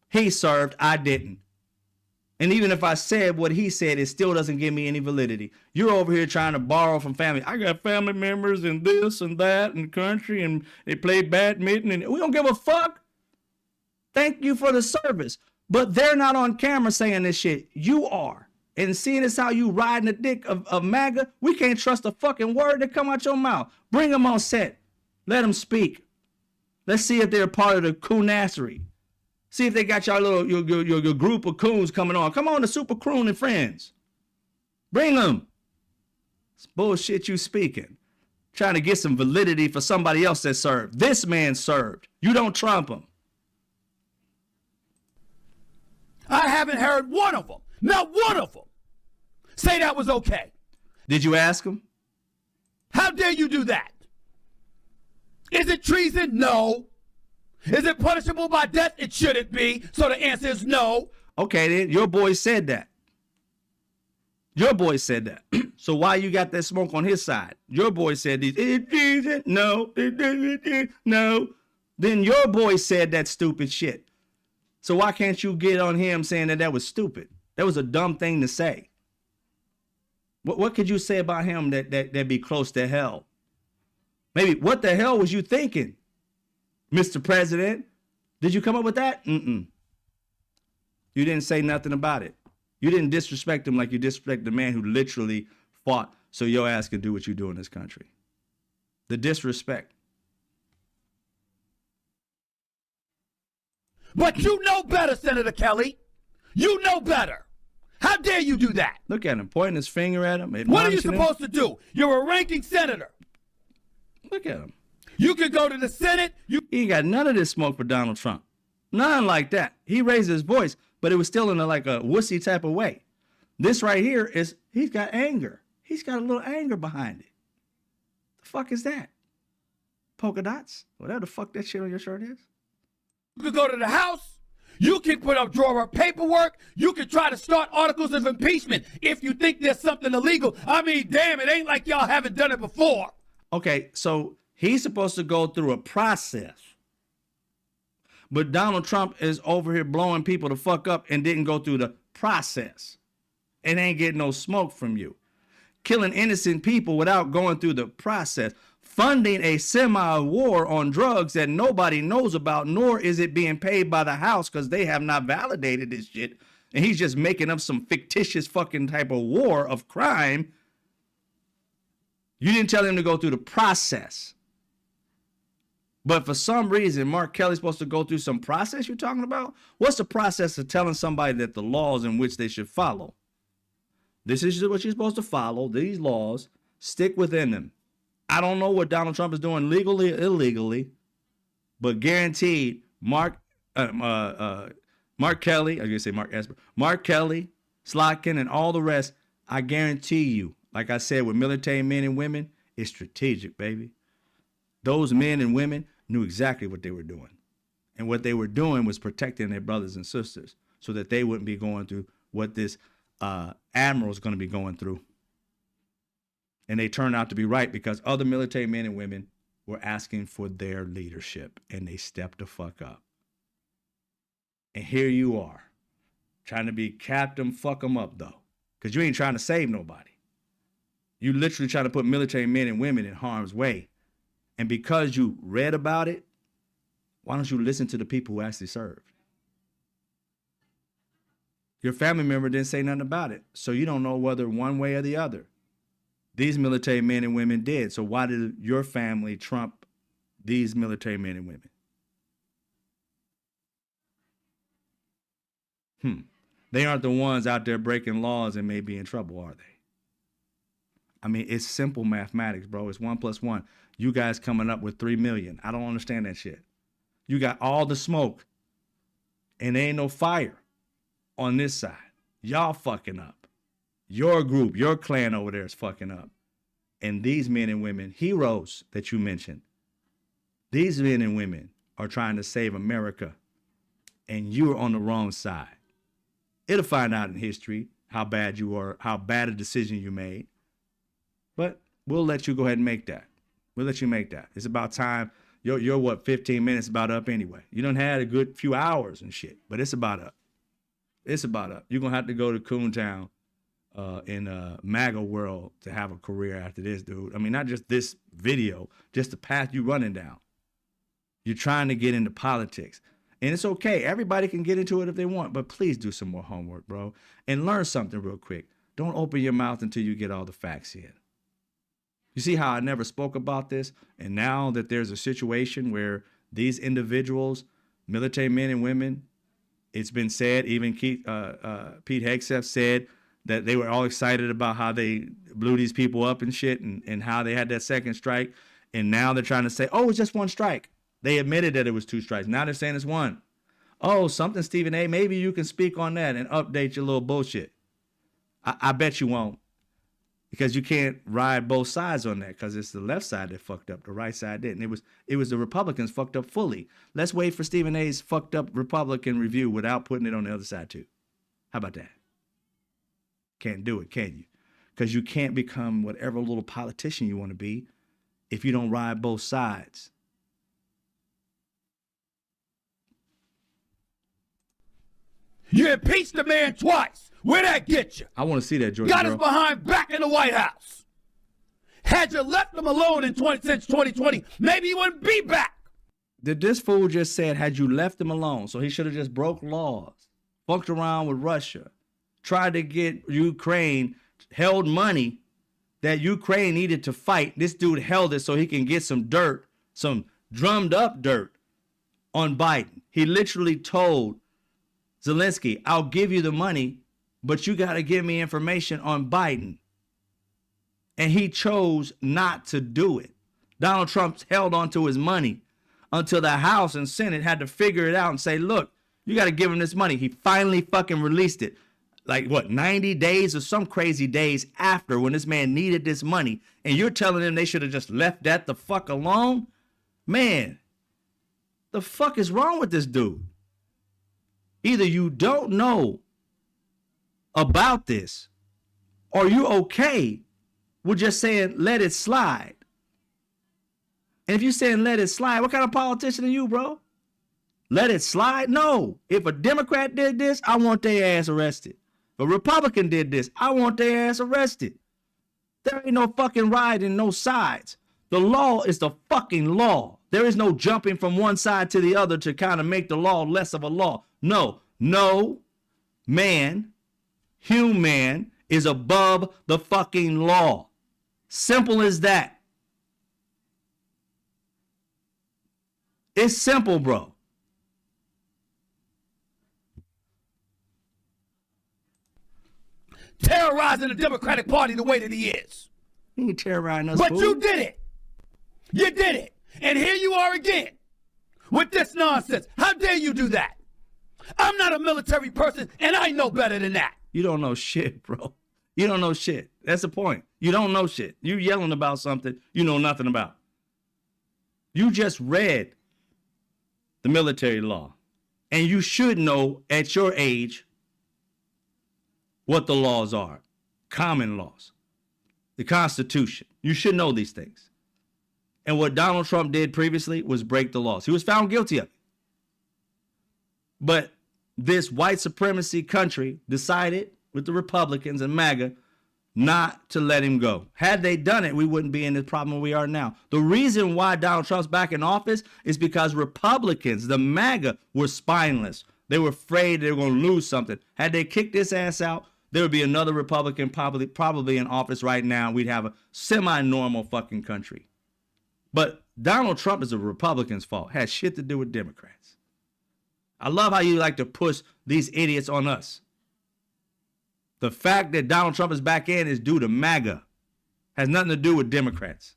He served, I didn't. And even if I said what he said, it still doesn't give me any validity. You're over here trying to borrow from family. I got family members and this and that and country, and they play badminton, and we don't give a fuck. Thank you for the service. But they're not on camera saying this shit. You are. And seeing as how you riding the dick of MAGA, we can't trust a fucking word that come out your mouth. Bring them on set. Let them speak. Let's see if they're part of the coonassery. See if they got y'all little your group of coons coming on. Come on, the Super Croon and friends. Bring them. It's bullshit you speaking. Trying to get some validity for somebody else that served. This man served. You don't trump him. I haven't heard one of them, not one of them, say that was okay. Did you ask him? How dare you do that? Is it treason? No. Is it punishable by death? It shouldn't be. So the answer is no. Okay, then your boy said that. Your boy said that. So why you got that smoke on his side? Your boy said these. No. No. Then your boy said that stupid shit. So why can't you get on him saying that that was stupid? That was a dumb thing to say. What could you say about him that be close to hell? Maybe what the hell was you thinking, Mr. President? Did you come up with that? You didn't say nothing about it. You didn't disrespect him like you disrespect the man who literally fought so your ass could do what you do in this country. The disrespect. But you know better, Senator Kelly. You know better. How dare you do that? Look at him, pointing his finger at him. What are you admonishing him. supposed to do? You're a ranking senator. Look at him. You can go to the Senate. He ain't got none of this smoke for Donald Trump. None like that. He raised his voice, but it was still in like a wussy type of way. This right here is, he's got anger. He's got a little anger behind it. The fuck is that? Polka dots? Whatever the fuck that shit on your shirt is. You can go to the House. You can put up drawer paperwork. You can try to start articles of impeachment if you think there's something illegal. I mean, damn, it ain't like y'all haven't done it before. Okay, so he's supposed to go through a process. But Donald Trump is over here blowing people the fuck up and didn't go through the process. And ain't getting no smoke from you. Killing innocent people without going through the process. Funding a semi-war on drugs that nobody knows about, nor is it being paid by the House because they have not validated this shit. And he's just making up some fictitious fucking type of war of crime. You didn't tell him to go through the process. But for some reason, Mark Kelly's supposed to go through some process you're talking about? What's the process of telling somebody that the laws in which they should follow? This is what you're supposed to follow. These laws, stick within them. I don't know what Donald Trump is doing legally or illegally, but guaranteed Mark Kelly, I was gonna say Mark Esper, Mark Kelly, Slotkin, and all the rest, I guarantee you, like I said, with military men and women, it's strategic, baby. Those men and women knew exactly what they were doing. And what they were doing was protecting their brothers and sisters so that they wouldn't be going through what this admiral is going to be going through. And they turned out to be right because other military men and women were asking for their leadership and they stepped the fuck up. And here you are trying to be Captain Fuck 'em Up though, because you ain't trying to save nobody. You literally trying to put military men and women in harm's way. And because you read about it, why don't you listen to the people who actually served? Your family member didn't say nothing about it, so you don't know whether one way or the other. These military men and women did. So why did your family trump these military men and women? They aren't the ones out there breaking laws and may be in trouble, are they? I mean, it's simple mathematics, bro. It's 1 + 1. You guys coming up with 3 million. I don't understand that shit. You got all the smoke and there ain't no fire on this side. Y'all fucking up. Your group, your clan over there is fucking up. And these men and women, heroes that you mentioned, these men and women are trying to save America, and you're on the wrong side. It'll find out in history how bad you were, how bad a decision you made. But we'll let you go ahead and make that. We'll let you make that. It's about time. You're what, 15 minutes about up anyway. You done had a good few hours and shit, but it's about up. It's about up. You're going to have to go to Coontown in MAGA world to have a career after this, dude. I mean, not just this video, just the path you running down. You're trying to get into politics. And it's okay. Everybody can get into it if they want, but please do some more homework, bro. And learn something real quick. Don't open your mouth until you get all the facts in. You see how I never spoke about this? And now that there's a situation where these individuals, military men and women, it's been said, even Pete Hegseth said that they were all excited about how they blew these people up and shit and how they had that second strike. And now they're trying to say, oh, it's just one strike. They admitted that it was 2 strikes. Now they're saying it's 1. Oh, something, Stephen A. Maybe you can speak on that and update your little bullshit. I bet you won't. Because you can't ride both sides on that, because it's the left side that fucked up, the right side didn't. It was the Republicans fucked up fully. Let's wait for Stephen A's fucked up Republican review without putting it on the other side too. How about that? Can't do it, can you? Because you can't become whatever little politician you want to be if you don't ride both sides. You impeached the man twice. Where'd that get you? I want to see that, Jordan. Got us behind back in the White House. Had you left him alone since 2020, maybe he wouldn't be back. Did this fool just said, had you left him alone, so he should have just broke laws, fucked around with Russia, tried to get Ukraine, held money that Ukraine needed to fight. This dude held it so he can get some dirt, some drummed up dirt on Biden. He literally told Zelensky, I'll give you the money, but you got to give me information on Biden. And he chose not to do it. Donald Trump held on to his money until the House and Senate had to figure it out and say, look, you got to give him this money. He finally fucking released it. Like, what, 90 days or some crazy days after, when this man needed this money. And you're telling them they should have just left that the fuck alone? Man, the fuck is wrong with this dude? Either you don't know about this, or you okay with just saying, let it slide. And if you're saying let it slide, what kind of politician are you, bro? Let it slide? No. If a Democrat did this, I want their ass arrested. If a Republican did this, I want their ass arrested. There ain't no fucking riding no sides. The law is the fucking law. There is no jumping from one side to the other to kind of make the law less of a law. No man, human, is above the fucking law. Simple as that. It's simple, bro. Terrorizing the Democratic Party the way that he is. He ain't terrorizing us, But fool. you did it. You did it. And here you are again with this nonsense. How dare you do that? I'm not a military person, and I know better than that. You don't know shit, bro. You don't know shit. That's the point. You don't know shit. You yelling about something you know nothing about. You just read the military law, and you should know at your age what the laws are. Common laws. The Constitution. You should know these things. And what Donald Trump did previously was break the laws. He was found guilty of it. But this white supremacy country decided, with the Republicans and MAGA, not to let him go. Had they done it, we wouldn't be in the problem we are now. The reason why Donald Trump's back in office is because Republicans, the MAGA, were spineless. They were afraid they were going to lose something. Had they kicked this ass out, there would be another Republican probably in office right now. We'd have a semi-normal fucking country. But Donald Trump is a Republican's fault. Has shit to do with Democrats. I love how you like to push these idiots on us. The fact that Donald Trump is back in is due to MAGA. Has nothing to do with Democrats.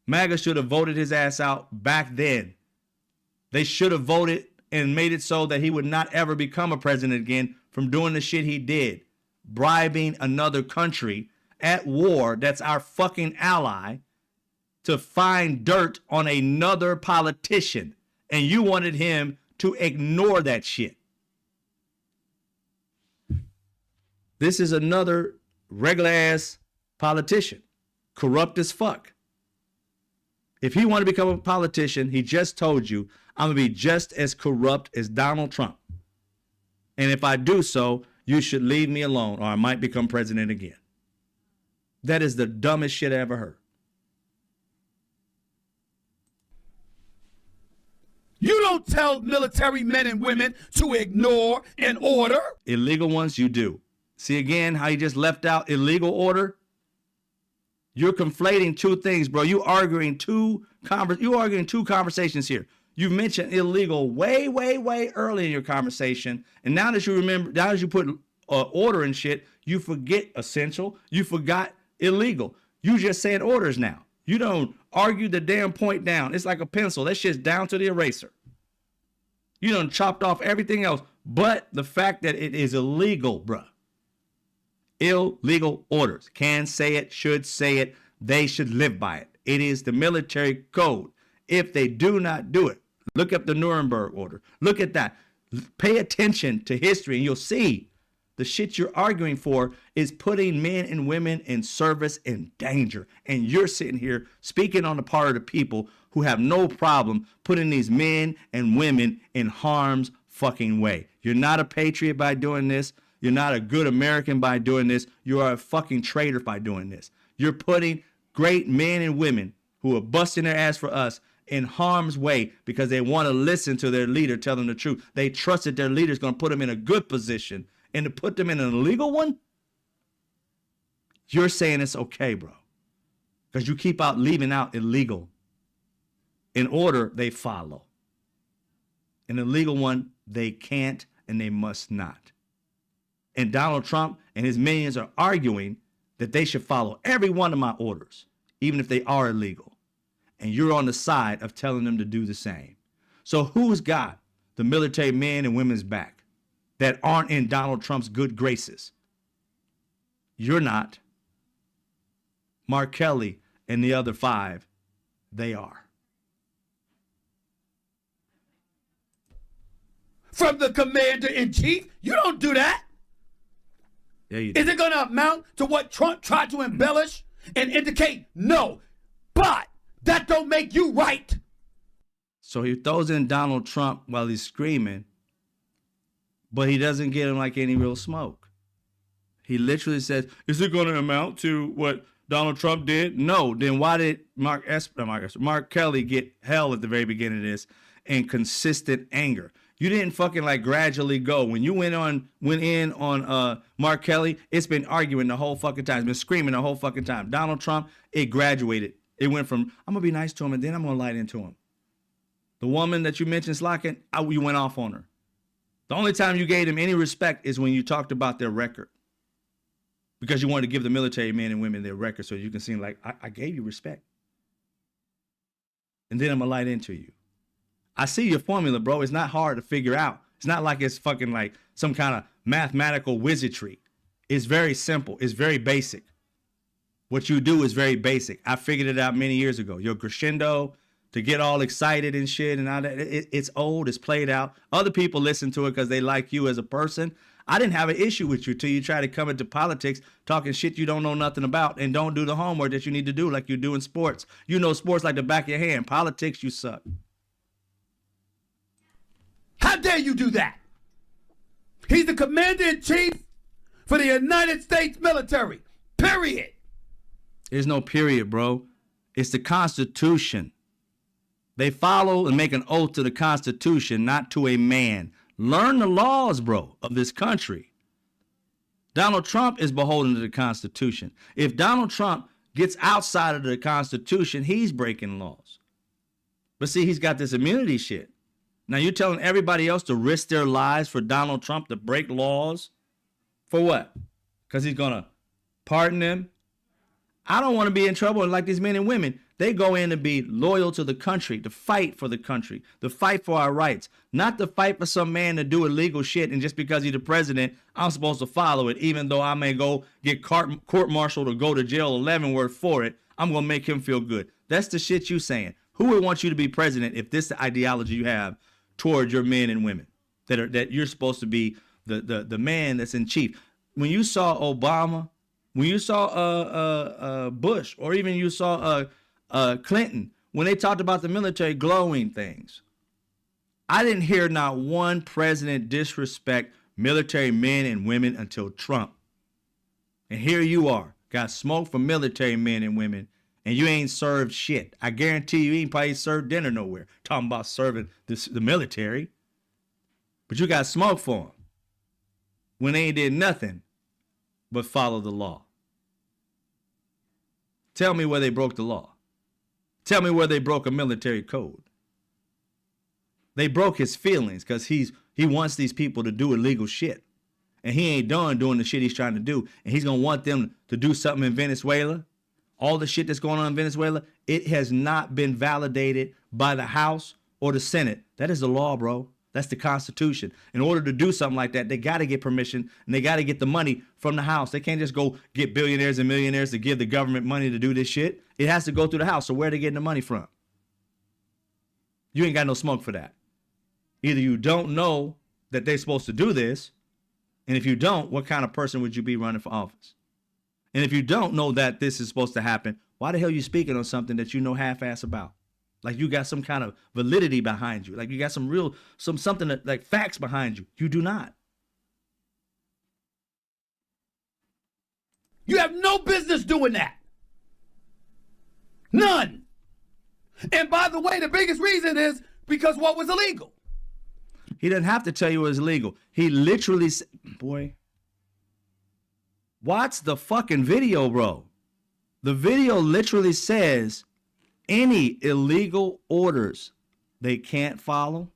MAGA should have voted his ass out back then. They should have voted and made it so that he would not ever become a president again from doing the shit he did. Bribing another country at war that's our fucking ally to find dirt on another politician. And you wanted him to ignore that shit. This is another regular ass politician. Corrupt as fuck. If he wanted to become a politician, he just told you, I'm going to be just as corrupt as Donald Trump. And if I do so, you should leave me alone or I might become president again. That is the dumbest shit I ever heard. You don't tell military men and women to ignore an order. Illegal ones, you do. See again how you just left out illegal order? You're conflating two things, bro. You're arguing two conversations here. You mentioned illegal way early in your conversation, and now that you put order and shit, you forget essential. You forgot illegal. You just saying orders now. You don't argue the damn point down. It's like a pencil. That shit's down to the eraser. You done chopped off everything else, but the fact that it is illegal, bruh. Illegal orders. Can say it, should say it. They should live by it. It is the military code. If they do not do it, look up the Nuremberg order. Look at that. Pay attention to history and you'll see the shit you're arguing for is putting men and women in service in danger. And you're sitting here speaking on the part of the people who have no problem putting these men and women in harm's fucking way. You're not a patriot by doing this. You're not a good American by doing this. You are a fucking traitor by doing this. You're putting great men and women who are busting their ass for us in harm's way because they want to listen to their leader tell them the truth. They trusted their leader's going to put them in a good position, and to put them in an illegal one, you're saying it's okay, bro. Because you keep leaving out illegal. In order, they follow. An illegal one, they can't and they must not. And Donald Trump and his minions are arguing that they should follow every one of my orders, even if they are illegal. And you're on the side of telling them to do the same. So who's got the military men and women's back that aren't in Donald Trump's good graces? You're not. Mark Kelly and the other 5, they are. From the commander-in-chief? You don't do that. Yeah, you do. Is it going to amount to what Trump tried to embellish and indicate? No. But that don't make you right. So he throws in Donald Trump while he's screaming, but he doesn't get him like any real smoke. He literally says, is it going to amount to what Donald Trump did? No. Then why did Mark Kelly get hell at the very beginning of this and consistent anger? You didn't fucking like gradually go. When you went in on Mark Kelly, it's been arguing the whole fucking time. It's been screaming the whole fucking time. Donald Trump, it graduated. It went from, I'm going to be nice to him and then I'm going to light into him. The woman that you mentioned, Slockin, you went off on her. The only time you gave them any respect is when you talked about their record. Because you wanted to give the military men and women their record so you can seem like, I gave you respect. And then I'm going to light into you. I see your formula, bro. It's not hard to figure out. It's not like it's fucking like some kind of mathematical wizardry. It's very simple. It's very basic. What you do is very basic. I figured it out many years ago. Your crescendo to get all excited and shit and all that, it's old. It's played out. Other people listen to it because they like you as a person. I didn't have an issue with you till you try to come into politics talking shit you don't know nothing about and don't do the homework that you need to do like you do in sports. You know sports like the back of your hand. Politics, you suck. How dare you do that? He's the commander-in-chief for the United States military. Period. There's no period, bro. It's the Constitution. They follow and make an oath to the Constitution, not to a man. Learn the laws, bro, of this country. Donald Trump is beholden to the Constitution. If Donald Trump gets outside of the Constitution, he's breaking laws. But see, he's got this immunity shit. Now you're telling everybody else to risk their lives for Donald Trump to break laws? For what? Because he's going to pardon them I don't want to be in trouble. And like these men and women, they go in to be loyal to the country, to fight for the country, to fight for our rights, not to fight for some man to do illegal shit. And just because he's the president, I'm supposed to follow it, even though I may go get court-martialed or go to jail 11 worth for it. I'm going to make him feel good. That's the shit you saying. Who would want you to be president if this is the ideology you have toward your men and women that you're supposed to be the man that's in chief? When you saw Obama, when you saw Bush, or even you saw Clinton, when they talked about the military glowing things, I didn't hear not one president disrespect military men and women until Trump. And here you are, got smoke from military men and women, and you ain't served shit. I guarantee you ain't probably served dinner nowhere. Talking about serving the military. But you got smoke for them when they ain't did nothing but follow the law. Tell me where they broke the law. Tell me where they broke a military code. They broke his feelings because he wants these people to do illegal shit. And he ain't done doing the shit he's trying to do. And he's going to want them to do something in Venezuela. All the shit that's going on in Venezuela, it has not been validated by the House or the Senate. That is the law, bro. That's the Constitution. In order to do something like that, they got to get permission and they got to get the money from the House. They can't just go get billionaires and millionaires to give the government money to do this shit. It has to go through the House. So where are they getting the money from? You ain't got no smoke for that. Either you don't know that they're supposed to do this, and if you don't, what kind of person would you be running for office? And if you don't know that this is supposed to happen, why the hell are you speaking on something that you know half-ass about? Like you got some kind of validity behind you. Like you got something that, like facts behind you. You do not. You have no business doing that. None. And by the way, the biggest reason is because what was illegal. He doesn't have to tell you it was illegal. He literally said, boy, watch the fucking video, bro. The video literally says any illegal orders they can't follow,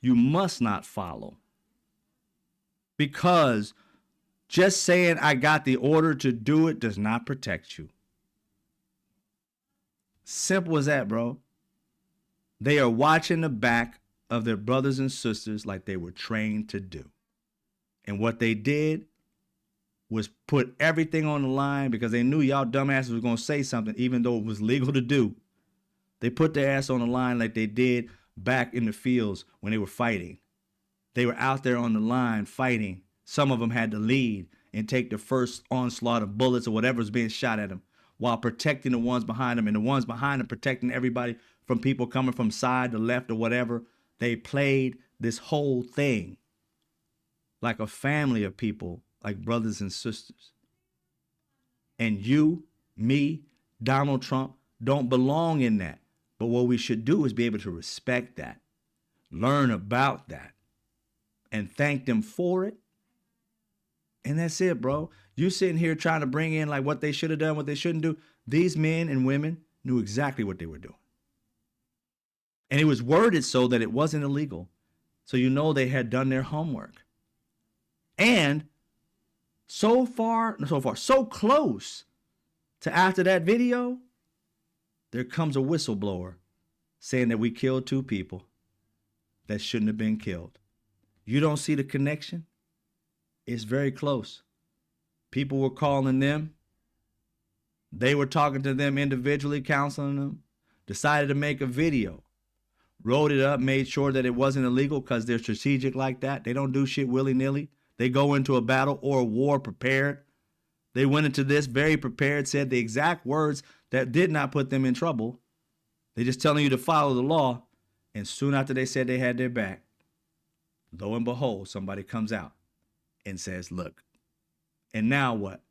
you must not follow. Because just saying I got the order to do it does not protect you. Simple as that, bro. They are watching the back of their brothers and sisters like they were trained to do. And what they did was put everything on the line because they knew y'all dumbasses was going to say something even though it was legal to do. They put their ass on the line like they did back in the fields when they were fighting. They were out there on the line fighting. Some of them had to lead and take the first onslaught of bullets or whatever was being shot at them while protecting the ones behind them, and the ones behind them protecting everybody from people coming from side to left or whatever. They played this whole thing like a family of people, like brothers and sisters. And you, me, Donald Trump don't belong in that. But what we should do is be able to respect that, learn about that, and thank them for it. And that's it, bro. You sitting here trying to bring in like what they should have done, what they shouldn't do. These men and women knew exactly what they were doing. And it was worded so that it wasn't illegal. So you know they had done their homework. And so close to after that video, there comes a whistleblower saying that we killed 2 people that shouldn't have been killed. You don't see the connection? It's very close. People were calling them. They were talking to them individually, counseling them, decided to make a video, wrote it up, made sure that it wasn't illegal because they're strategic like that. They don't do shit willy-nilly. They go into a battle or a war prepared. They went into this very prepared, said the exact words that did not put them in trouble. They're just telling you to follow the law. And soon after they said they had their back, lo and behold, somebody comes out and says, look. And now what?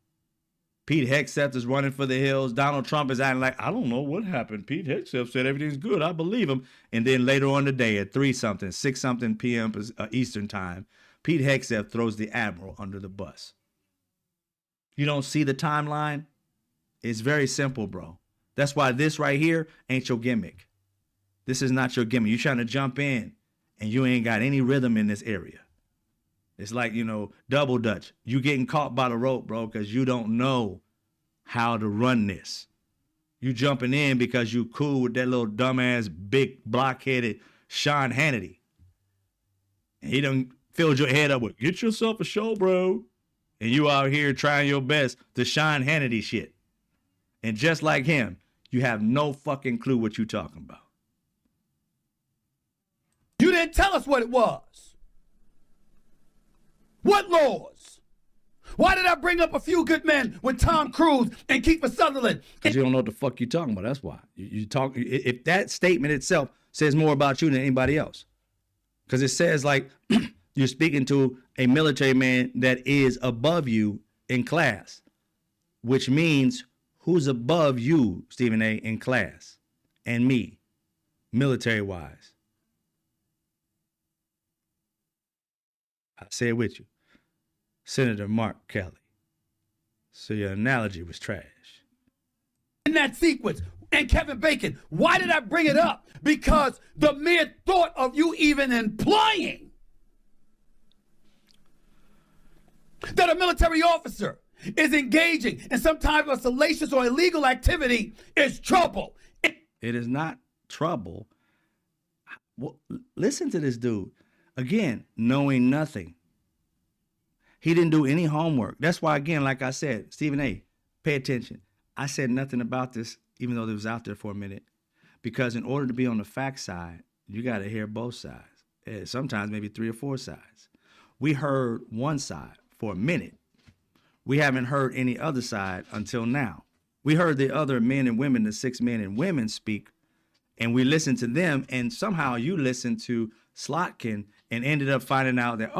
Pete Hegseth is running for the hills. Donald Trump is acting like, I don't know what happened. Pete Hegseth said everything's good. I believe him. And then later on today at 6-something p.m. Eastern time, Pete Hegseth throws the admiral under the bus. You don't see the timeline? It's very simple, bro. That's why this right here ain't your gimmick. This is not your gimmick. You're trying to jump in and you ain't got any rhythm in this area. It's like, double dutch. You getting caught by the rope, bro, because you don't know how to run this. You jumping in because you cool with that little dumbass, big, blockheaded Sean Hannity. And he done filled your head up with, get yourself a show, bro. And you out here trying your best to Sean Hannity shit. And just like him, you have no fucking clue what you talking about. You didn't tell us what it was. What laws? Why did I bring up A Few Good Men with Tom Cruise and Kiefer Sutherland? Because you don't know what the fuck you're talking about. That's why. You talk. If that statement itself says more about you than anybody else. Because it says like you're speaking to a military man that is above you in class, which means who's above you, Stephen A., in class, and me, military-wise. I say it with you. Senator Mark Kelly. So your analogy was trash. In that sequence, and Kevin Bacon, why did I bring it up? Because the mere thought of you even implying that a military officer is engaging in some type of salacious or illegal activity is trouble. It is not trouble. Well, listen to this dude. Again, knowing nothing. He didn't do any homework. That's why, again, like I said, Stephen A., pay attention. I said nothing about this, even though it was out there for a minute, because in order to be on the fact side, you got to hear both sides. Sometimes maybe 3 or 4 sides. We heard one side for a minute. We haven't heard any other side until now. We heard the other men and women, the 6 men and women speak, and we listened to them, and somehow you listened to Slotkin and ended up finding out that,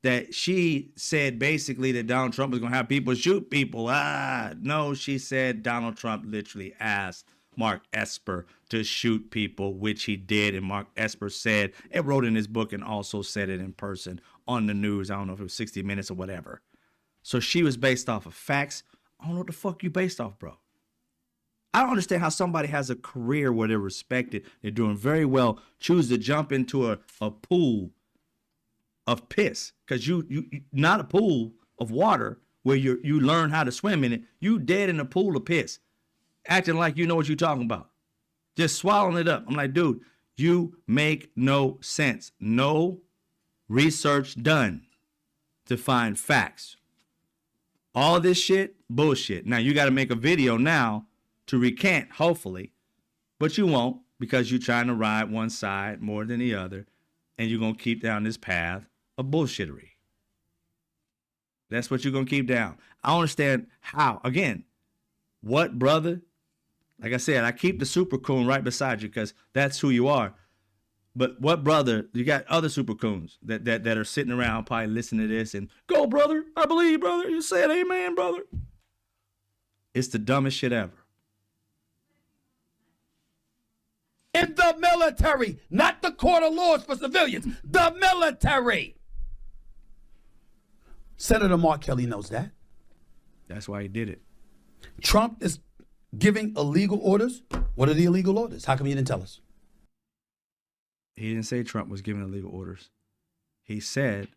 that she said basically that Donald Trump was going to have people shoot people. No, she said Donald Trump literally asked Mark Esper to shoot people, which he did. And Mark Esper said, and wrote in his book and also said it in person on the news. I don't know if it was 60 Minutes or whatever. So she was based off of facts. I don't know what the fuck you based off, bro. I don't understand how somebody has a career where they're respected, they're doing very well, choose to jump into a pool of piss, because you not a pool of water where you learn how to swim in it. You dead in a pool of piss, acting like you know what you're talking about, just swallowing it up. I'm like, dude, you make no sense. No research done to find facts. All this shit, bullshit. Now you got to make a video now to recant, hopefully, but you won't, because you're trying to ride one side more than the other, and you're going to keep down this path of bullshittery. That's what you're going to keep down. I don't understand how. Again, what brother? Like I said, I keep the super coon right beside you because that's who you are. But what brother? You got other super coons that are sitting around probably listening to this and go, brother, I believe, brother. You said amen, brother. It's the dumbest shit ever. In the military, not the court of laws for civilians, the military. Senator Mark Kelly knows that. That's why he did it. Trump is giving illegal orders. What are the illegal orders? How come you didn't tell us? He didn't say Trump was giving illegal orders. He said,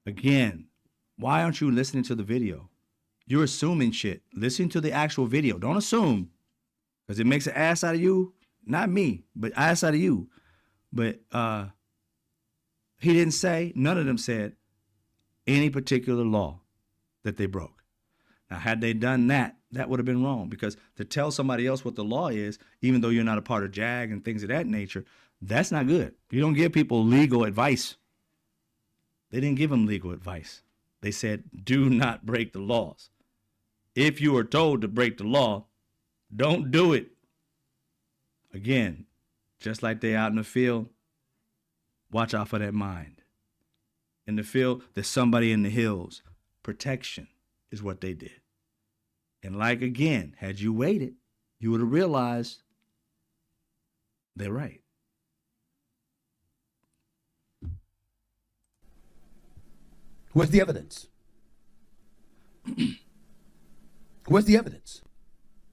again, why aren't you listening to the video? You're assuming shit. Listen to the actual video. Don't assume, because it makes an ass out of you. Not me, but ass out of you. But he didn't say, none of them said any particular law that they broke. Now, had they done that, that would have been wrong, because to tell somebody else what the law is, even though you're not a part of JAG and things of that nature, that's not good. You don't give people legal advice. They didn't give them legal advice. They said, do not break the laws. If you are told to break the law, don't do it. Again, just like they out in the field, watch out for that mind. In the field, there's somebody in the hills. Protection is what they did. And like, again, had you waited, you would have realized they're right. Where's the evidence? Where's the evidence?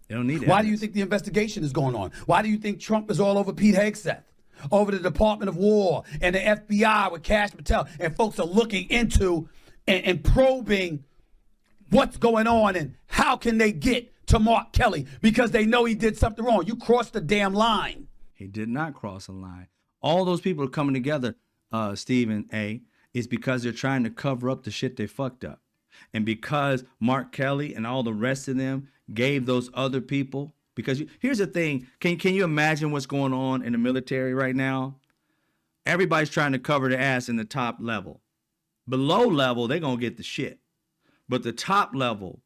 They don't need it. Why do you think the investigation is going on? Why do you think Trump is all over Pete Hegseth, over the Department of War and the FBI with Kash Patel, and folks are looking into and probing what's going on and how can they get to Mark Kelly because they know he did something wrong. You crossed the damn line. He did not cross a line. All those people are coming together, Stephen A., is because they're trying to cover up the shit they fucked up. And because Mark Kelly and all the rest of them gave those other people, because here's the thing, can you imagine what's going on in the military right now? Everybody's trying to cover their ass in the top level. Below level, they're going to get the shit. But the top level,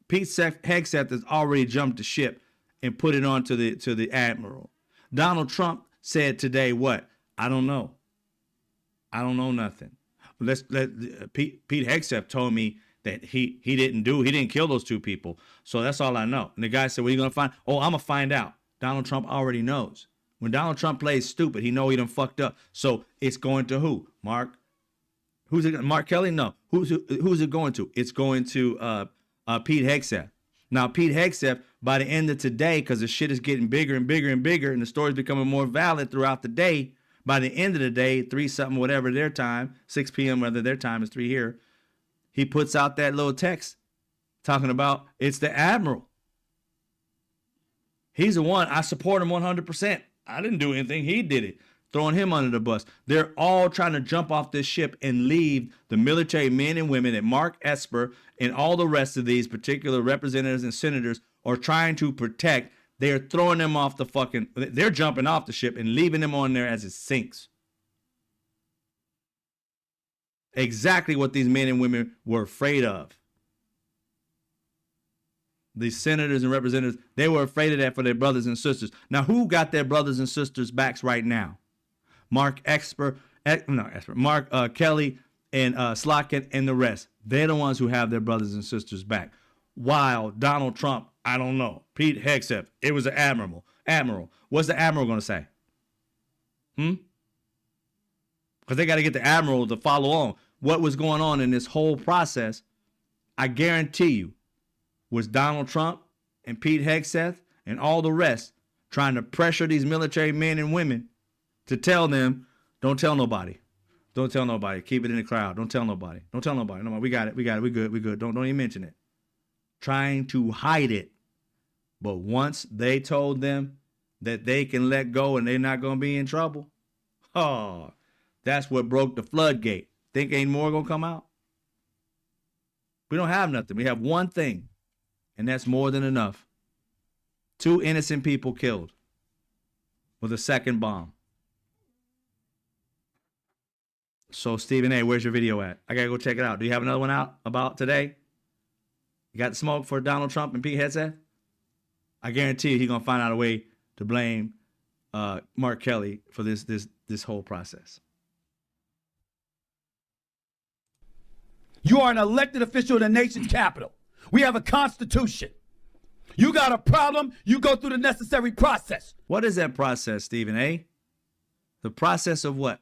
Pete Hegseth has already jumped the ship and put it on to the admiral. Donald Trump said today, what? I don't know. I don't know nothing. Pete Hegseth told me that he didn't kill those two people. So that's all I know. And the guy said, what are you going to find? Oh, I'm going to find out. Donald Trump already knows. When Donald Trump plays stupid, he know he done fucked up. So it's going to who? Mark? Who's it? Mark Kelly? No. Who's it going to? It's going to Pete Hegseth. Now, Pete Hegseth, by the end of today, because the shit is getting bigger and bigger and bigger, and the story's becoming more valid throughout the day, by the end of the day, 3 something, whatever their time, 6 p.m., whether their time is 3 here, he puts out that little text talking about it's the admiral. He's the one. I support him 100%. I didn't do anything. He did it. Throwing him under the bus. They're all trying to jump off this ship and leave the military men and women that Mark Esper and all the rest of these particular representatives and senators are trying to protect. They're throwing them off the fucking, they're jumping off the ship and leaving them on there as it sinks. Exactly what these men and women were afraid of. These senators and representatives, they were afraid of that for their brothers and sisters. Now, who got their brothers and sisters' backs right now? Mark Kelly and Slotkin and the rest. They're the ones who have their brothers and sisters back. While Donald Trump, I don't know. Pete Hegseth, it was an admiral. What's the admiral going to say? Because they got to get the admiral to follow on. What was going on in this whole process, I guarantee you, was Donald Trump and Pete Hegseth and all the rest trying to pressure these military men and women to tell them, don't tell nobody. Don't tell nobody. Keep it in the crowd. Don't tell nobody. Don't tell nobody. No, we got it. We good. Don't even mention it. Trying to hide it. But once they told them that they can let go and they're not going to be in trouble, oh, that's what broke the floodgate. Think ain't more going to come out? We don't have nothing. We have one thing, and that's more than enough. 2 innocent people killed with a second bomb. So, Stephen A., where's your video at? I got to go check it out. Do you have another one out about today? You got the smoke for Donald Trump and Pete Hegseth? I guarantee you he's going to find out a way to blame Mark Kelly for this whole process. You are an elected official of the nation's capital. We have a constitution. You got a problem, you go through the necessary process. What is that process, Stephen A.? The process of what?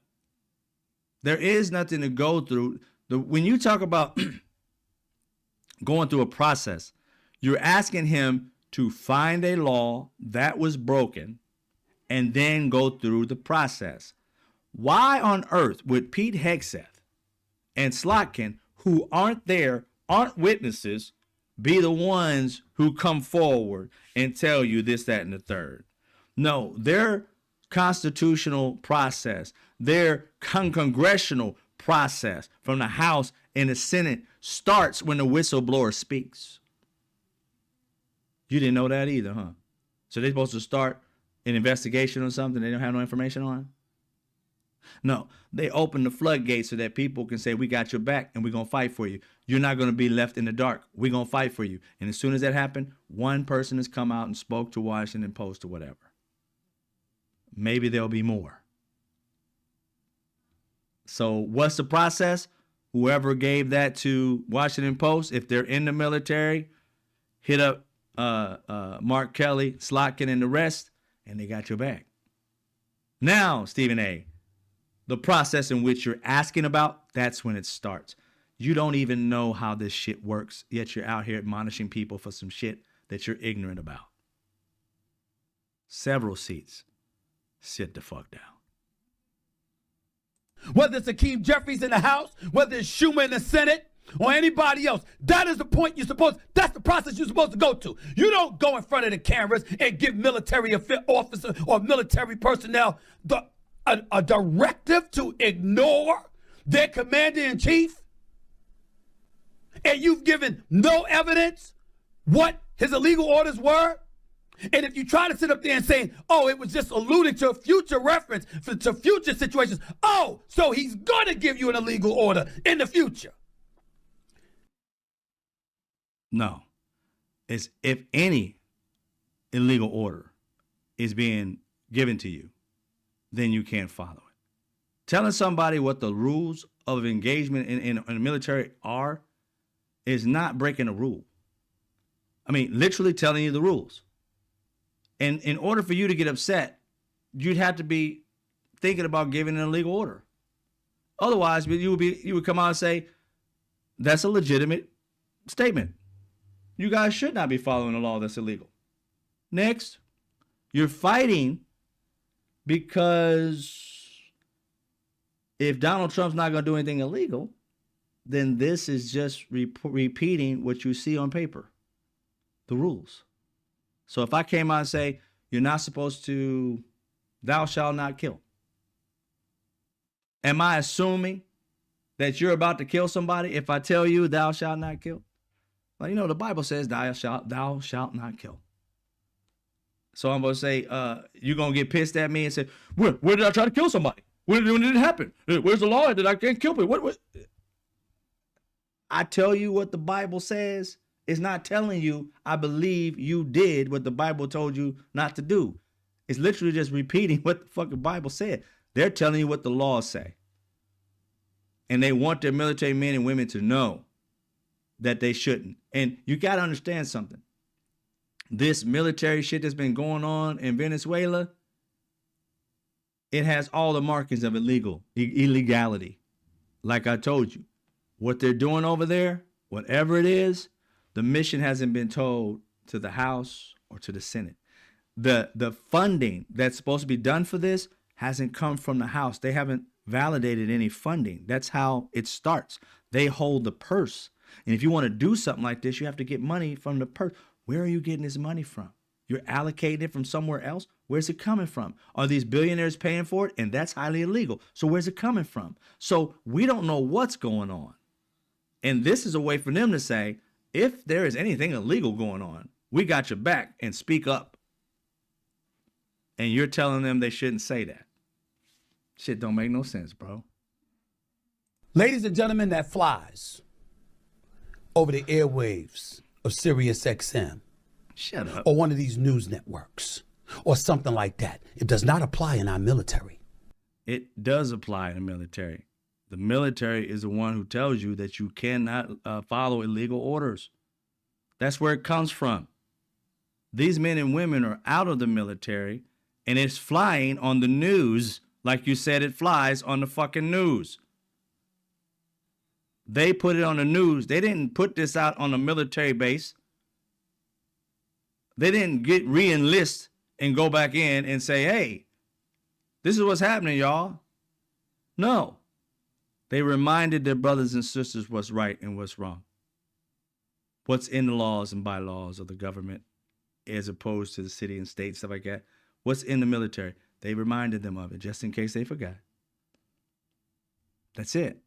There is nothing to go through. When you talk about going through a process, you're asking him to find a law that was broken and then go through the process. Why on earth would Pete Hegseth and Slotkin, who aren't there, aren't witnesses, be the ones who come forward and tell you this, that, and the third? No, their constitutional process, their congressional process from the House and the Senate starts when the whistleblower speaks. You didn't know that either, huh? So they're supposed to start an investigation on something they don't have no information on? No, they open the floodgates so that people can say, we got your back and we're going to fight for you. You're not going to be left in the dark. We're going to fight for you. And as soon as that happened, one person has come out and spoke to Washington Post or whatever. Maybe there'll be more. So what's the process? Whoever gave that to Washington Post, if they're in the military, hit up Mark Kelly, Slotkin, and the rest, and they got your back. Now, Stephen A., the process in which you're asking about, that's when it starts. You don't even know how this shit works, yet you're out here admonishing people for some shit that you're ignorant about. Several seats. Sit the fuck down. Whether it's Hakeem Jeffries in the House, whether it's Schumer in the Senate, or anybody else. That is the point that's the process you're supposed to go to. You don't go in front of the cameras and give military officer or military personnel a directive to ignore their commander-in-chief, and you've given no evidence what his illegal orders were. And if you try to sit up there and say, oh, it was just alluding to a future reference to future situations, oh, so he's going to give you an illegal order in the future. No. It's if any illegal order is being given to you, then you can't follow it. Telling somebody what the rules of engagement in the military are is not breaking a rule. I mean, literally telling you the rules. And in order for you to get upset, you'd have to be thinking about giving an illegal order. Otherwise, you would come out and say, that's a legitimate statement. You guys should not be following a law that's illegal. Next, you're fighting because if Donald Trump's not going to do anything illegal, then this is just repeating what you see on paper, the rules. So if I came out and say, you're not supposed to, thou shalt not kill. Am I assuming that you're about to kill somebody if I tell you thou shalt not kill? Well, you know, the Bible says thou shalt not kill. So I'm going to say, you're going to get pissed at me and say, where did I try to kill somebody? When did it happen? Where's the law that I can't kill people? What? I tell you what the Bible says. It's not telling you, I believe you did what the Bible told you not to do. It's literally just repeating what the fucking Bible said. They're telling you what the laws say. And they want their military men and women to know that they shouldn't. And you got to understand something. This military shit that's been going on in Venezuela, it has all the markings of illegality. Like I told you, what they're doing over there, whatever it is, the mission hasn't been told to the House or to the Senate. The funding that's supposed to be done for this hasn't come from the House. They haven't validated any funding. That's how it starts. They hold the purse. And if you want to do something like this, you have to get money from the purse. Where are you getting this money from? You're allocating it from somewhere else? Where's it coming from? Are these billionaires paying for it? And that's highly illegal. So where's it coming from? So we don't know what's going on. And this is a way for them to say, if there is anything illegal going on, we got your back and speak up. And you're telling them they shouldn't say that. Shit don't make no sense, bro. Ladies and gentlemen, that flies over the airwaves of Sirius XM. Shut up. Or one of these news networks or something like that. It does not apply in our military. It does apply in the military. The military is the one who tells you that you cannot follow illegal orders. That's where it comes from. These men and women are out of the military, and it's flying on the news like you said it flies on the fucking news. They put it on the news. They didn't put this out on a military base. They didn't get re-enlist and go back in and say, hey, this is what's happening, y'all. No. They reminded their brothers and sisters what's right and what's wrong. What's in the laws and bylaws of the government as opposed to the city and state, stuff like that. What's in the military. They reminded them of it just in case they forgot. That's it.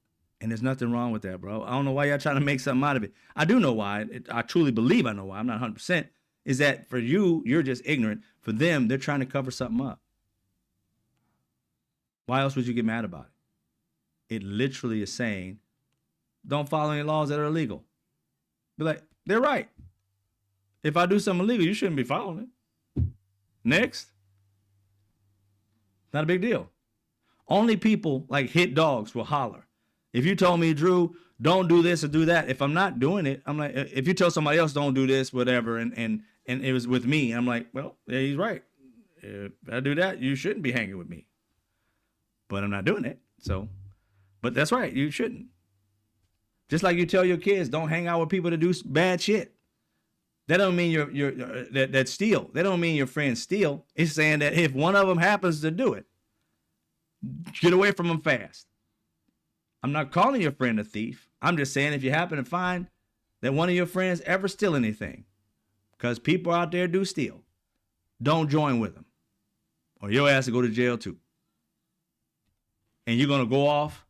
And there's nothing wrong with that, bro. I don't know why y'all trying to make something out of it. I do know why. I truly believe I know why. I'm not 100%. Is that for you, you're just ignorant. For them, they're trying to cover something up. Why else would you get mad about it? It literally is saying, don't follow any laws that are illegal. Be like, they're right. If I do something illegal, you shouldn't be following it. Next. Not a big deal. Only people like hit dogs will holler. If you told me, Drew, don't do this or do that, if I'm not doing it, I'm like, if you tell somebody else don't do this, whatever, and it was with me, I'm like, well, yeah, he's right. If I do that, you shouldn't be hanging with me. But I'm not doing it. So, but that's right, you shouldn't. Just like you tell your kids, don't hang out with people that do bad shit. That don't mean that steal. That don't mean your friends steal. It's saying that if one of them happens to do it, get away from them fast. I'm not calling your friend a thief. I'm just saying if you happen to find that one of your friends ever steal anything, because people out there do steal, don't join with them, or your ass will go to jail too. And you're gonna go off.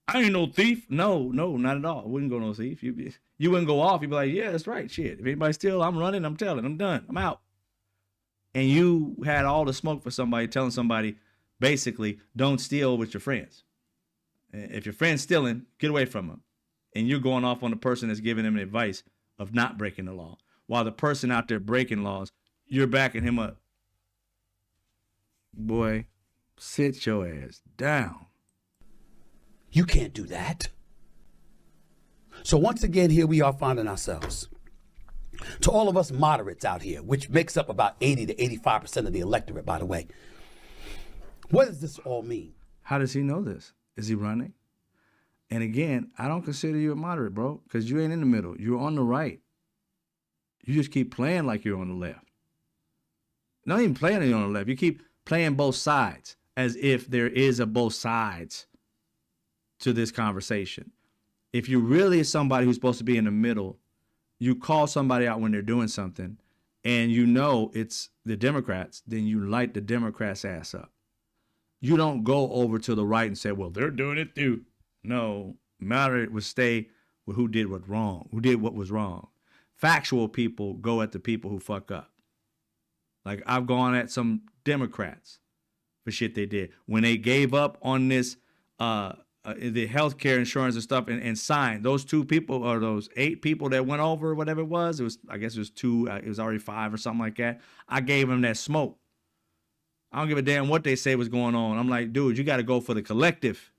I ain't no thief. No, not at all. I wouldn't go no thief. You wouldn't go off. You'd be like, yeah, that's right. Shit. If anybody steal, I'm running. I'm telling. I'm done. I'm out. And you had all the smoke for somebody telling somebody, basically, don't steal with your friends. If your friend's stealing, get away from them. And you're going off on the person that's giving them advice of not breaking the law. While the person out there breaking laws, you're backing him up. Boy, sit your ass down. You can't do that. So once again, here we are finding ourselves. To all of us moderates out here, which makes up about 80 to 85% of the electorate, by the way, what does this all mean? How does he know this? Is he running? And again, I don't consider you a moderate, bro, because you ain't in the middle. You're on the right. You just keep playing like you're on the left. Not even playing like you're on the left. You keep playing both sides as if there is a both sides to this conversation. If you really somebody who's supposed to be in the middle, you call somebody out when they're doing something and you know it's the Democrats, then you light the Democrats' ass up. You don't go over to the right and say, well, they're doing it too. No, moderate would stay with who did what was wrong. Factual people go at the people who fuck up. Like I've gone at some Democrats for shit they did. When they gave up on this, the healthcare insurance and stuff and signed, those 2 people or those 8 people that went over, whatever it was, I guess it was 2, it was already 5 or something like that. I gave them that smoke. I don't give a damn what they say was going on. I'm like, dude, you got to go for the collective.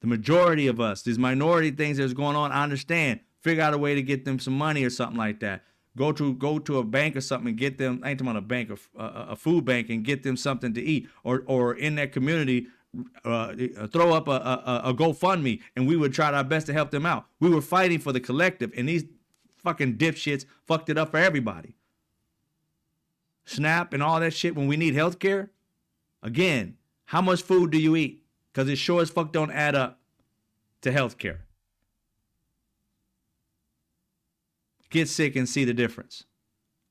The majority of us, these minority things that's going on, I understand. Figure out a way to get them some money or something like that. Go to a bank or something and get them, I ain't talking about a bank, a food bank, and get them something to eat. Or in that community, throw up a GoFundMe, and we would try our best to help them out. We were fighting for the collective, and these fucking dipshits fucked it up for everybody. SNAP and all that shit when we need health care. Again, how much food do you eat? Because it sure as fuck don't add up to health care. Get sick and see the difference.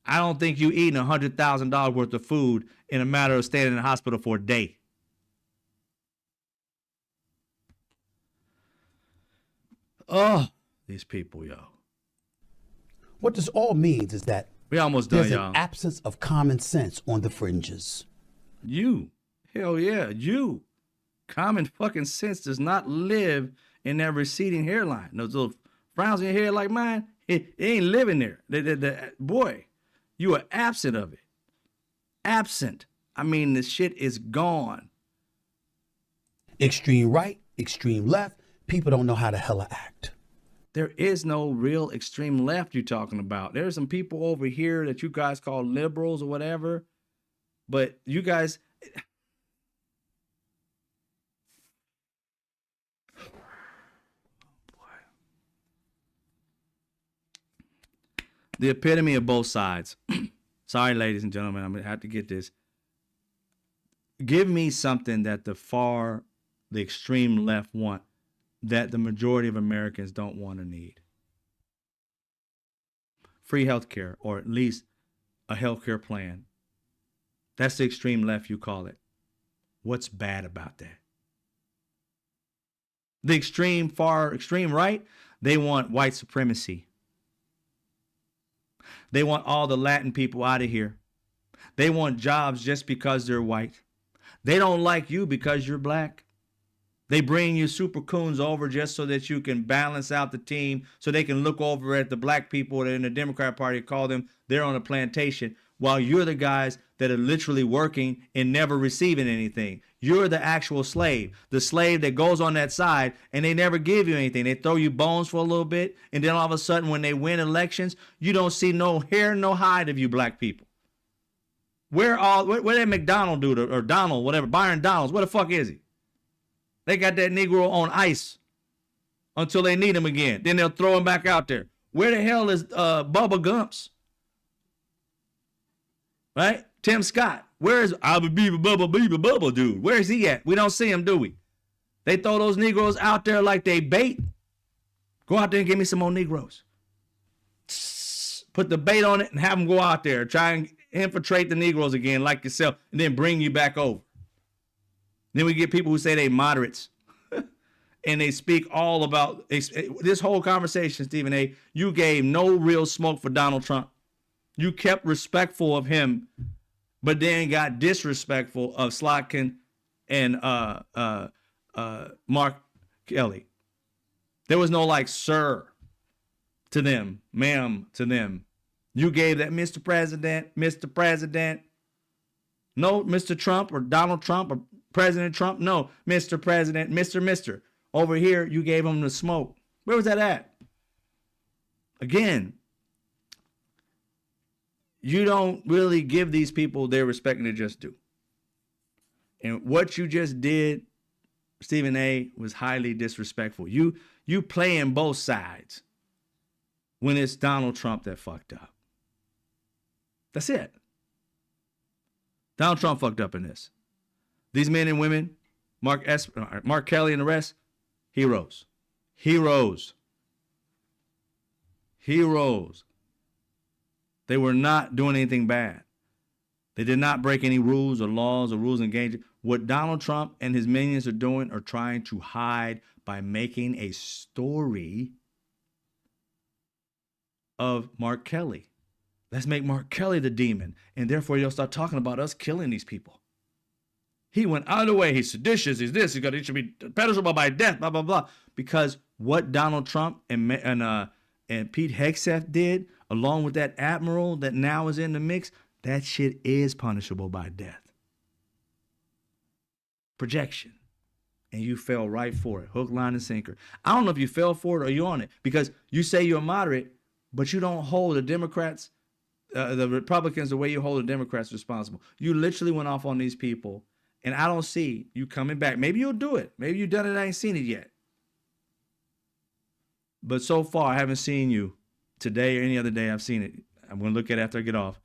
I don't think you eating $100,000 worth of food in a matter of staying in the hospital for a day. Oh, these people, yo. What this all means is that We almost done, there's y'all. an absence of common sense on the fringes. You. Hell yeah, you. Common fucking sense does not live in that receding hairline. Those little frowns in your hair like mine, it ain't living there. Boy, you are absent of it. Absent. I mean, the shit is gone. Extreme right, extreme left, people don't know how to hella act. There is no real extreme left you're talking about. There's some people over here that you guys call liberals or whatever, but you guys... The epitome of both sides. Sorry, ladies and gentlemen, I'm going to have to get this. Give me something that the extreme left want that the majority of Americans don't want or need. Free health care, or at least a health care plan. That's the extreme left, you call it. What's bad about that? The extreme right, they want white supremacy. They want all the Latin people out of here. They want jobs just because they're white. They don't like you because you're black. They bring you super coons over just so that you can balance out the team, so they can look over at the black people that are in the Democrat Party, call them, they're on a plantation, while you're the guys that are literally working and never receiving anything. You're the actual slave, the slave that goes on that side, and they never give you anything. They throw you bones for a little bit, and then all of a sudden when they win elections, you don't see no hair, no hide of you black people. Where that McDonald dude, or Donald, whatever, Byron Donalds, where the fuck is he? They got that Negro on ice until they need him again. Then they'll throw him back out there. Where the hell is Bubba Gumps? Right? Tim Scott. Where is Bubba dude? Where is he at? We don't see him, do we? They throw those Negroes out there like they bait. Go out there and give me some more Negroes. Put the bait on it and have them go out there. Try and infiltrate the Negroes again like yourself and then bring you back over. Then we get people who say they moderates and they speak all about this whole conversation, Stephen A. You gave no real smoke for Donald Trump. You kept respectful of him, but then got disrespectful of Slotkin and Mark Kelly. There was no like sir to them, ma'am to them. You gave that Mr. President, Mr. President. No, Mr. Trump or Donald Trump or President Trump. No, Mr. President, Mr. Over here, you gave him the smoke. Where was that at? Again, you don't really give these people their respect and they just do. And what you just did, Stephen A., was highly disrespectful. You playing both sides when it's Donald Trump that fucked up. That's it. Donald Trump fucked up in this. These men and women, Mark Kelly and the rest, heroes. Heroes. Heroes. They were not doing anything bad. They did not break any rules or laws or rules of engagement. What Donald Trump and his minions are doing are trying to hide by making a story of Mark Kelly. Let's make Mark Kelly the demon, and therefore you'll start talking about us killing these people. He went out of the way. He's seditious. He's this. He should be punishable by death. Blah blah blah. Because what Donald Trump and Pete Hegseth did, along with that admiral that now is in the mix, that shit is punishable by death. Projection. And you fell right for it. Hook, line, and sinker. I don't know if you fell for it or you're on it, because you say you're moderate, but you don't hold the Democrats, the Republicans, the way you hold the Democrats responsible. You literally went off on these people, and I don't see you coming back. Maybe you'll do it. Maybe you've done it. I ain't seen it yet. But so far, I haven't seen you today or any other day. I've seen it. I'm going to look at it after I get off.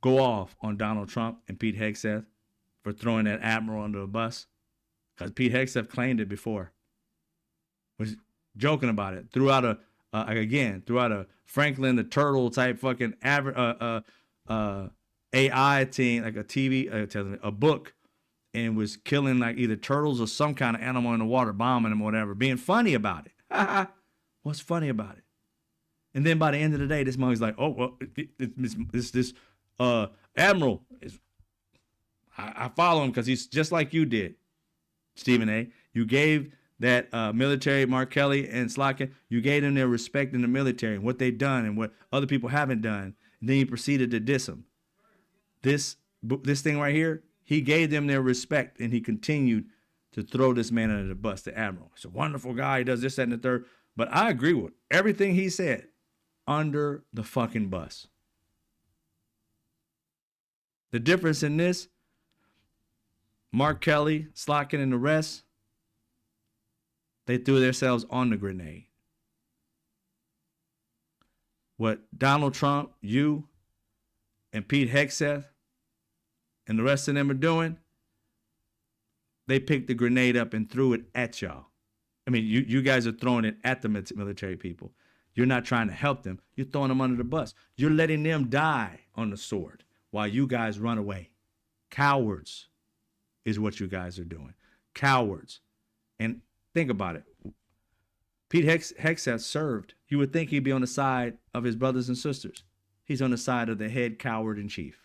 Go off on Donald Trump and Pete Hegseth for throwing that admiral under a bus. Because Pete Hegseth claimed it before. Was joking about it. Threw out a Franklin the Turtle type fucking AI team, like a book, and was killing like either turtles or some kind of animal in the water, bombing them or whatever, being funny about it. What's funny about it? And then by the end of the day, this monkey's like, oh, well, this admiral is, I follow him because he's just like you did, Stephen A. You gave that military, Mark Kelly and Slotkin, you gave them their respect in the military and what they've done and what other people haven't done. And then you proceeded to diss them. This thing right here, he gave them their respect and he continued to throw this man under the bus, the admiral. He's a wonderful guy. He does this, that, and the third. But I agree with everything he said. Under the fucking bus. The difference in this, Mark Kelly, Slotkin, and the rest, they threw themselves on the grenade. What Donald Trump, you, and Pete Hegseth, and the rest of them are doing, they picked the grenade up and threw it at y'all. I mean, you guys are throwing it at the military people. You're not trying to help them. You're throwing them under the bus. You're letting them die on the sword while you guys run away. Cowards is what you guys are doing. Cowards. And think about it. Pete Hegseth served. You would think he'd be on the side of his brothers and sisters. He's on the side of the head coward in chief.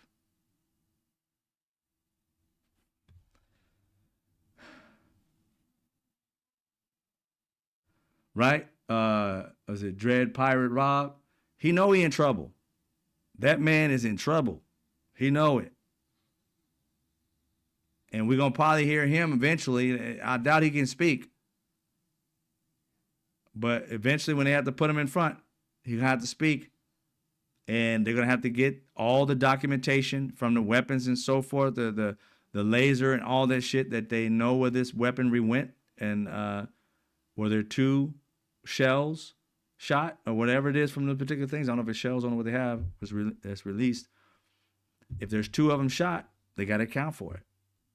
Right? Was it Dread Pirate Rob? He know he in trouble. That man is in trouble. He know it. And we're going to probably hear him eventually. I doubt he can speak. But eventually when they have to put him in front, he'll have to speak. And they're going to have to get all the documentation from the weapons and so forth, the laser and all that shit, that they know where this weaponry went. And were there 2 shells shot or whatever it is from the particular things. I don't know if it's shells, I don't know what they have that's released. If there's 2 of them shot, they got to account for it.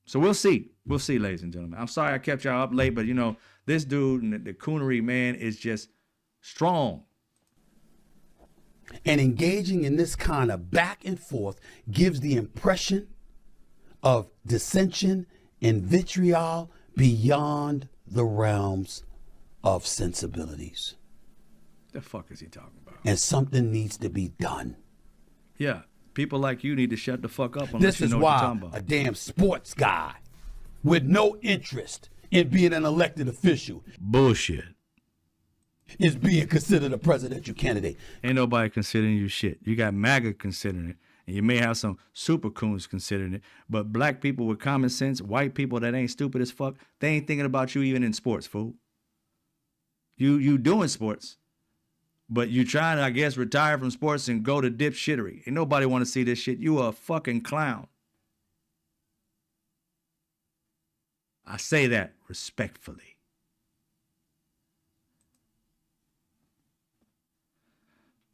So we'll see. We'll see, ladies and gentlemen. I'm sorry I kept y'all up late, but you know, this dude and the coonery, man, is just strong. And engaging in this kind of back and forth gives the impression of dissension and vitriol beyond the realms of sensibilities. The fuck is he talking about? And something needs to be done. Yeah, people like you need to shut the fuck up unless This you is know what you're why talking a about. damn sports guy with no interest in being an elected official Bullshit. is being considered a presidential candidate. Ain't nobody considering you shit. You got MAGA considering it, and you may have some super coons considering it, but black people with common sense, white people that ain't stupid as fuck, they ain't thinking about you even in sports, fool. You doing sports, but you trying to, I guess, retire from sports and go to dipshittery. Ain't nobody want to see this shit. You a fucking clown. I say that respectfully.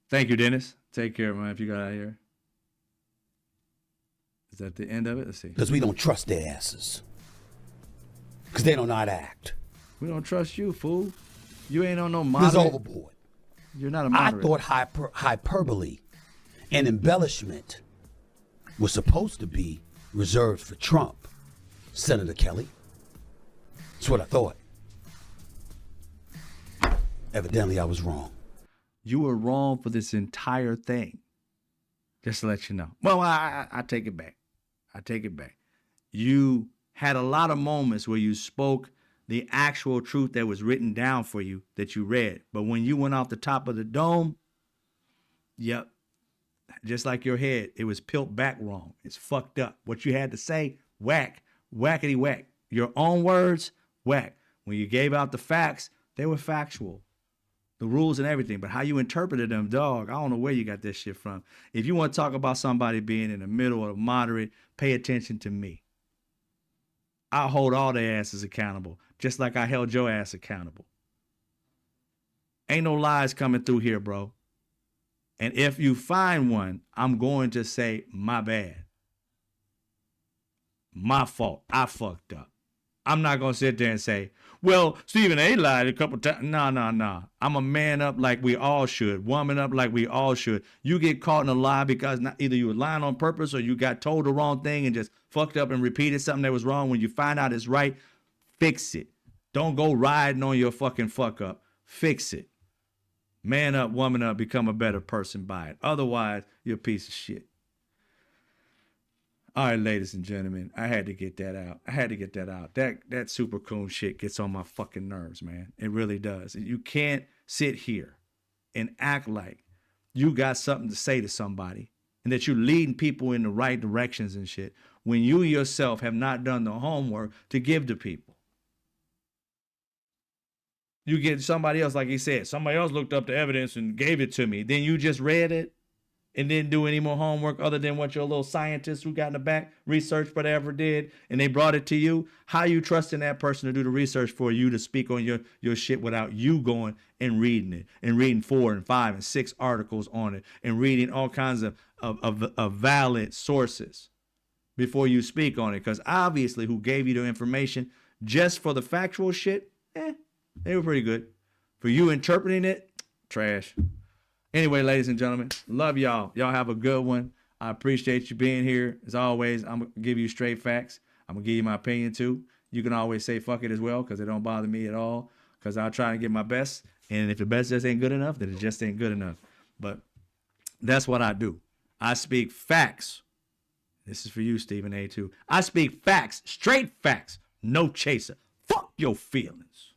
Thank you, Dennis. Take care, man, if you got out of here. Is that the end of it? Let's see. Because we don't trust their asses. Because they don't know how to act. We don't trust you, fool. You ain't on no This is moderate. overboard. You're not a I moderate. thought hyperbole and embellishment was supposed to be reserved for Trump, Senator Kelly. That's what I thought. Evidently, I was wrong. You were wrong for this entire thing. Just to let you know. Well, I take it back. I take it back. You had a lot of moments where you spoke the actual truth that was written down for you that you read. But when you went off the top of the dome, yep, just like your head, it was pilt back wrong. It's fucked up. What you had to say, whack, whackety whack. Your own words, whack. When you gave out the facts, they were factual. The rules and everything, but how you interpreted them, dog, I don't know where you got this shit from. If you want to talk about somebody being in the middle or moderate, pay attention to me. I'll hold all their asses accountable, just like I held your ass accountable. Ain't no lies coming through here, bro. And if you find one, I'm going to say, my bad. My fault. I fucked up. I'm not going to sit there and say, well, Stephen A. lied a couple times. Nah. I'm a man up like we all should. Woman up like we all should. You get caught in a lie because either you were lying on purpose or you got told the wrong thing and just fucked up and repeated something that was wrong. When you find out it's right, fix it. Don't go riding on your fucking fuck up. Fix it. Man up, woman up, become a better person by it. Otherwise, you're a piece of shit. All right, ladies and gentlemen, I had to get that out. That super coon shit gets on my fucking nerves, man. It really does. You can't sit here and act like you got something to say to somebody and that you're leading people in the right directions and shit when you yourself have not done the homework to give to people. You get somebody else, like he said, somebody else looked up the evidence and gave it to me. Then you just read it and didn't do any more homework other than what your little scientists who got in the back research whatever did, and they brought it to you. How you trusting that person to do the research for you to speak on your shit without you going and reading it and reading 4 and 5 and 6 articles on it and reading all kinds of valid sources before you speak on it? Because obviously who gave you the information just for the factual shit, they were pretty good. For you interpreting it, trash. Anyway, ladies and gentlemen, love y'all. Y'all have a good one. I appreciate you being here. As always, I'm going to give you straight facts. I'm going to give you my opinion too. You can always say fuck it as well because it don't bother me at all because I'll try to get my best. And if the best just ain't good enough, then it just ain't good enough. But that's what I do. I speak facts. This is for you, Stephen A. too. I speak facts, straight facts, no chaser. Fuck your feelings.